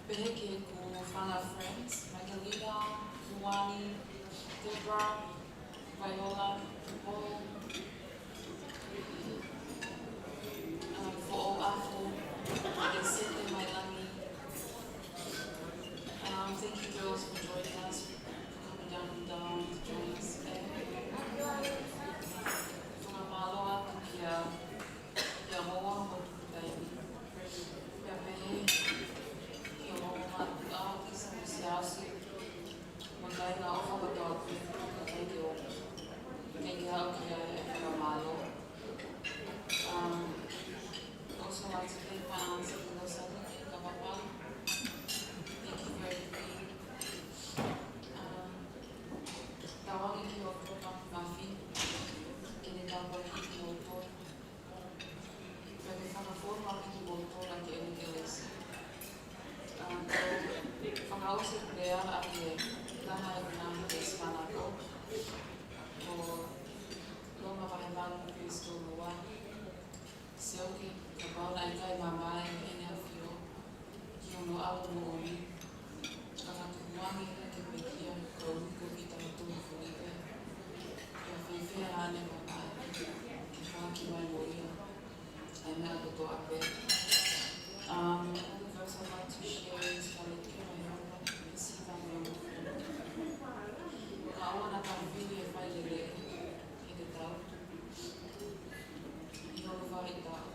Pehe ke ku whanga friends, Magdalena, Luani, Deborah, Viola, Paul, for all Afro, I sent my lami. Thank you girls for joining us, for coming down to join us today. Whamalo atu kia moa mo tuku taimi. Pea pehe, kia moa matu au ki sa musi ausi. Mo kai ngā o whakatoa ki kei o. Kei hau kia e whamalo. Also like to thank my aunts and those other Kapapa. Thank you for everything. Tawangi ki o tōna mawhi. Kene tāpoi ki o tōna. Pea me whakawhorma ki o tōna ki ene ke lesi. Whakao music player ake lahat ng Hispanako o loma mahibang Kristo luwa sioki kabaw na ikay mamay inafio yung luaw mo uli kakatuwangi kipikia kauliko kita matulifulipe kafifia hane mamay kifakimay mo iyo ay may agoto ape because I want to share is quality my own receive and your I want to convey if I did it out. You know, if I did that,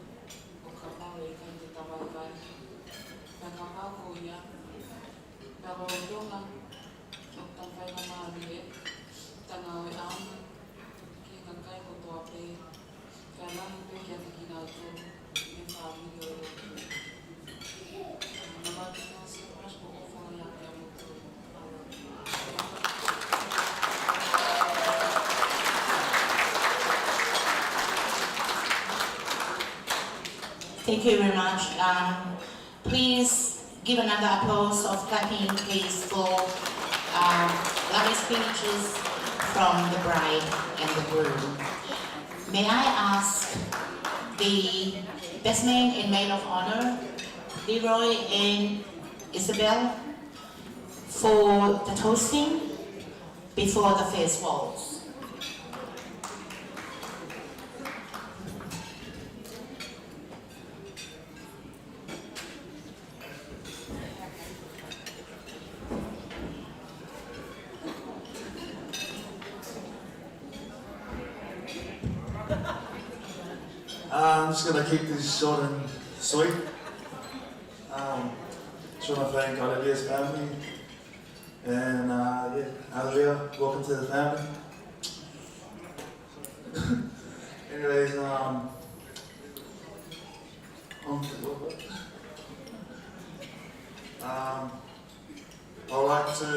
or kapal, I can do that by by. Na kapal ko yan. Pero ito nga, magtangkay na maaari, tanawin ang kinagkay ko to ape. Kaya lang ito kaya ginagawa yung family or Thank you very much. Please give another applause of clapping, please, for lovely speeches from the bride and the groom. May I ask the best man and maid of honor, Leroy and Isabel, for the toasting before the first waltz. I'm just going to keep this short and sweet. Just want to thank Olivia's family. And yeah, Olivia, welcome to the family. Anyways, I'd like to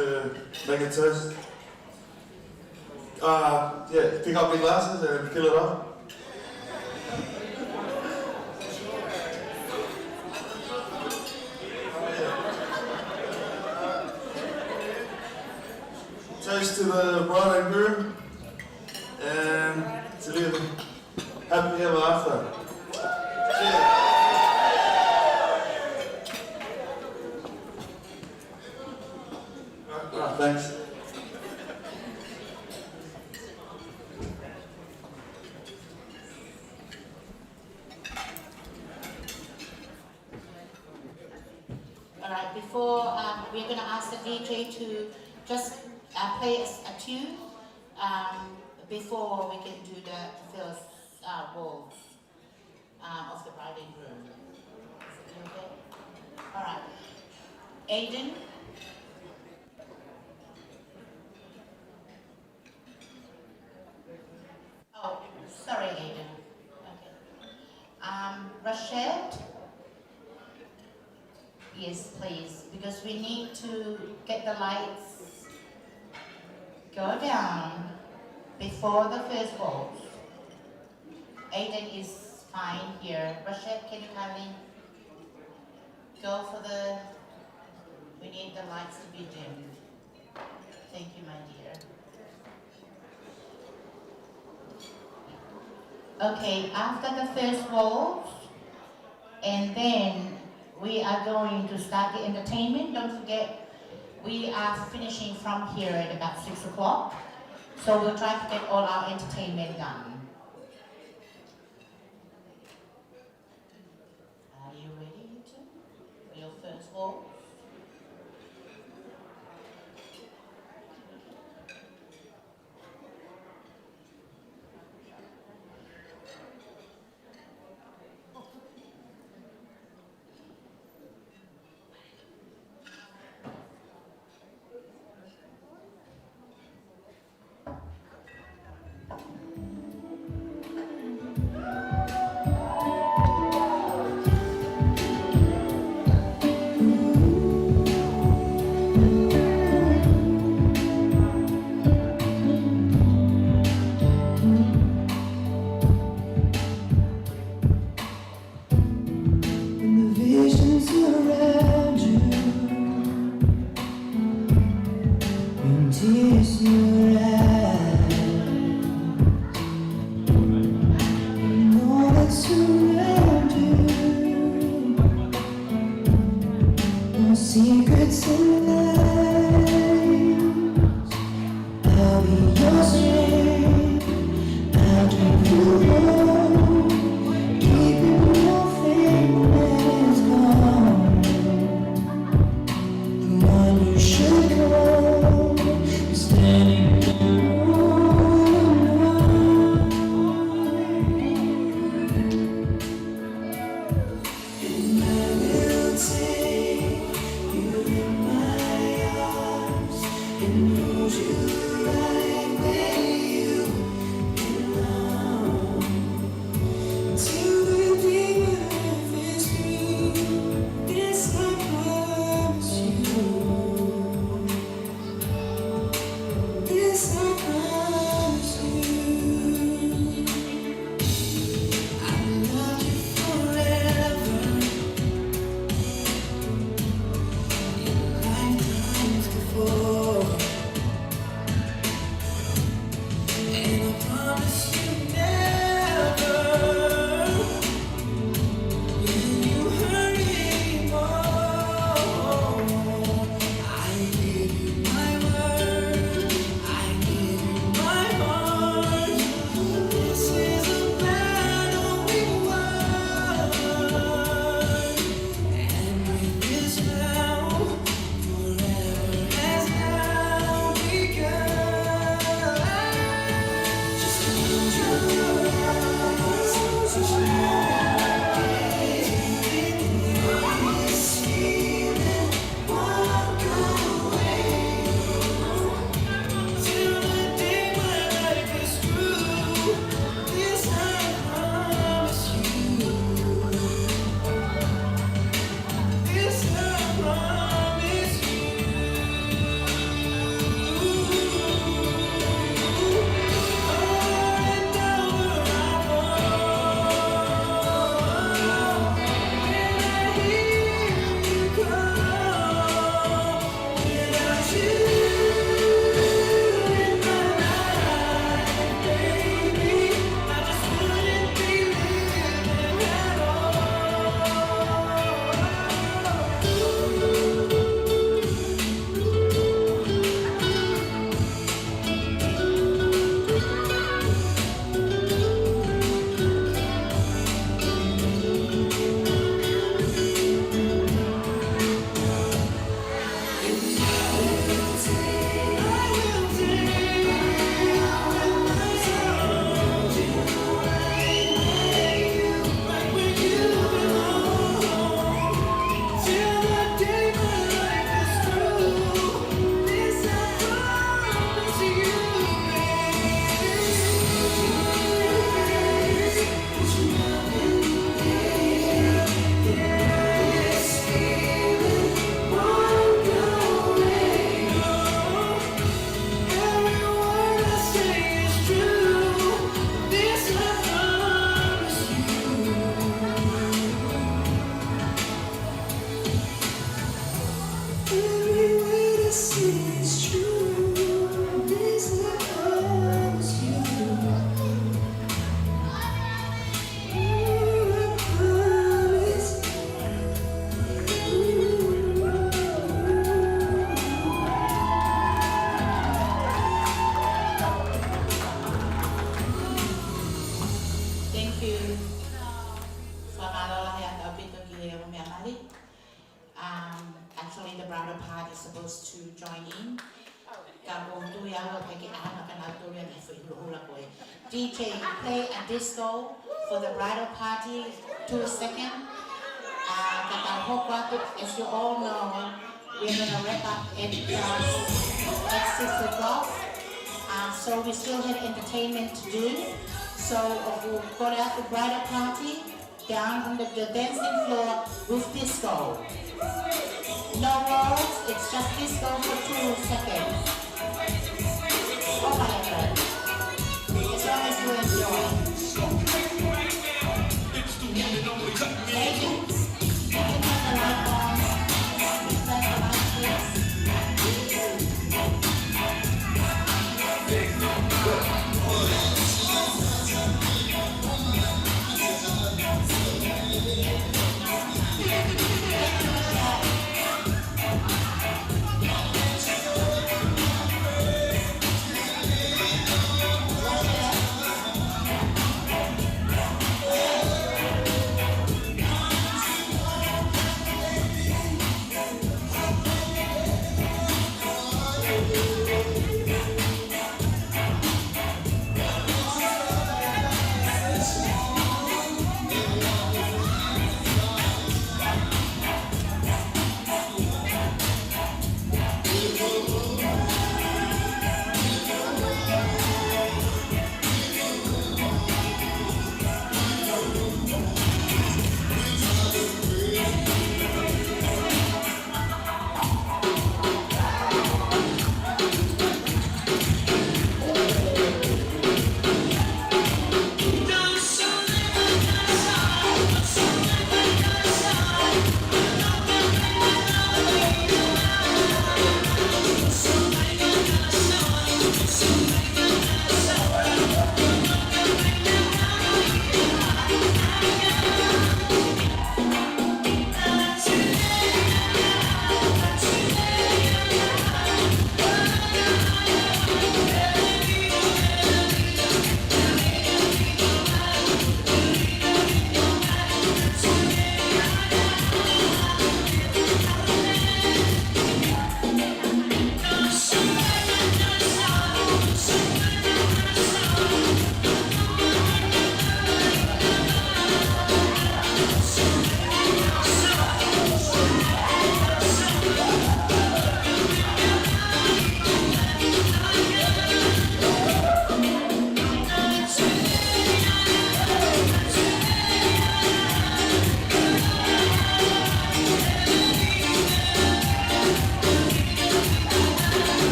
make a toast. Yeah, pick up your glasses and fill it up. Toast to the bride and groom, and to live happily ever after. Cheers. Thanks. All right, before we're going to ask the DJ to just play a tune before we can do the first waltz of the bride and groom. Is it okay? All right. Aiden. Oh, sorry, Aiden. Okay. Rashad. Yes, please, because we need to get the lights go down before the first waltz. Aiden is fine here. Rashad, can you kindly go for the, we need the lights to be dimmed. Thank you, my dear. Okay, after the first waltz, and then we are going to start the entertainment. Don't forget, we are finishing from here at about 6 o'clock. So we'll try to get all our entertainment done. Are you ready, you two, for your first waltz? tears your eyes. Know that surround you. No secrets in life. I'll be your strength. I'll drink you home. Keeping your fingers gone. The one you should call. Standing Actually, the bridal party is supposed to join in. DJ, play a disco for the bridal party, 2 seconds. As you all know, we're going to wrap up at 6 o'clock. So we still have entertainment to do. So we'll go out to the bridal party, down on the dancing floor with disco. No words, it's just disco for 2 seconds. Oh my God. As long as you enjoy. Ladies, you can have the light on. Turn the light, please.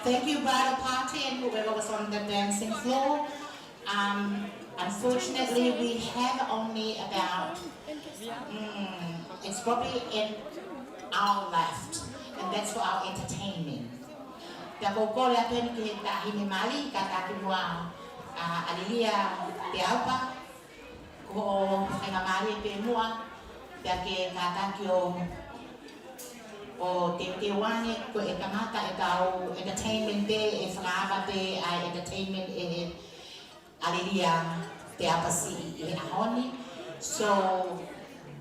Thank you, bridal party and whoever was on the dancing floor. Unfortunately, we have only about, it's probably an hour left, and that's for our entertainment. Te koko le atu ni ki he tahini mali, ka taki mua alilia te aupa, ko o whainga mali pe mua, te ake ka taki o te wane, ko e kamata e tau entertainment pe, e whakaava pe, ai entertainment e alilia te apasi e ahoni. So,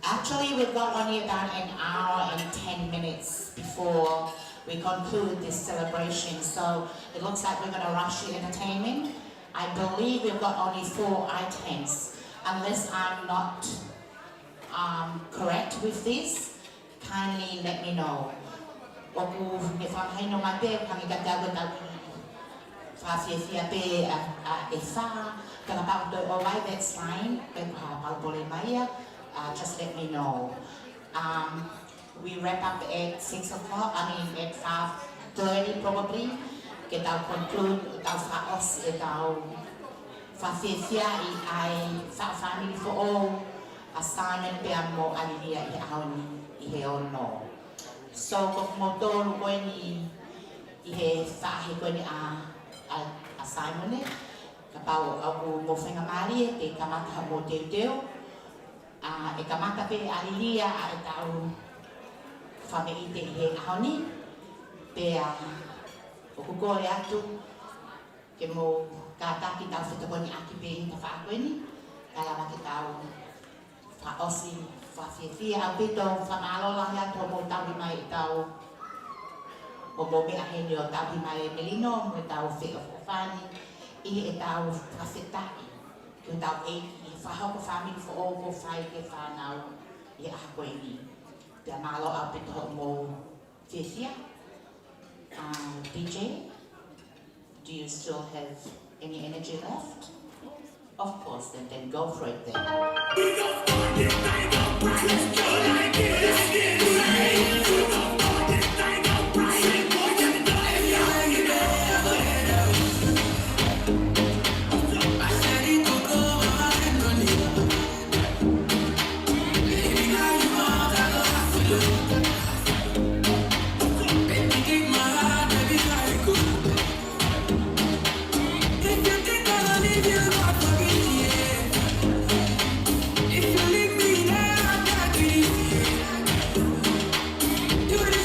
actually we've got only about an hour and 10 minutes before we conclude this celebration. So it looks like we're going to rush the entertainment. I believe we've got only 4 items. Unless I'm not correct with this, kindly let me know. Oku ne whanhai no mai pe, pangi ka tau tau whawhiawhia pe e wha, kanga pau toi o wai, that's fine, pe ka pau pole mai just let me know. We wrap up at 6 o'clock, at 5:30 probably. Ke tau conclude, tau whaos e tau whawhiawhia I ai family for all assignment pe amo alilia I aoni I he ono. So ko mo tolu koe ni I he whahe koe ni assignment e. Ka pau au mo whenga mari e te kamata mo teu teu. E kamata pe alilia a e tau whame te I he aoni. Pe o kukore atu ke mo kātaki tau whetokoni aki pe I ta whakoe ni. Ka lawa ke tau whaosi whawhiawhia au pito whamalola hea tō mo tauhi mai I tau o mo mea heni o tauhi mai e melino mo tau whea whawhani I e tau whawhetai ki o tau eiki I whahoko whamiri fo o ko whai ke whanau I aha koe ni te amalo au pito mo whiawhia. DJ, do you still have any energy left? Of course, then go for it then. If you leave me now, I can't get it.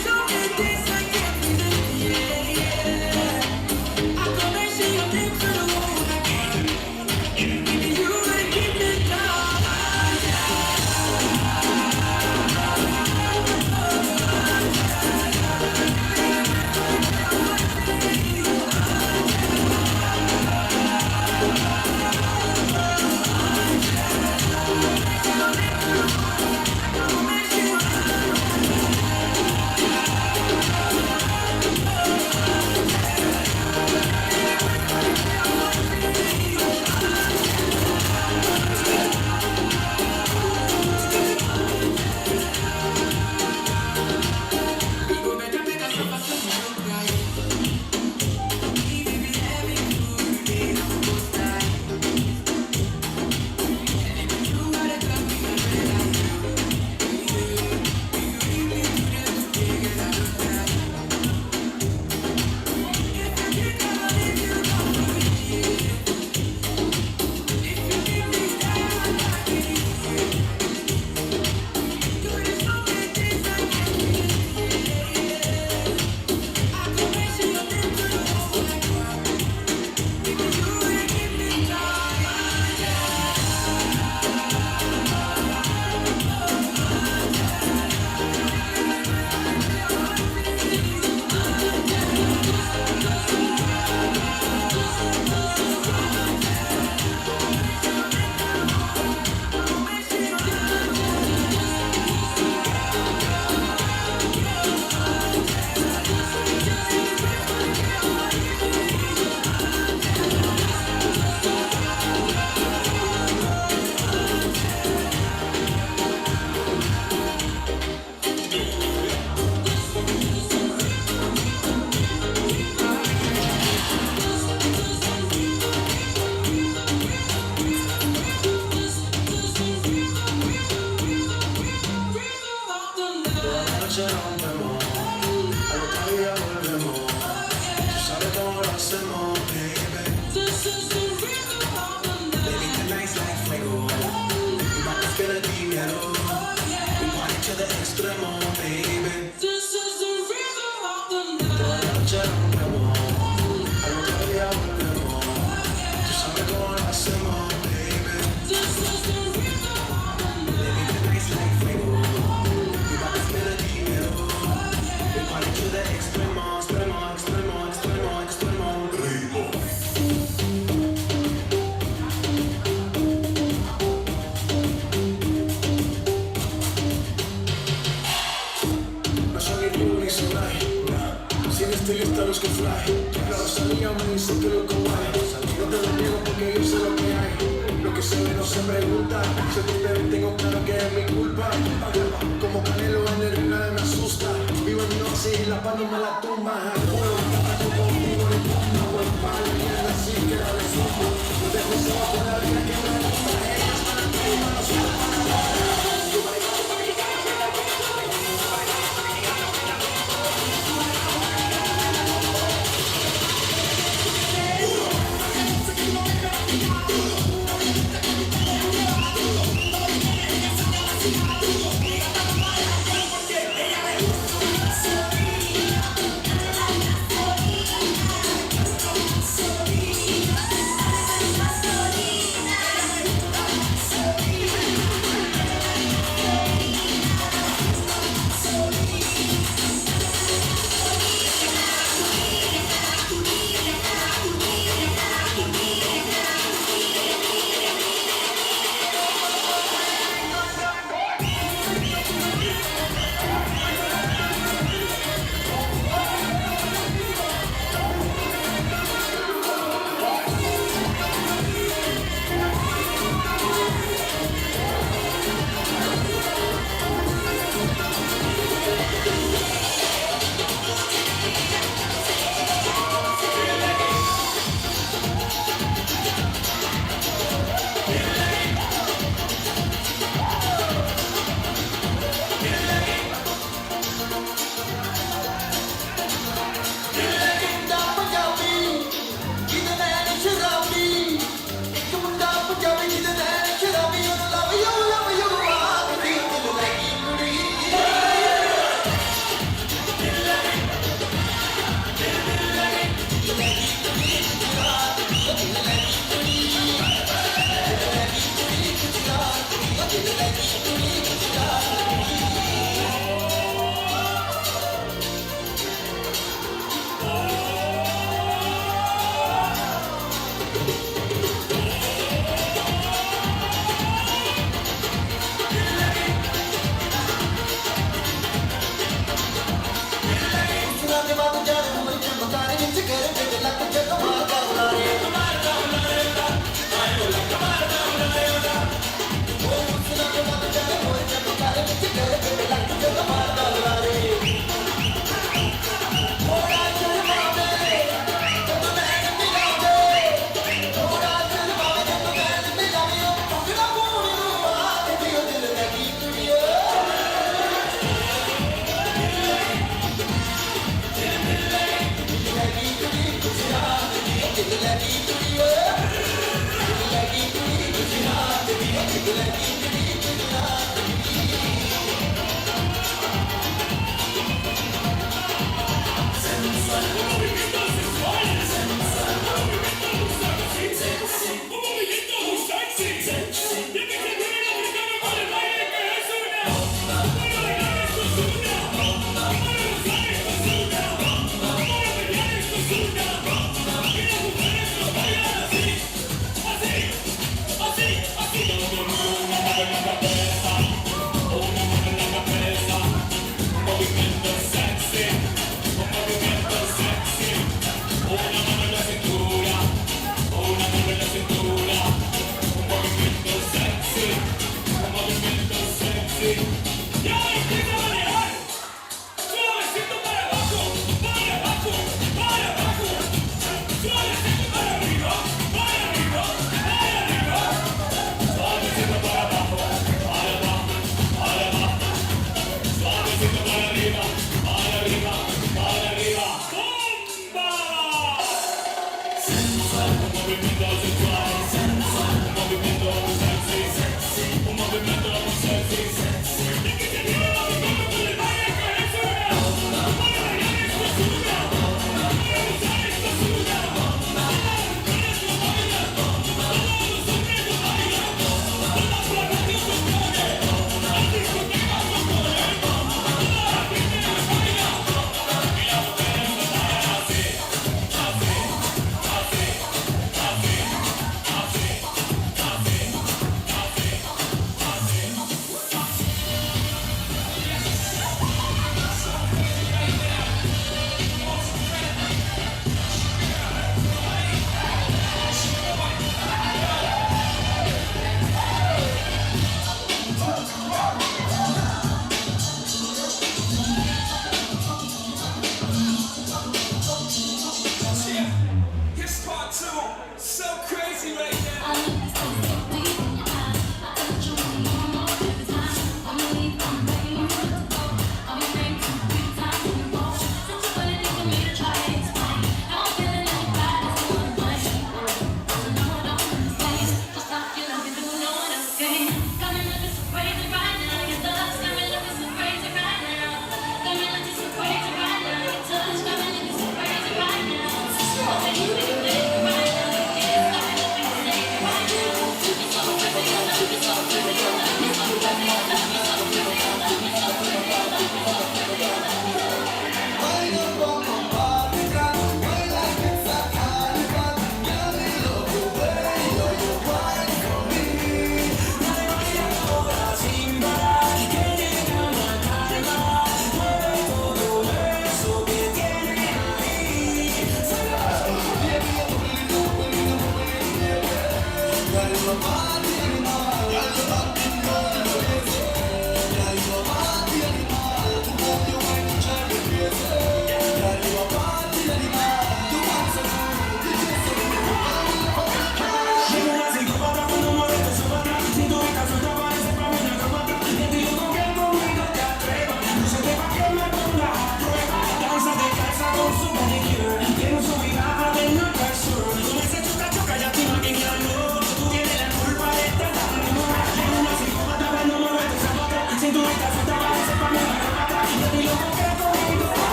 noche rompemos, al otro día volvemos. Tú sabes cómo lo hacemos, baby. This is the rhythm. Living the nights like fuego. We bout to spend the dinero. We party to the extremo, extremo, extremo, extremo, extremo. No son ni tú ni Sonai. Si en este lista los que fly. La Rosalía me dice que lo kawaii. No te lo niego porque yo sé lo que hay. Lo que se ve no se pregunta. Si tú te ves tengo claro que es mi culpa. Como Canelo en el ring nadie me asusta. Vivo en mi oasis y la paz no me la tumba. Yo conmigo en el mundo. Voy para la mierda así que la resumo. No dejo solo por la vida que me gusta. Ellas para ti, manos para nada.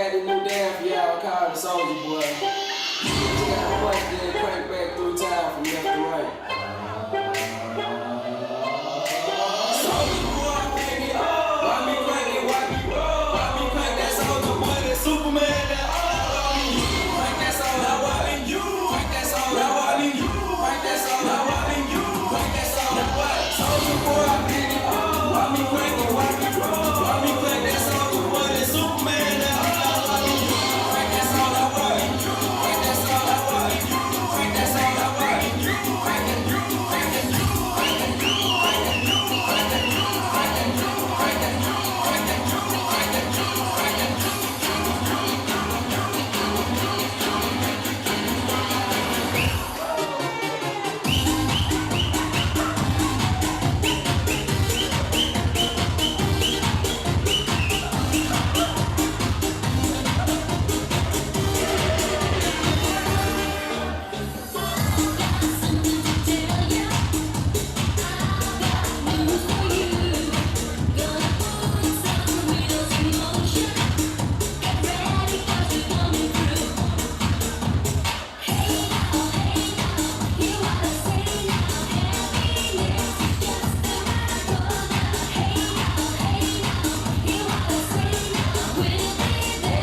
had this new dance for y'all called the Soldier Boy. Just got a punch, then crank back through time from left to right. Soldier Boy, baby, oh. Why me crank it, why me roll? Why me crank that Soldier Boy, that Superman, that crank that Soldier Boy in you. Crank that Soldier Boy in you. Crank that Soldier Boy in you. Crank that Soldier Boy. Soldier Boy, baby, oh. Why me crank it, why me roll? Why me crank that Soldier Boy, that Superman, that crank that Soldier Boy in you. Crank that Soldier Boy in you. Crank that Soldier Boy in you. Crank it, crank it, crank it, crank it, crank it, crank it,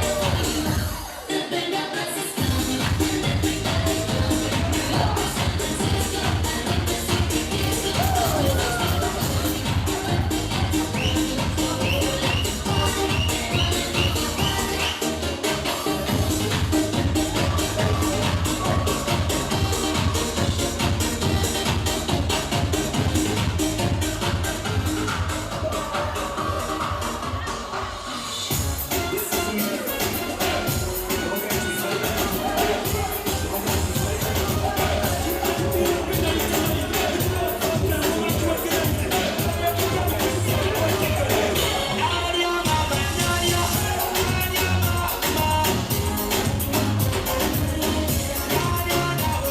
crank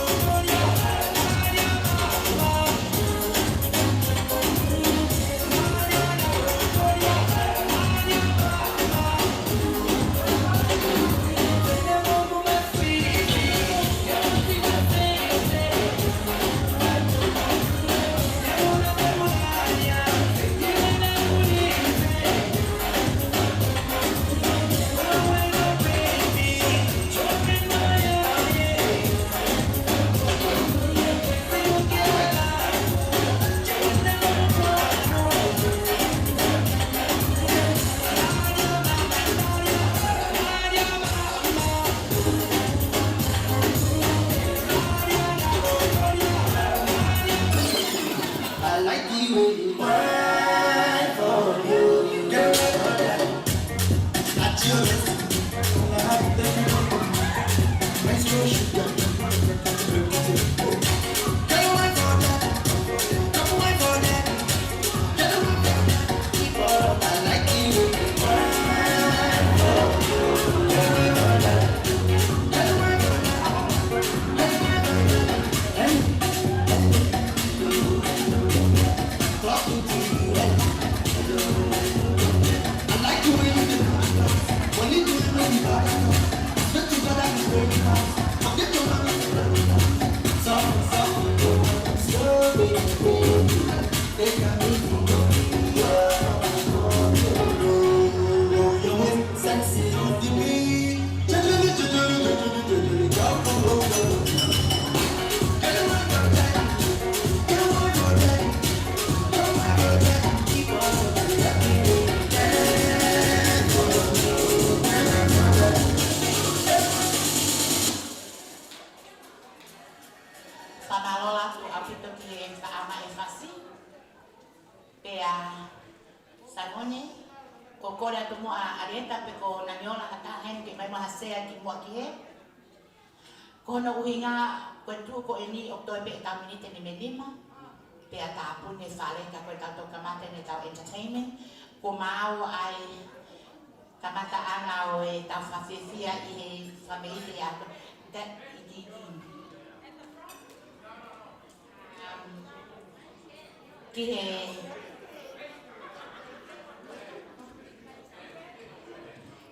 it, crank it, crank it, crank it, crank it. Pamalola tu apito ki sa ama e fasi. Pea sanone ko kora tu mo areta pe ko nanyola hata hen ke mai mahasea ki mo ki he. Ko no uhinga ko tu ko ini oktober ta minute ni medima. Pea ta pun ne fale ka ko ta to kamate ne ta entertainment. Ko mau ai kamata ana o e ta fafia i familia that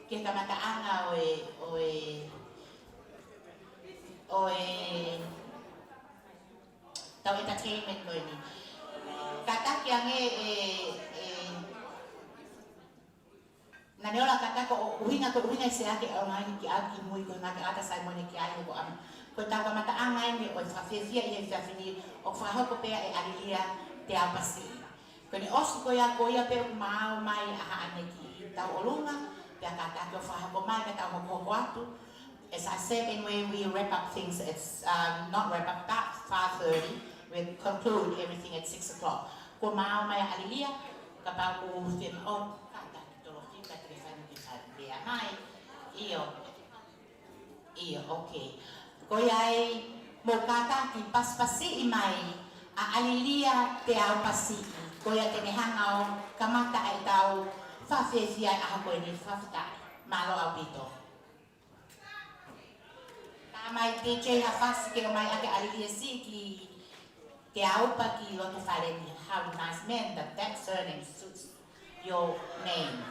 ki ke kamataanga tau entertainment ko ini. Kata yang Naniola kata ko uhinga siya ke orang ki aki mui ko na ata sai mo ni ki ai ko am ko tau kamataanga ni o fafia ia fafini o faho ko pe e alia te apasi. Ko ni osu ko ya pe mau mai a aneki tau olunga ya kata ko faho ko mai kata ko atu. As I said, and when we wrap up things, it's not wrap up, about 5:30. We conclude everything at 6 o'clock. Ko mau mai alilia, kapag ko fin kata tolo kita telefon dia mai. Iyo, okay. Ko yai mo kata ki paspasi imai alilia te au pasi. Ko ya te hangau kamata ai tau fa fefia a ko ni fa fata malo au bito. Mai DJ hafasi ke mai ake alilia si ki te aupa ki loto fareni. How nice man that surname suits your name.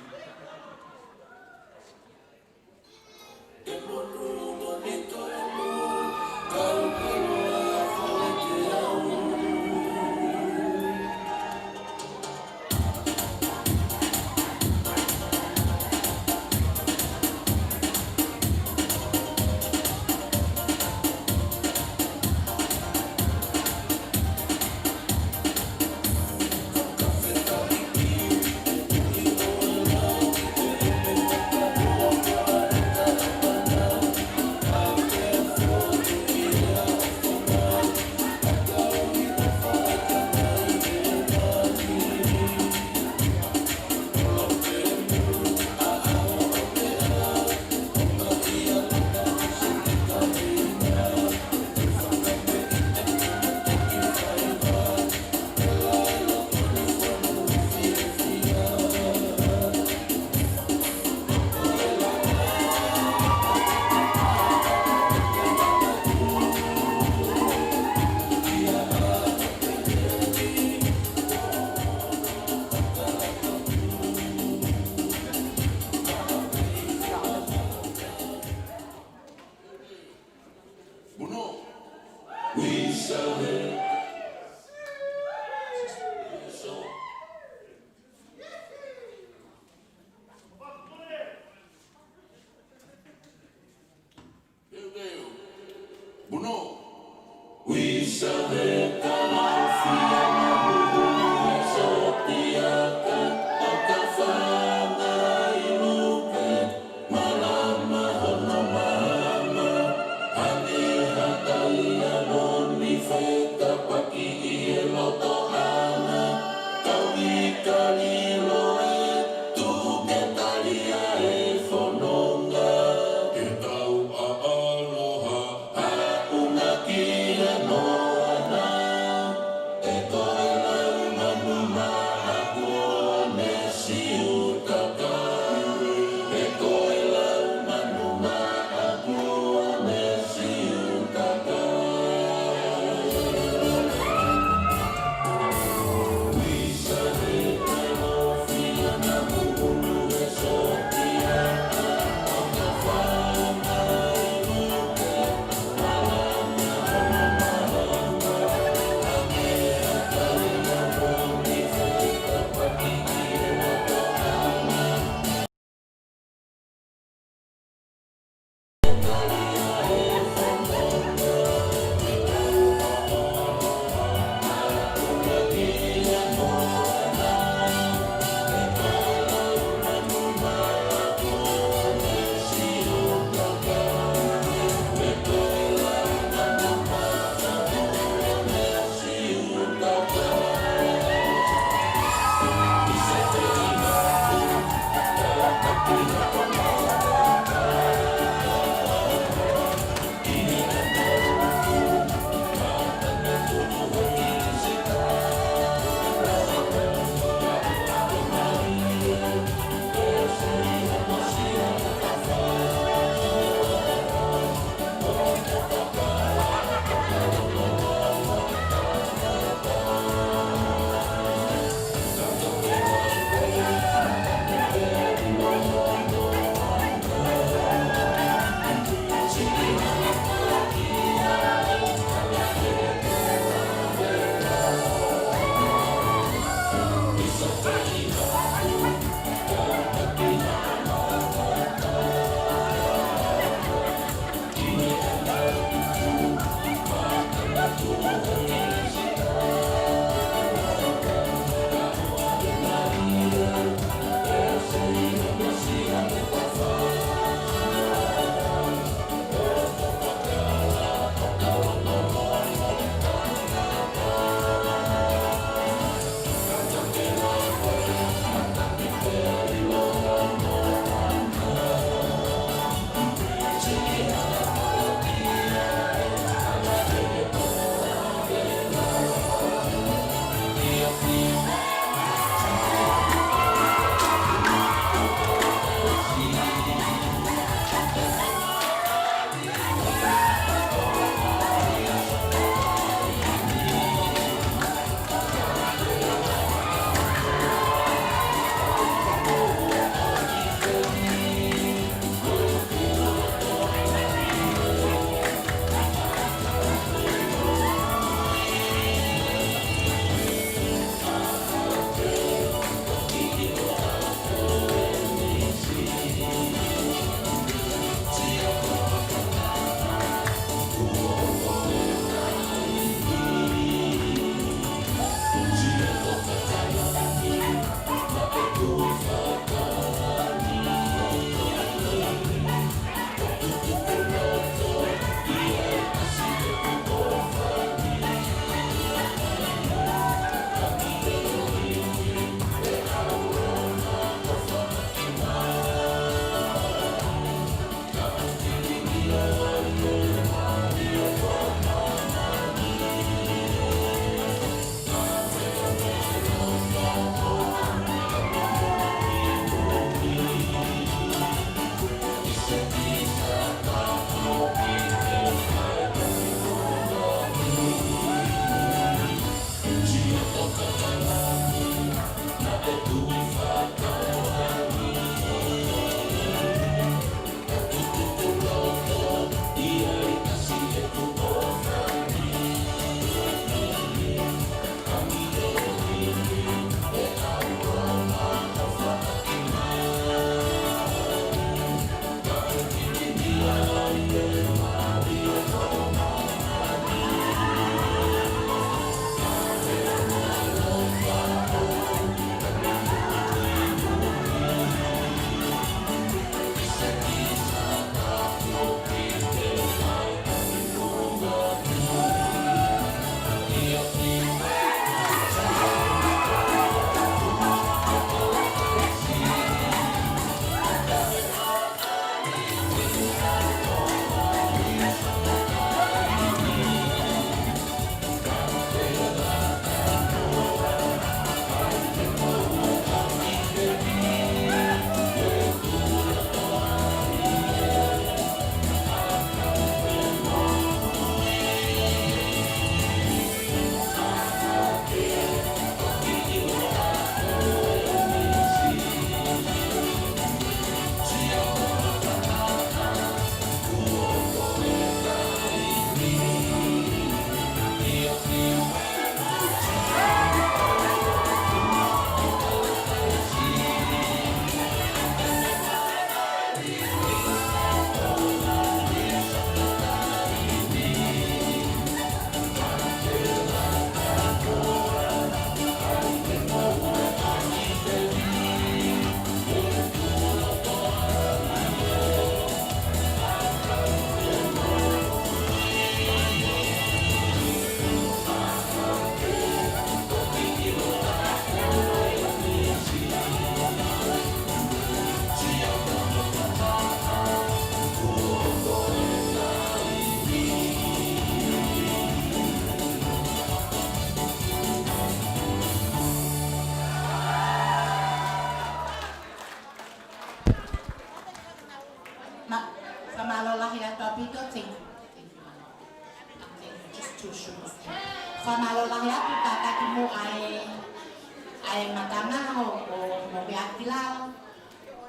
Whamalolangi atu tātaki mo ai matanga o mo me akilao.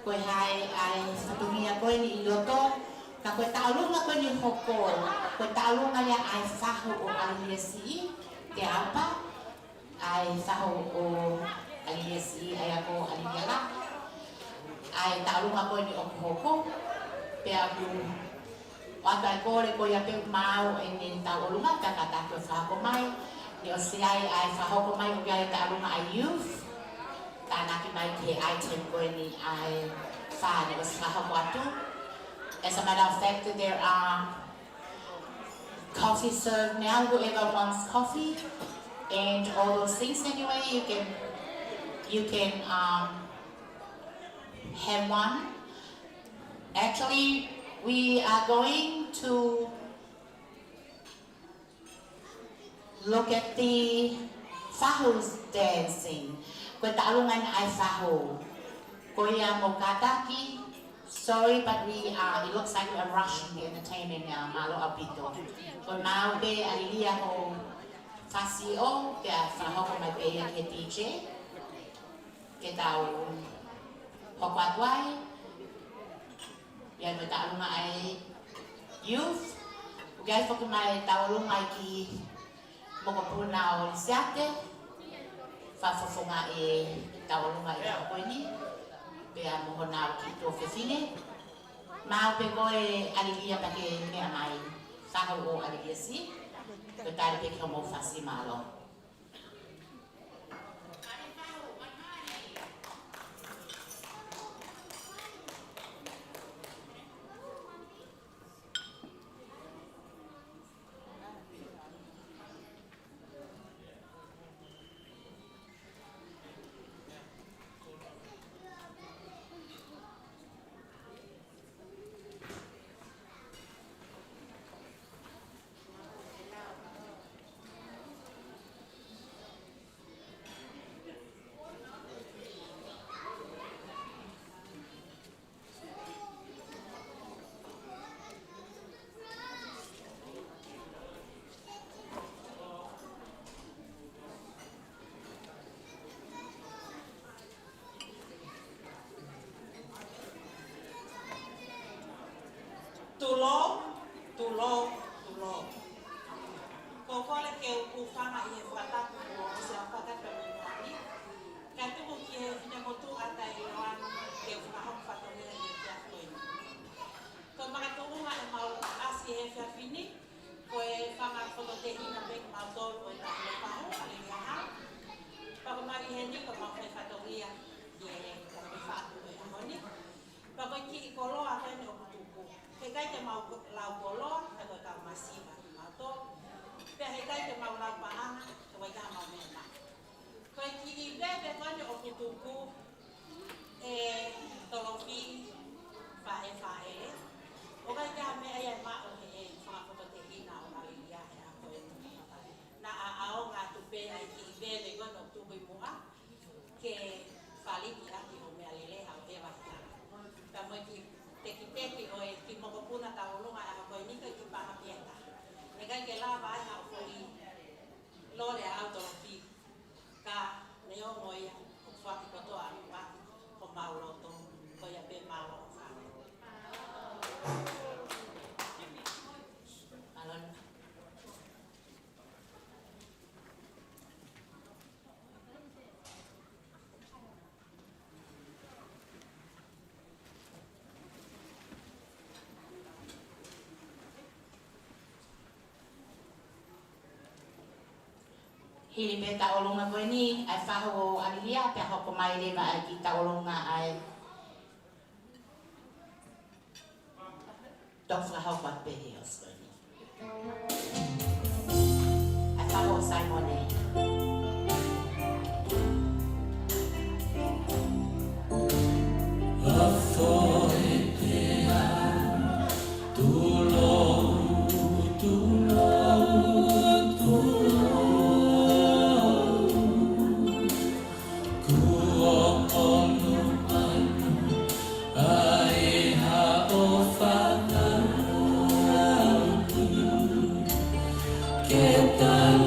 Koe hai ai whatungia koe ni I loto. Ka koe taulunga koe ni hoko. Koe taulunga ia ai whaho o aliesi te apa. Ai whaho o aliesi ai ako aliela. Ai taulunga koe ni o hoko. Pea ku Wata kore ko ia pe mau e ni taulunga ka kata ko whako mai. Ni o si ai whahoko mai o ia taulunga ai youth. Tanaki mai ke item ko ni ai wha ni o si whahoko atu. As a matter of fact, there are coffee served now, whoever wants coffee. And all those things anyway, you can have one. Actually, we are going to look at the Faho's dancing. Koe taulungan ai Faho. Koe ia mokataki. Sorry, but it looks like we are rushing the entertainment now. Malo apito. Koe mau be alilia ho fasio. Pea Faho ko mai pe ke DJ. Ke tau hokwatwai. Yan may taulunga ay youth. Ugay po may taulunga ay ki mokapuna o siate. Fafafunga ay taulunga ay ako ni. Pea mohona ki to fefine. Mau pe ko ay aligia pa ke me amay. Faho o aligia si. Betari pe kamo fasi malo. Tulong. Koko le ke ufanga I wata ko se wata ka ni. Ka tu ko ki ina ko tu ata I wan ke ufanga wata ni ni ya ko. Ko maka tu nga mau asi he fa fini. Ko e fanga ko te ina be ma to ko ta le pa ho ale ya ha. Pa ko mari he ni ko ma fa fa to ria. Ye ko me fa tu ko ni. Pa ko ki ko lo ata ni o tu ko. He kai te mau lau kolo, he koe kau masiva I mato. Pea he kai te mau lau paanga, he koe kau mau mena. Koe ki I bebe kone o kutuku, e tolofi whae. O kai kau mea ia ma o he e whakakoto te hina o alilia he a koe. Na a ao ngā tupe ai ki I bebe kone o tupu I mua, ke whaliki ati o mea lele au e wahitanga. Pea moi ki teki o e ki mokopuna taulunga a koe nika ki paha pieta. Nega ke la vai ha o I lore a autolofi ka neo moia o whaki koto a waki o mauloto ko ia pe maulo o whaki. Alon. Hili pe taulunga koe ni, ai whaho o alilia, pe hoko mai rewa ai ki taulunga ai tok whahau pat pe heos koe ni. Ai whaho o Simone. Que tal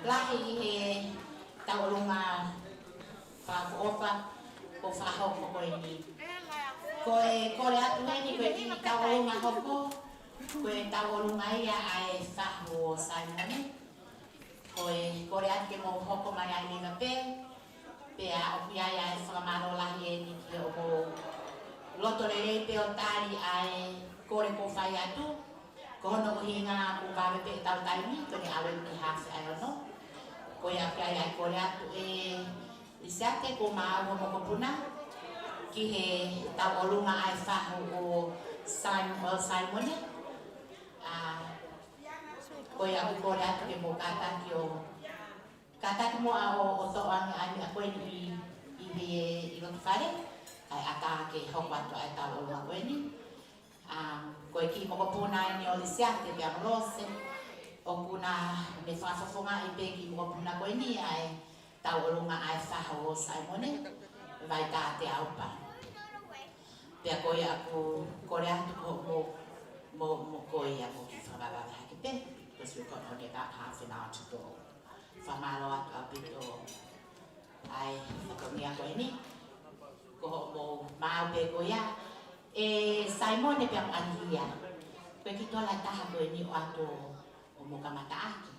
lahi he taurunga whaakofa ko whahoko koe ni. Koe atu heni koe kini taurunga hoko, koe taurunga ia ai whahu o Simone. Koe atu ke mo hoko mai ai ni na pe, pea o pia ia e whakamaro lahi e ni ki o mo loto re pe o tari ai kore ko whai atu. Ko hono ko hinga ko kawe pe tau taimi, ko ni awe ni hafi ai ono. Ko ia pia ia kore atu e isate ko maa o moko puna. Ki he tau olunga ai whahu o Simone. Ko ia ku kore atu ke mo kataki o kataki mo a o toanga ai a koe ni i he i roto whare. Ai ata ke hoko atu ai tau olunga koe ni. Koe ki moko puna e ni o lisiate pe amorose. O kuna me whafafonga i pe ki moko puna koe ni ai tau olunga ai whahu o Simone. Vai tā te aupa. Pea koe aku kore atu mo koe aku ki whawawawe haki pe. Because we've got only about half an hour to go. Whamalo atu a bit o ai whakongia koe ni. Ko mo mau pe koe ia. Simone pe ang anhia. Koe ki tola taha koe ni o ato o mo kamata aki.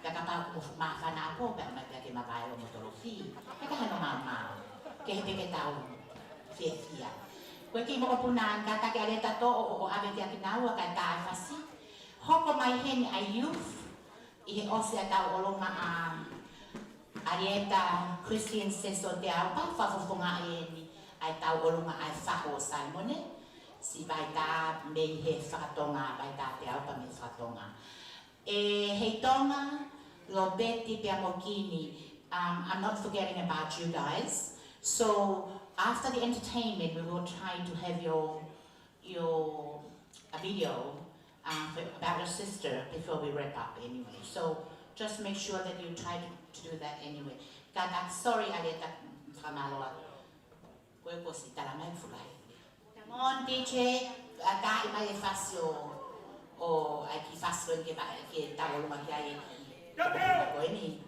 Pea kapau ko mawhana ako pe ang mapea ke mawai o motolofi. Pea kahano mau. Ke he peke tau fia. Koe ki moko punaan kata ke aleta to o awe te aki naua kai tae whasi. Hoko mai heni ai youth. I he ose a tau olonga a Arieta Christian Seso te aupa. Whafofonga e ni ai tau olunga ai whaho o Simone. Si vai tā me he whakatonga, vai tā te aupa me whakatonga. Hei tonga, lo beti pe amokini. I'm not forgetting about you guys. So after the entertainment, we will try to have a video about your sister before we wrap up anyway. So just make sure that you try to do that anyway. Kata, sorry, Arieta, whamaloa. Koe ko si tala mai fulai. Come on, DJ, kai mai e fasio o ai ki fasio ke ba ke tawolo ma ki ai. Koe ni.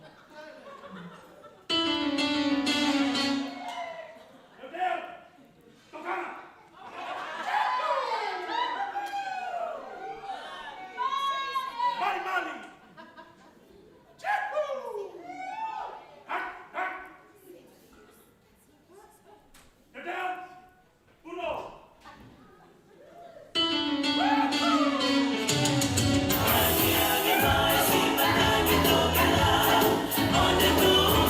On the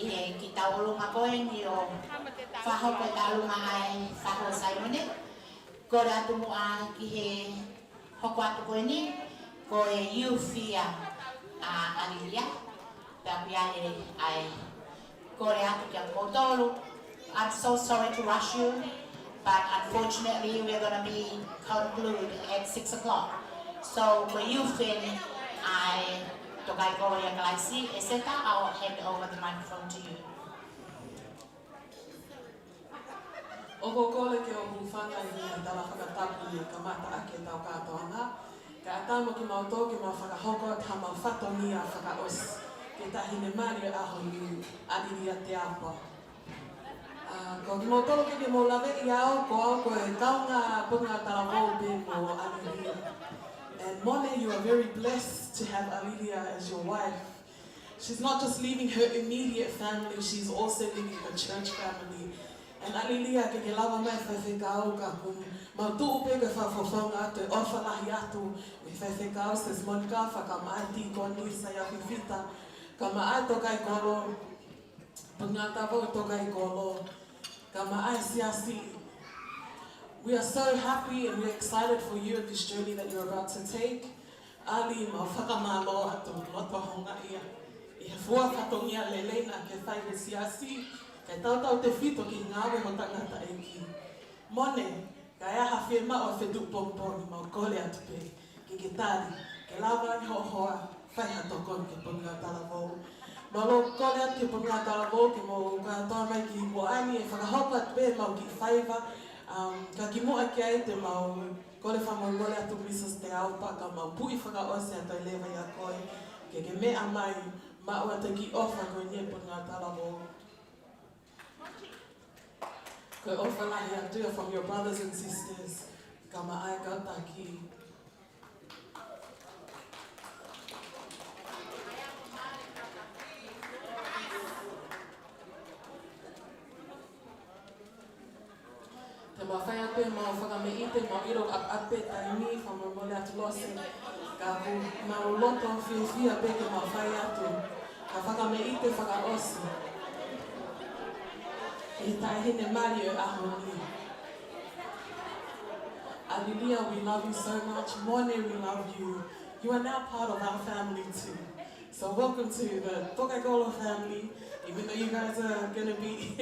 I ki tau olunga koe ni o whaho koe ta alunga ai whaho Saimone. Ko re atu mua ki he hoko atu koe ni, ko e iuwhia a Alilia. Pea pia ai ko re atu kia kotolu. I'm so sorry to rush you, but unfortunately we're going to be conclude at 6 o'clock. So for you, Finn, I tokai ko ya galaxy, etc. I'll hand over the microphone to you. O ko kole ke o hufanga i ni tala whakatapu i ka mata ake tau kātoanga. Ka atamo ki mau tō ki mau whakahoko ta mau whato ni a whakaos. Ke tahine mari aho i Alilia te apa. Ko ki mau tolo ke mau lawe i ao ko au ko e taunga punga tala wau be mo Alilia. And Mone, you are very blessed to have Alilia as your wife. She's not just leaving her immediate family, she's also leaving her church family. And Alilia ke lawa mai whawhekau ka kum. Mau tuu pe ke whawhawhanga atu e orwhalahi atu. Me whawhekau ses Monica whakamaati ko Nisa ya whiwhita. Ka maai tokai kolo. Pungata wau tokai kolo. Ka maai siasi. We are so happy and we're excited for you at this journey that you're about to take. Ali mau whakamalo atu loto honga ia. I he fua whatongia lelena ke whai he siasi. Kei tautau te whito ki ngāwe ho tangata e ki. Mone, kai aha whima o whetu pomponi mau kole atu pe. Ki ke tāri, ke lawa ni ho hoa, whai hato kon ke punga talavou. Malo kole atu ke punga talavou ke mo katoa mai ki moani e whakahopa atu pe mau ki whaiva. Ka ki mua ki ai te mau kole whamongole atu Mrs. Te Aupa ka mau pui whakaose atu i lewa ia koe. Ke mea mai, mau atu ki ofa koe nye punga talavou. Ko ofalahi atua from your brothers and sisters, ka maai kautaki. Te mawhai atua mau whakameite, mau iro ape taimi, whamamole atu lose, ka hu mau loto whiwhia pe ke mawhai atu, ka whakameite whakaosi. Tahine mari o aho ni. Alilia, we love you so much. Mone, we love you. You are now part of our family too. So welcome to the Tokagolo family. Even though you guys are going to be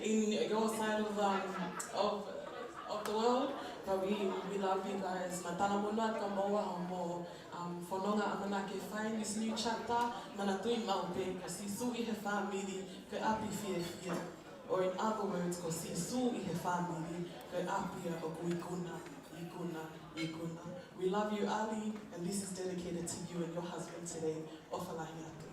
in your side of the world, but we love you guys. Matana mona ka moa homo whanonga amanake whai this new chapter. Mana tui maupe, ko si sui he family, ko api whiewhia. Or in other words, ko si su I he family, ko apia o ku ikuna, ikuna, ikuna. We love you, Ali, and this is dedicated to you and your husband today. Ofalahi atu.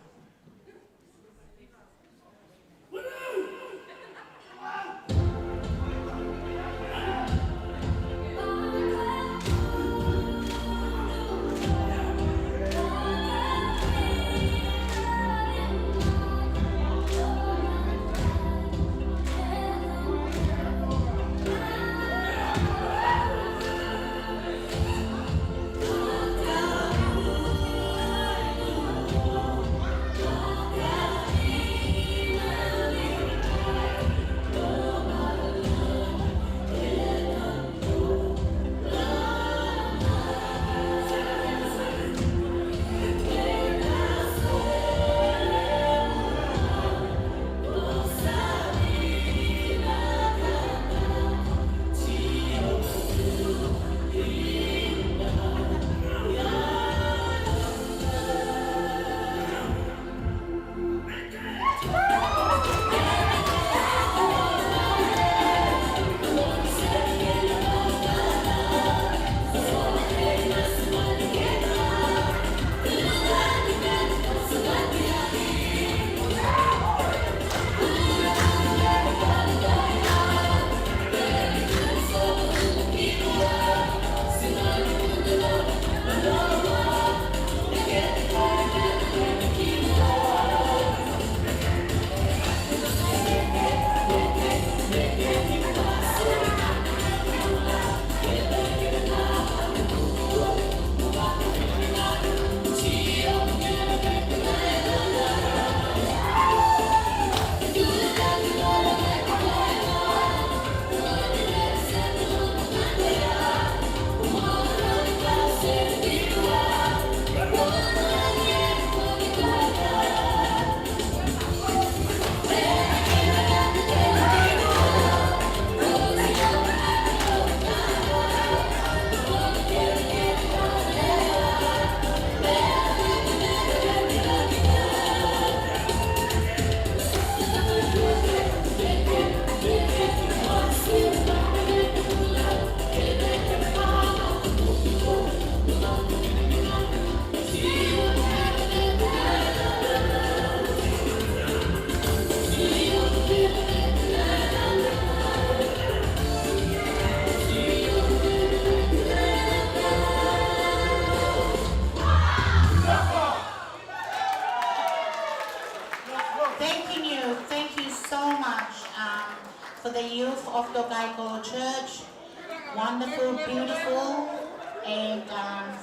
wonderful, beautiful, and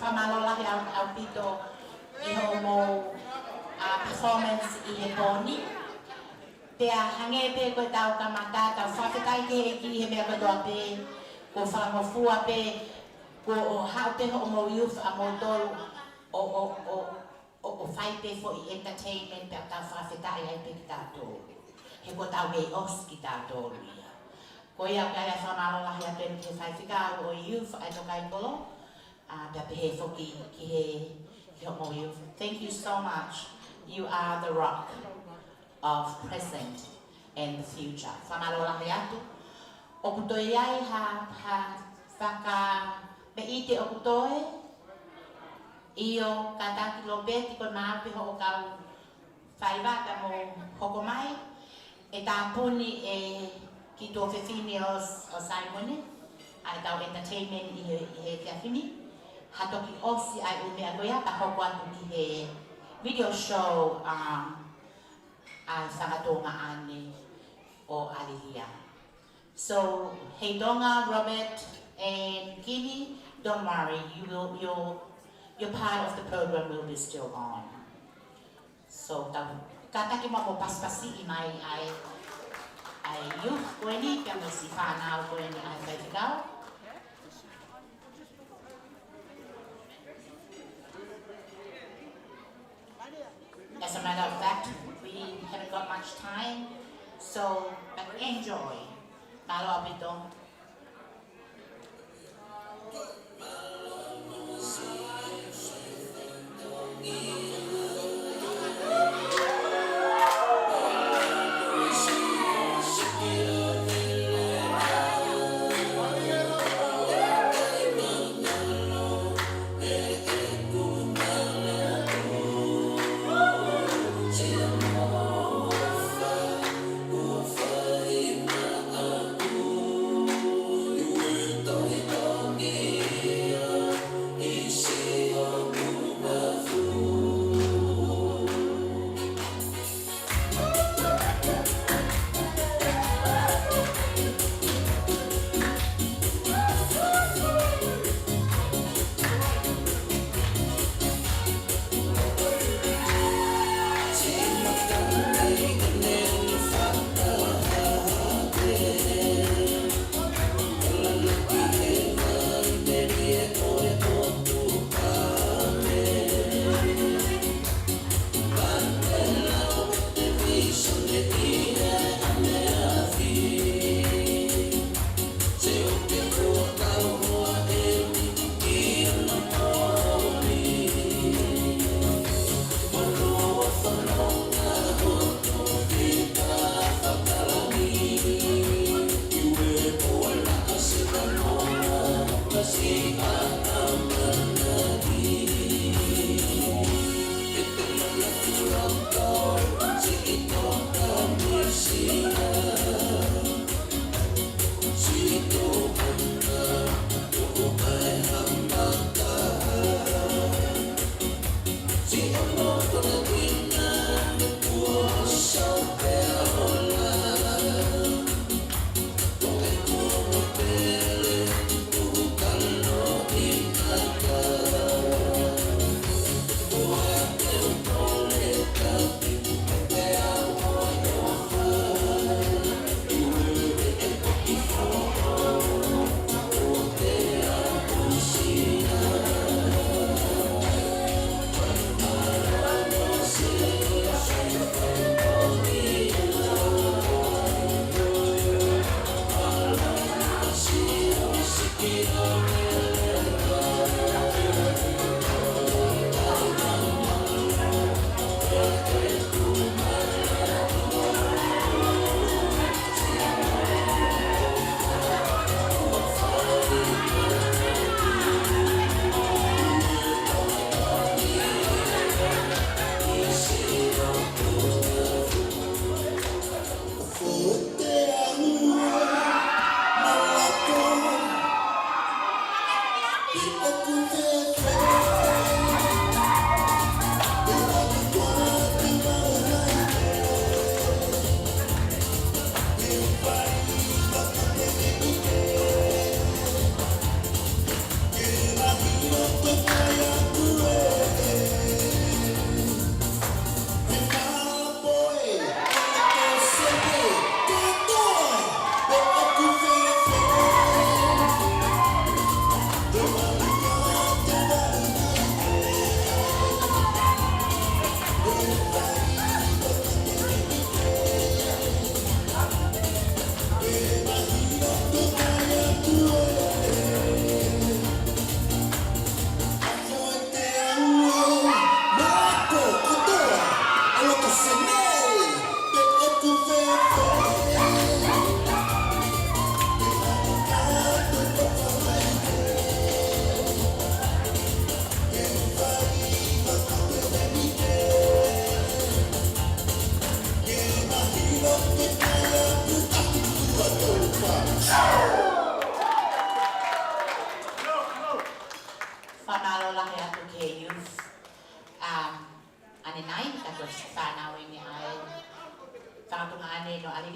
whamalolahi au pito I homo performance I he poni. Pea hange pe koe tau kamata, tau whawhetai ke eki he mea katoa pe, ko whangofua pe, ko o hao pe ho mo youth a mo tolu, o whai pe fo I entertainment pe tau whawhetai ai pe ki tātou. He ko tau mei os ki tātou ia. Ko ia kaya whamalolahi a pe ke whai whika o youth ai tokai kolo, pea pe he foki ki he homo youth. Thank you so much. You are the rock of present and the future. Whamalolahi atu. O kutoe ai ha whaka me ite o kutoe. Io kataki lo beti ko maapi ho o kau whaiwata mo hoko mai. E tā puni e ki tō whiwhini o Simone. Ai tau entertainment I he whiwhini. Hatoki osi ai umea goia ta hoko atu ki he video show ai whakatonga ane o Alihia. So, hey Donga, Robert, and Gini, don't worry, your part of the program will be still on. So, kataki mo paspasi I mai ai youth ko ni kaya mo si whanau ko ni ai whaifigao. As a matter of fact, we haven't got much time, so but enjoy. Malo apito.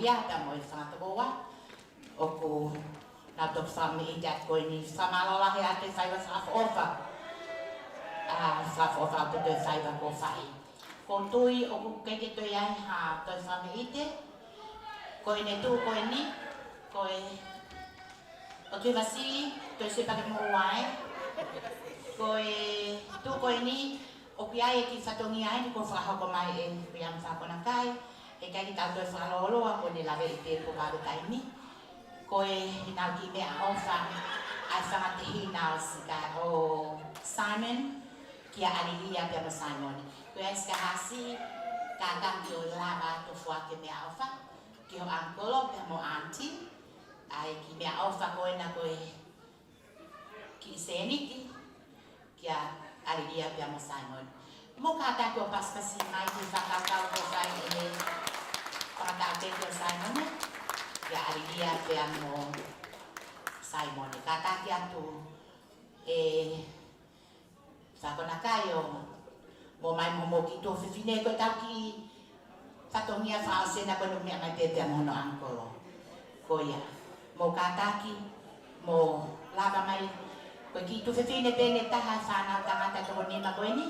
Alilia ta mo whakataroa o ko nā tō whami i te koe ni whamalola he ate whaiwa whakaofa. Whakaofa o te whaiwa ko whai. Ko tui o ku kei toi ai ha tō whami i te. Koe ne tū koe ni, koe o tui wasi, tō sepake mo wai. Koe tū koe ni, o ki ai e ki whatongi ai ni ko whakahoko mai e riam whakona kai. E kai ki tātou e whakaloloa ko ne lawe i te ko kāre kai ni. Koe i nau ki mea ofa ai whangatehi nau sika o Simon kia Alilia pia mo Simon. Koe ai sika hasi kātangi o lava to whuake mea ofa ki ho ankolo pia mo auntie. Ai ki mea ofa koe na koe ki seniki kia Alilia pia mo Simon. Mo kātaki o paspasi mai ki whakakau ko whai e whakatake o Simon e. Kia Alilia pia mo Simon. Kātaki atu e whakona kai o mo mai mo ki tō whiwhine ko tau ki whatongia whaosena koe no mea mai pēpea mono ankolo. Ko ia. Mo kātaki, mo lava mai koe ki tō whiwhine pēne taha whanau tangata tō nima koe ni.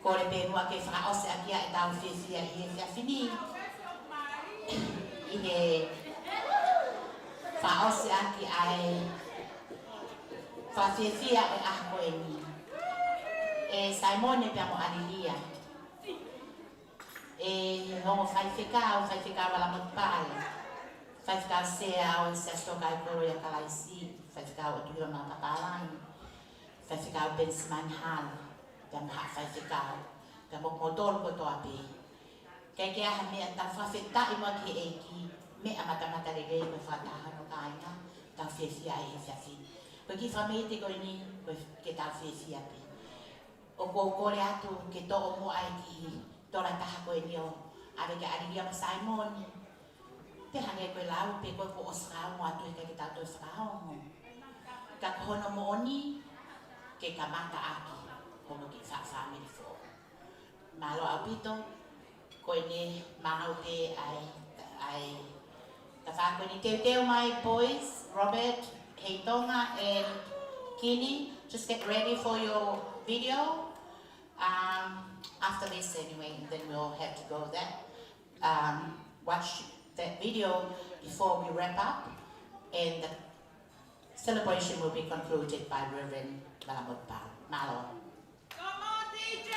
Ko re pē mua ke whaose a kia e tau whiwhia i he whiawhini. I he whaose a ki ai whawhiwhia e ah koe ni. E Simone pia mo Alilia. E hongo whaiwhikau wala mo pāle. Whaiwhikau sea o se astoka i koro ia kalaisi. Whaiwhikau o tuhira mga papalani. Whaiwhikau Bensiman Hall. Pia mo haa whaiwhikau. Pia mo motoro ko toa pē. Kei ke aha mea ta whawhita i mua ki e ki. Mea matamata rege me whataha no kāinga. Tau whiwhia i he whiawhi. Koe ki whamete koe ni, koe ke tau whiwhia pē. O ko kore atu ke tō o mo ai ki tora taha koe ni o awe ke Alilia mo Simon. Te hange koe lau pe koe ko osrao mo atu e ke tātou osrao mo. Ka kohono mo oni ke ka mata aki homo ki wha family fo. Malo au pito koe ne mahau te ai ka wha koe ni teo mai boys, Robert, Heitonga and Kini. Just get ready for your video. After this anyway, then we'll have to go there. Watch that video before we wrap up, and the celebration will be concluded by Reverend Malamut Malo. Come on, DJ!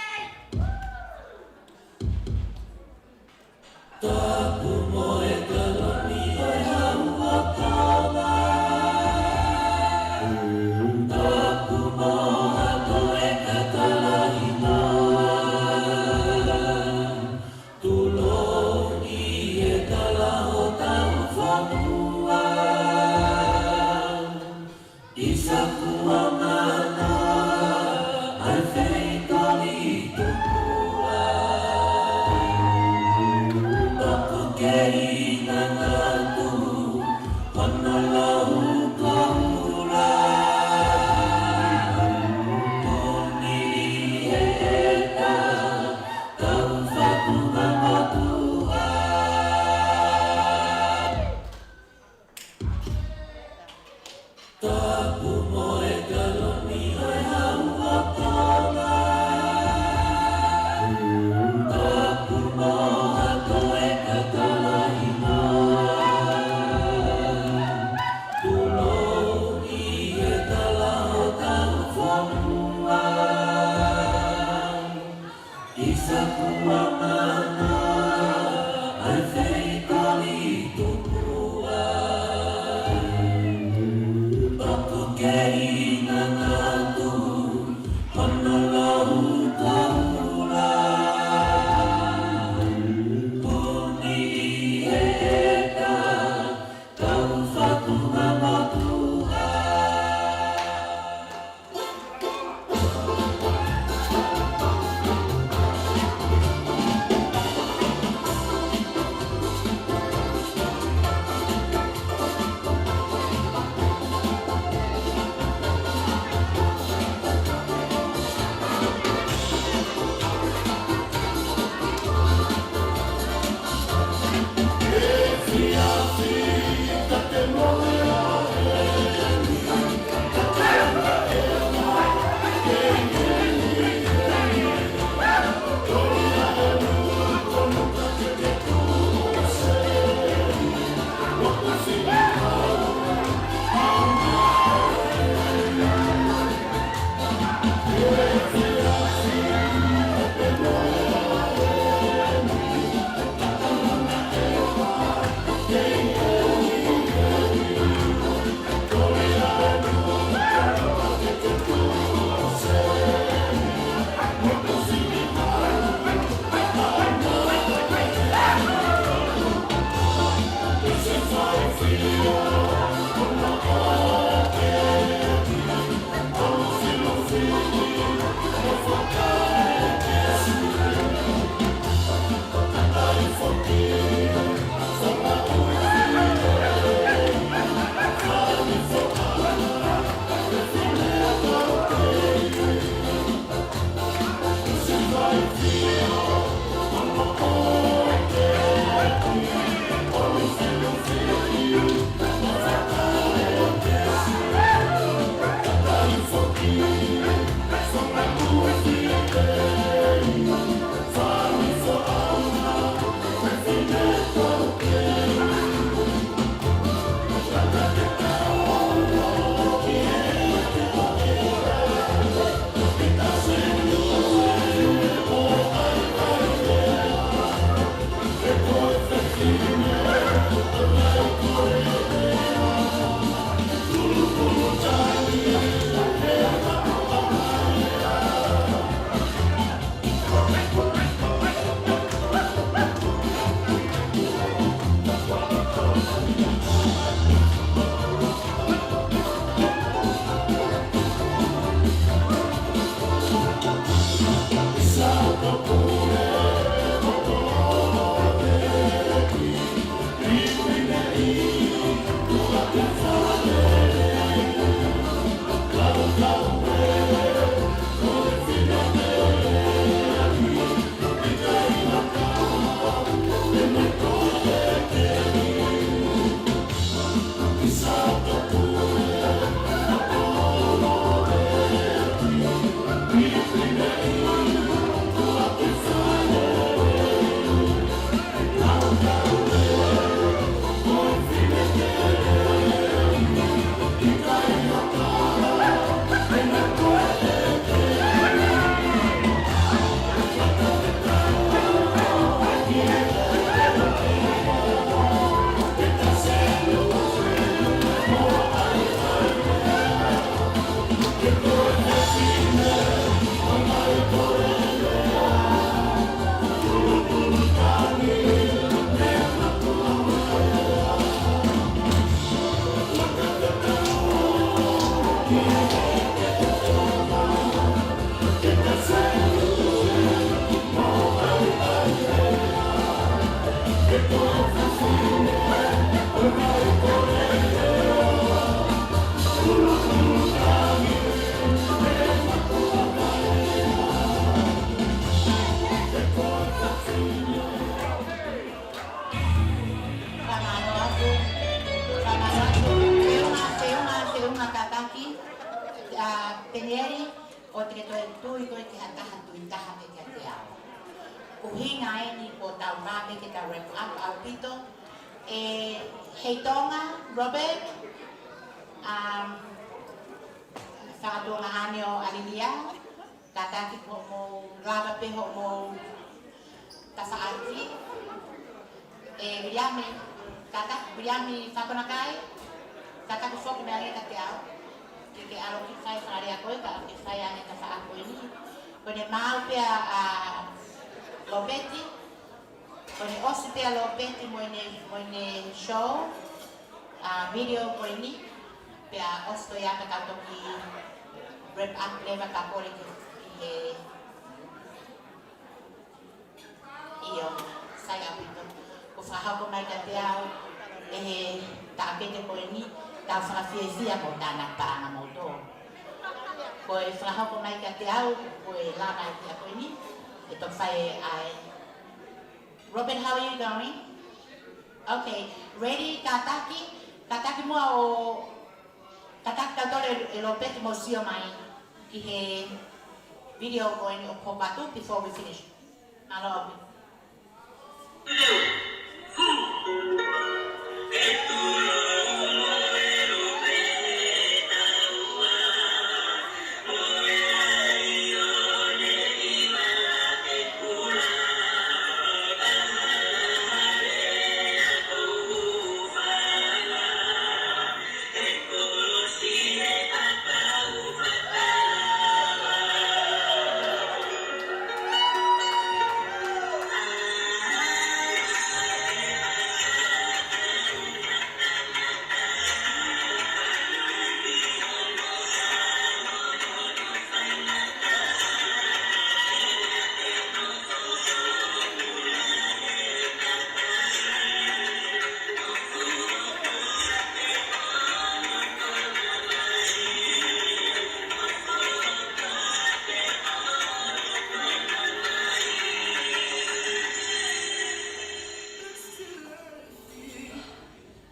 Tenieri o te toi tui koe te hataha tui taha me kia te ao. Uhinga e ni ko tau māpe ke tau wrap up au pito. Hei tonga, Robert, whakatonga hane o Alilia, ka taki ko mo lava peho mo tawhaati. Briami whakonakai, ka taki whoki mea nge ka te ao. Ke alo ki whai whare a koe, ka ke whai ane ka wha a koe ni. Kone mau pia Lopeti, kone osi pia Lopeti moine show, video koe ni, pia osi to yaka kato ki wrap up leva ka kore ki he iyo, sai a pito. Ko whahau ko mai ka te au, e he taapete koe ni, tau whakawhiawhia mo tāna pāranga mo tō. Koe whakahoko mai ka te au, koe lana i te koe ni, e tō whae ai. Robert, how are you going? Okay, ready, kataki mua o, kataki katore e Lopeti mo sio mai, ki he video koe ni o kopatu before we finish. Aloha.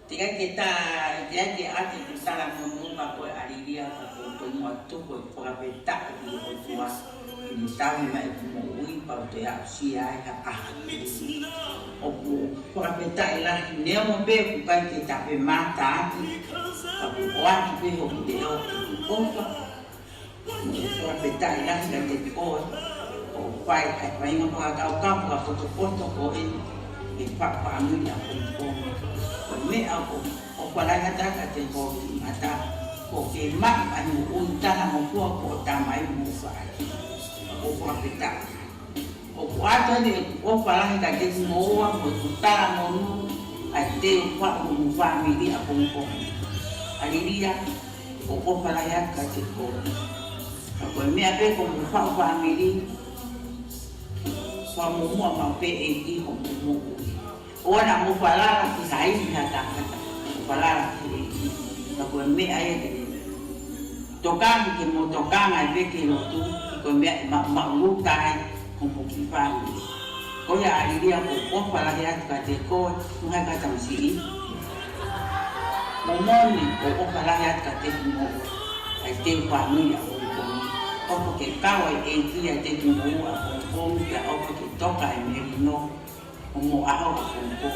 Tika kita jadi ati kusala mumuma ko alilia ko to mo to ko para beta di ko tua ni tahu mai ko ui pa to ya sia ha o para beta ila ne mo be ku kan kita be mata ko ati be ho de o ko para beta ila ka te ko o pai ai ngo pa ka ko ko e pa pa mi ya ko me ako o pala hata ka te ko mata ko ke ma anu unta na mo ko tamai mo fa o ko pita o kwata ni o pala ka te mo wa mo tuta mo nu ate kwa mo family ako ko alilia o ko pala ya ka te ko ko me ape ko mo family fa mo ma pe e di ko mo Ora mo falar ki sai hata falar ki ko me ai de tokan ki mo tokan ai be ki no tu ko me ma lu tai ko ki fa ko ya ai dia ko falar ya ka te ko mo ha ka tam si mo ni ko falar ya ka te mo ai te pa ni ya ko ke ka wa e ki ya te mo ko ya o ki toka e me no mo aho ko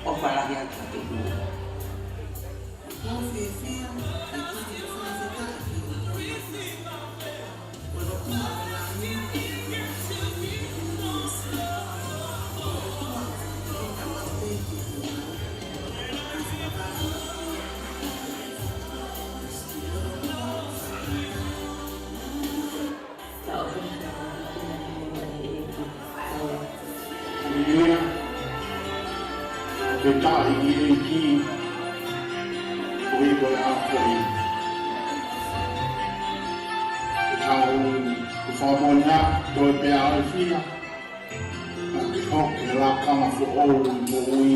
o para ya ka te mo Betai i ki o i koe a koi whamonia toi pe ai fia. Na ke hoke la kama fo o mo ui.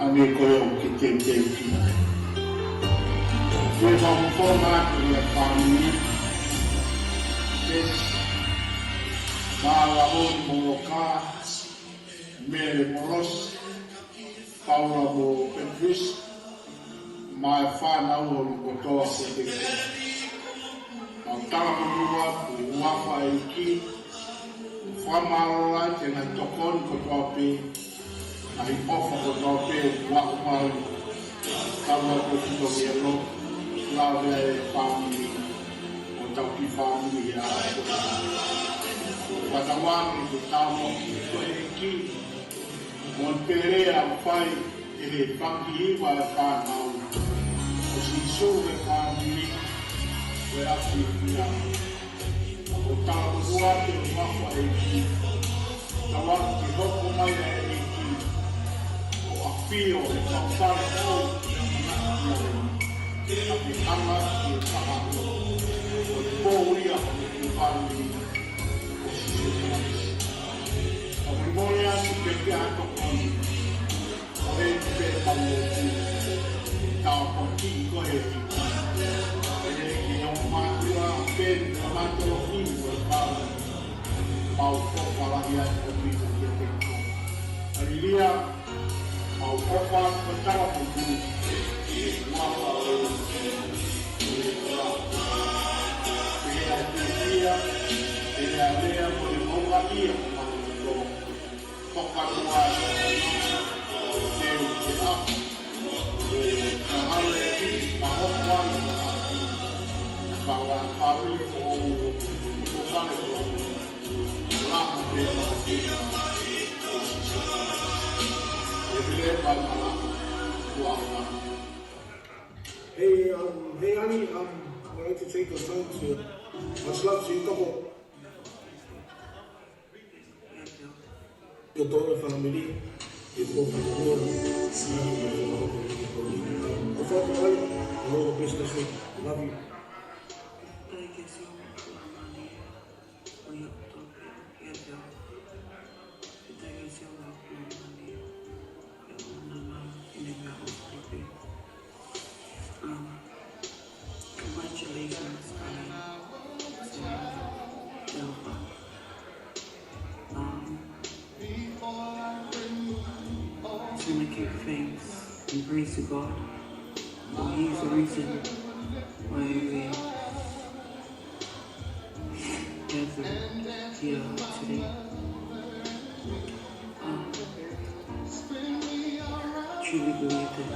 Ame koe o ke te ki. Toi whamawhonga ki le whamini. Mala honi moroka. Mele moros. Paula mo Petris. Mai whanau o kotoa ko te ki. Au taramurua ku uafa e ki. Whamarora te ngai tokon kotoa pe. Ai ofa kotoa pe wako mai. Tawa ko tito mielo. Lawe e whamini. O tau ki whamini e a kotoa. Watawangi ku tamo ki koe e ki. Mon perea whai e he whakiiwa e whanau. O si sove whamini. Koe afi ia. O tāpua te whakwa e ki. Tawaki ki hoko mai e ki. O a whio e whakpara o ki a te ama ki e whakako. O te pōuria o te whāngi. O si se whakisi. O me moria si pe ki ato koni. O e te pe pamo o ki. Tau ko ki ko e ki. Ben amato fingo pau para dia o piso que tenho alilia au opa para o tudo mapa o dia ele alea por o combatia toca no ar eu que lá bahwa kami Hey Annie, I'd like to take a time to much love to you couple. Your daughter family is over the world. All the business, love you. Congratulations, Delpha. Just want to give thanks and praise to God. For He is the reason why we gather here today. Truly believe that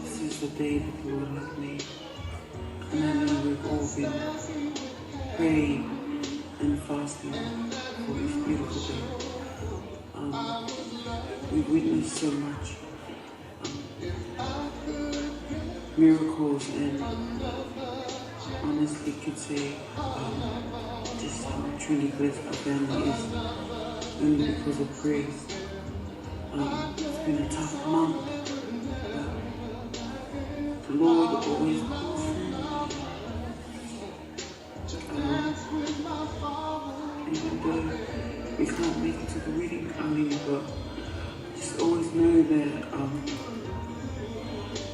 this is the day that the Lord has made. And I know we've all been praying and fasting for this beautiful day. We've witnessed so much miracles, and honestly could say just how truly blessed our family is only because of praise. It's been a tough month, but the Lord always calls through. Even though we can't make it to the reading early, but just always know that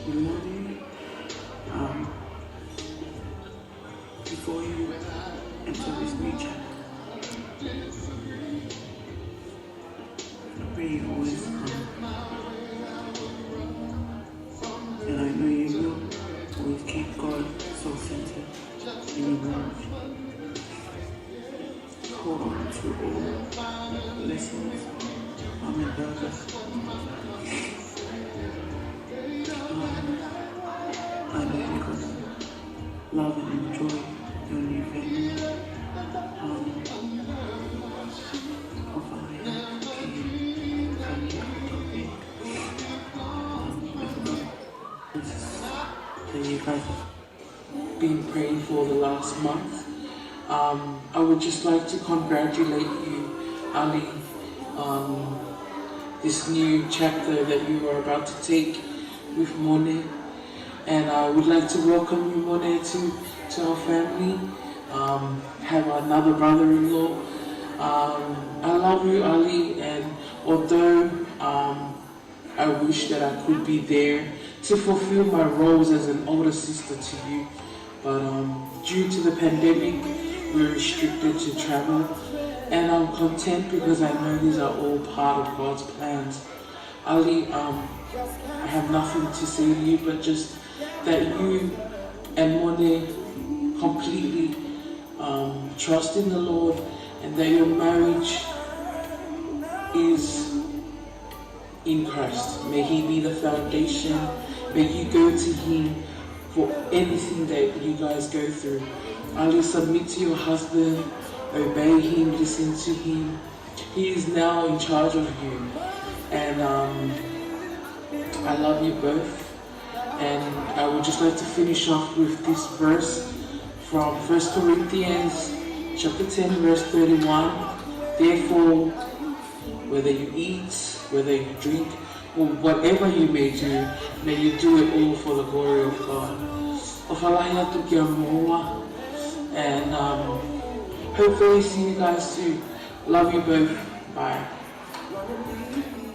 we love you. Before you enter this new chapter, I pray you always come, and I know you will always keep God soul-centered in your life. Hold on to all blessings, Amen, brother. I know you're gonna love and enjoy your new family. That you guys have been praying for the last month. I would just like to congratulate you, Ali, this new chapter that you are about to take with Monet. And I would like to welcome you, Monet, to our family. have another brother-in-law. I love you, Ali, and although I wish that I could be there to fulfill my roles as an older sister to you, but due to the pandemic, we're restricted to travel, and I'm content because I know these are all part of God's plans. Ali, I have nothing to say to you, but just that you and Monet completely trust in the Lord, and that your marriage is in Christ. May He be the foundation. May you go to Him for anything that you guys go through. Ali, submit to your husband, obey him, listen to him. He is now in charge of you. And I love you both. And I would just like to finish off with this verse from 1 Corinthians chapter 10, verse 31. Therefore, whether you eat, whether you drink, or whatever you may do, may you do it all for the glory of God. And hopefully see you guys soon. Love you both. Bye.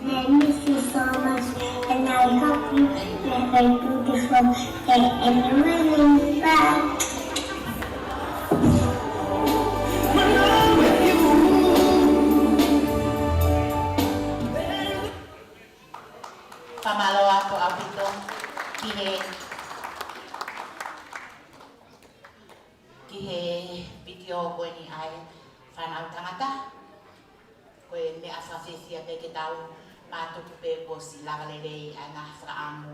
I miss you so much, and I hope you never do this one and winning. Bye. Pamaloa ko apito kihe video ko ni ai whanau tangata ko e mea whawhewhia pe ke tau mātuku pe ko si lagalele a ngā whaamu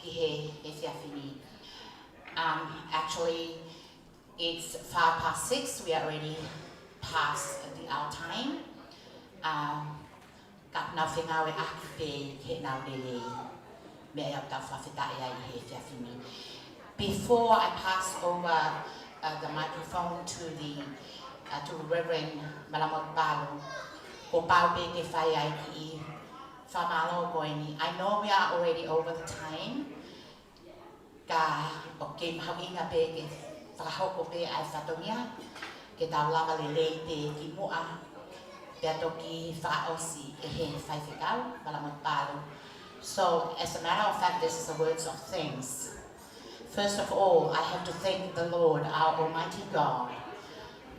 kihe e whiawhini. Actually, it's 6:05. We are already past the hour time. Nau whengawe aki pe ke nau lele mea iau tau whawhetai ai he whiawhini. Before I pass over the microphone to Reverend Malamot Palu, ko pau pe ke whai ai ki whamalo koe ni. I know we are already over the time. Ka o ke mahuinga pe ke whakahoko pe ai whatongia, ke tau lava lele te ki mua. So, as a matter of fact, this is the words of thanks. First of all, I have to thank the Lord, our Almighty God,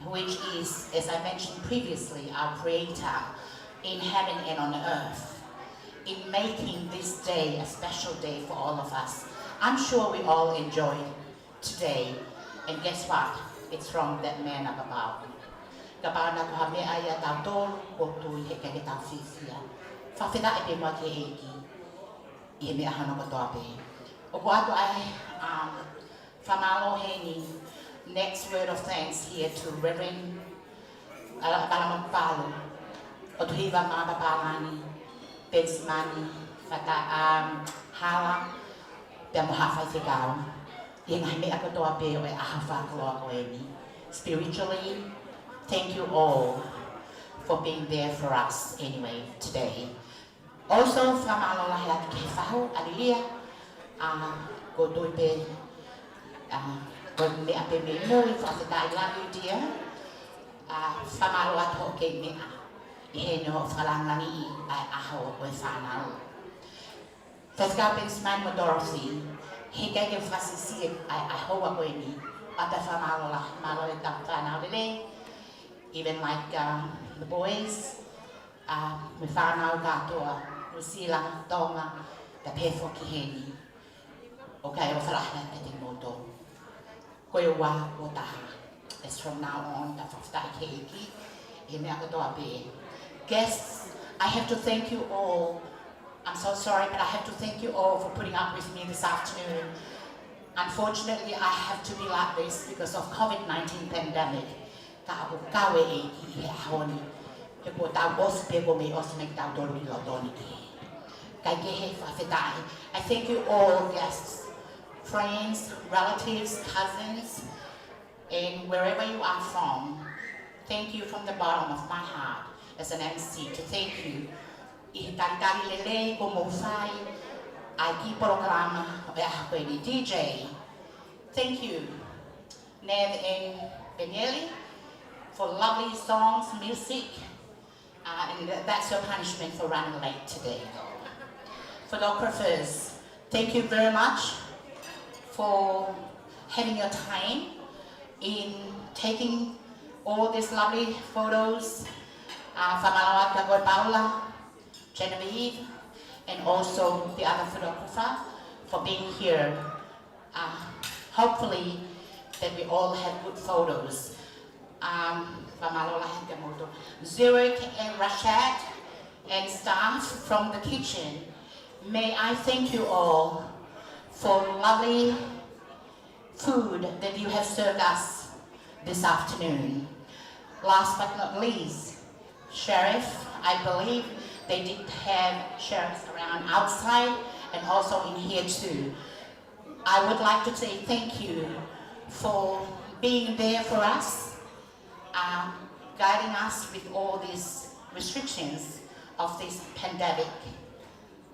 which is, as I mentioned previously, our Creator in heaven and on earth, in making this day a special day for all of us. I'm sure we all enjoyed today, and guess what? It's from that man up above. Kapana ko hame aya tau tolu ko tui he kake tau whiwhia. Whawhina e pe mua ke eiki i he mea hana ko toa pe. O ko atu ai whamalo he ni next word of thanks here to Reverend Malamot Palu. O tuhiwa mga papalani, pensimani, whata hala, pe mohawhai whikau. I ngai mea ko toa pe o e aha whakaloa ko e ni. Spiritually, thank you all for being there for us anyway today. Also, from Aloha Atu Ke Whahau, Alilia, go doi pe, go me ape me mui, whawhita I love you dear. From Aloha Atu Ke Mea, I he no whalangangi I aho o e whanau. Whawhikau Pensman mo Dorothy, he kege whasisi I hoa koe ni, ata from Aloha, malo e tau whanau lele. Even like the boys, me whanau katoa, Lucila, Tonga, the pefo ki heni. Okay, o wharahana e te moto. Koe wā o taha. As from now on, the whaftai ke iki, he mea katoa pe. Guests, I have to thank you all. I'm so sorry, but I have to thank you all for putting up with me this afternoon. Unfortunately, I have to be like this because of COVID-19 pandemic. Ka o kawe e ki he ahoni. He po tau osu pe po me osu me tau dolu i lotoni ki. Kai ke he whawhetai. I thank you all guests, friends, relatives, cousins, and wherever you are from. Thank you from the bottom of my heart as an MC to thank you. I he taritari lele ko mo whai. Ai ki programa o e aha koe ni DJ. Thank you. Nev and Benelli for lovely songs, music, and that's your punishment for running late today. Photographers, thank you very much for having your time in taking all these lovely photos. Famalawa Gagoy Paula, Genevieve, and also the other photographer for being here. Hopefully that we all have good photos. Zurich and Rashad and staff from the kitchen, may I thank you all for lovely food that you have served us this afternoon. Last but not least, Sheriff, I believe they did have sheriffs around outside and also in here too. I would like to say thank you for being there for us, guiding us with all these restrictions of this pandemic.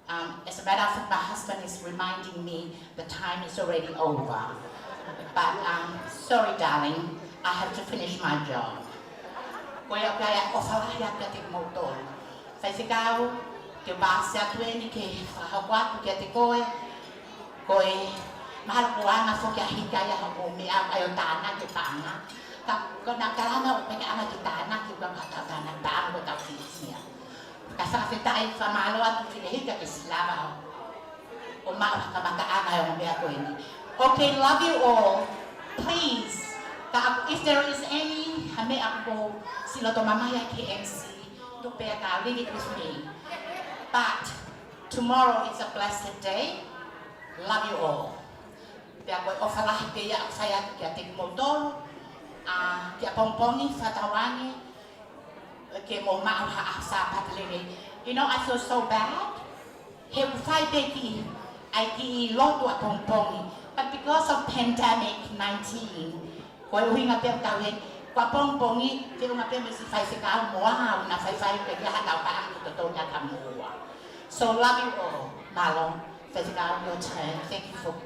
As a matter of fact, my husband is reminding me the time is already over. But sorry, darling, I have to finish my job. Koya kaya ofalaya katik motor. Faisikaw, ke basa tueni ke hawat ke tikoy. Koy mahal ko ana fo kya hikaya ho mi ayo tana ke panga. Ko nakalana o pe ana ke tana ke ba kata tana ba ko ta fisia. Kasa sa tay famalo at finihika ke slava. O ma ka makaana yo mi ako ini. Okay, love you all. Please, if there is any, hame ako sila to mamaya KMC, to leave it with me. But tomorrow is a blessed day. Love you all. Kaya ko ofalah kaya saya kaya tigmodol, kaya pongpongi fatawangi, kaya mo maaha sa patlili. You know, I feel so bad. He fight beki, I ki loto at pongpongi. But because of pandemic 19, ko hui nga pem tawin, kwa pongpongi, kaya nga pem si fai sikaw mo na fai kaya hataw pa ang totoo niya kamuwa. So love you all, Malong. Fai sikaw, your turn. Thank you for.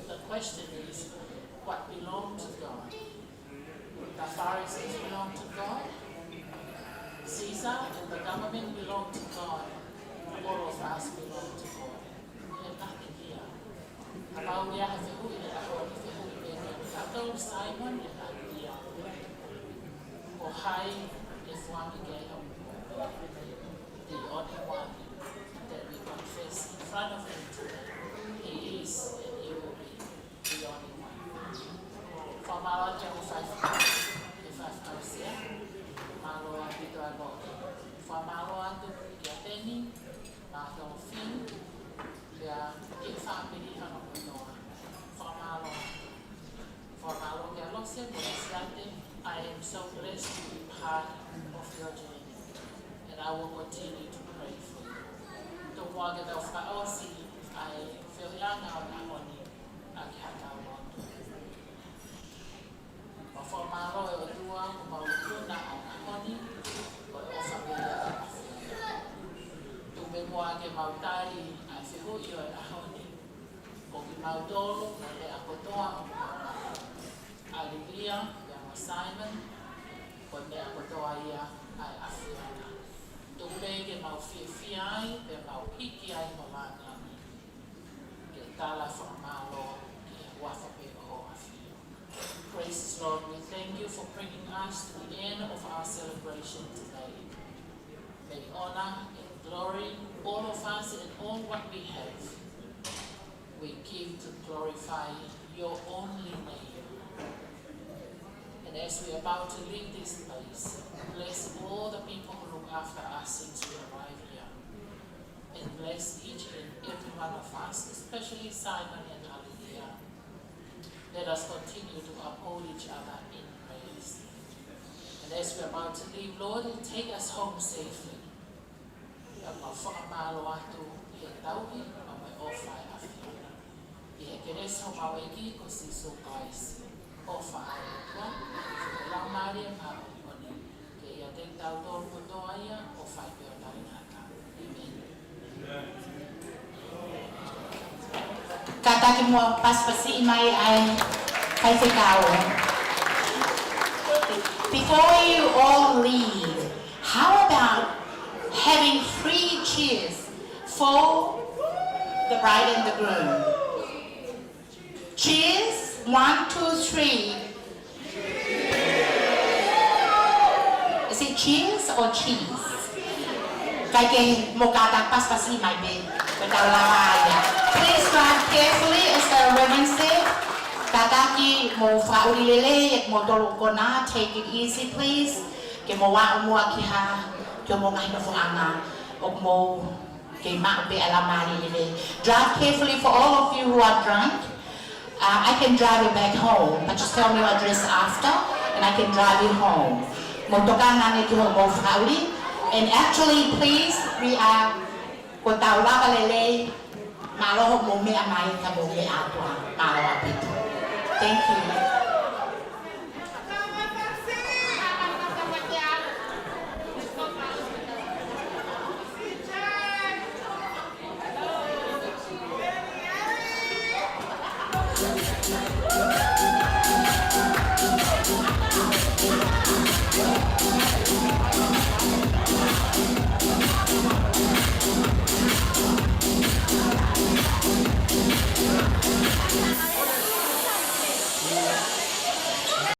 The question is, what belongs to God? The Pharisees belong to God. Caesar and the government belong to God. All of us belong to God. We have nothing here. About we have who in the whole Tato Simon and Adia. Or high is one again. The only one that we confess in front of him today. He is and he will be the only one. For my Lord, if I've come here, my Lord, we do a lot. For my Lord, we are penny, my dolphin, we are in family, and for my Lord. For my Lord, we are lost in I am so blessed to be part of your journey, and I will continue to pray for you. To walk it off the OC, I feel young now, I can't have one. But for my Lord, you are going now, but also be to be walking out I feel you are a honey. But we might do, but they are going Hallelujah, we are Simon, but they are going to Afiana. To beg about Fiai, they are Piki, I Molana. Tala from my Lord, Praise Lord, we thank you for bringing us to the end of our celebration today. honor and glory, all of us and all what we have, we give to glorify your only name. And as we're about to leave this place, bless all the people who look after us since we arrived here. And bless each and every one of us, especially Simon and Hallelujah. Let us continue to uphold each other in praise. And as we're about to leave, Lord, take us home safely. Kata mo paspasi mai ay kay Ikaw. Before you all leave, how about having 3 cheers for the bride and the groom? Cheers, 1, 2, 3. Is it cheers or cheese? Kaya mo kata paspasi mai be. Please drive carefully as the reverend said. Kataki mo faulilele mo dolokona, take it easy please. Ke mo wa mo akiha, ke mo ngai no fuanga, ok mo ke ma be alamali lele. Drive carefully for all of you who are drunk. I can drive you back home, but just tell me your address after, and I can drive you home. Mo tokana ne ke mo fauli, and actually please we are ko tau lava lele malo mo me amai ka mo me atwa malo apito. Thank you.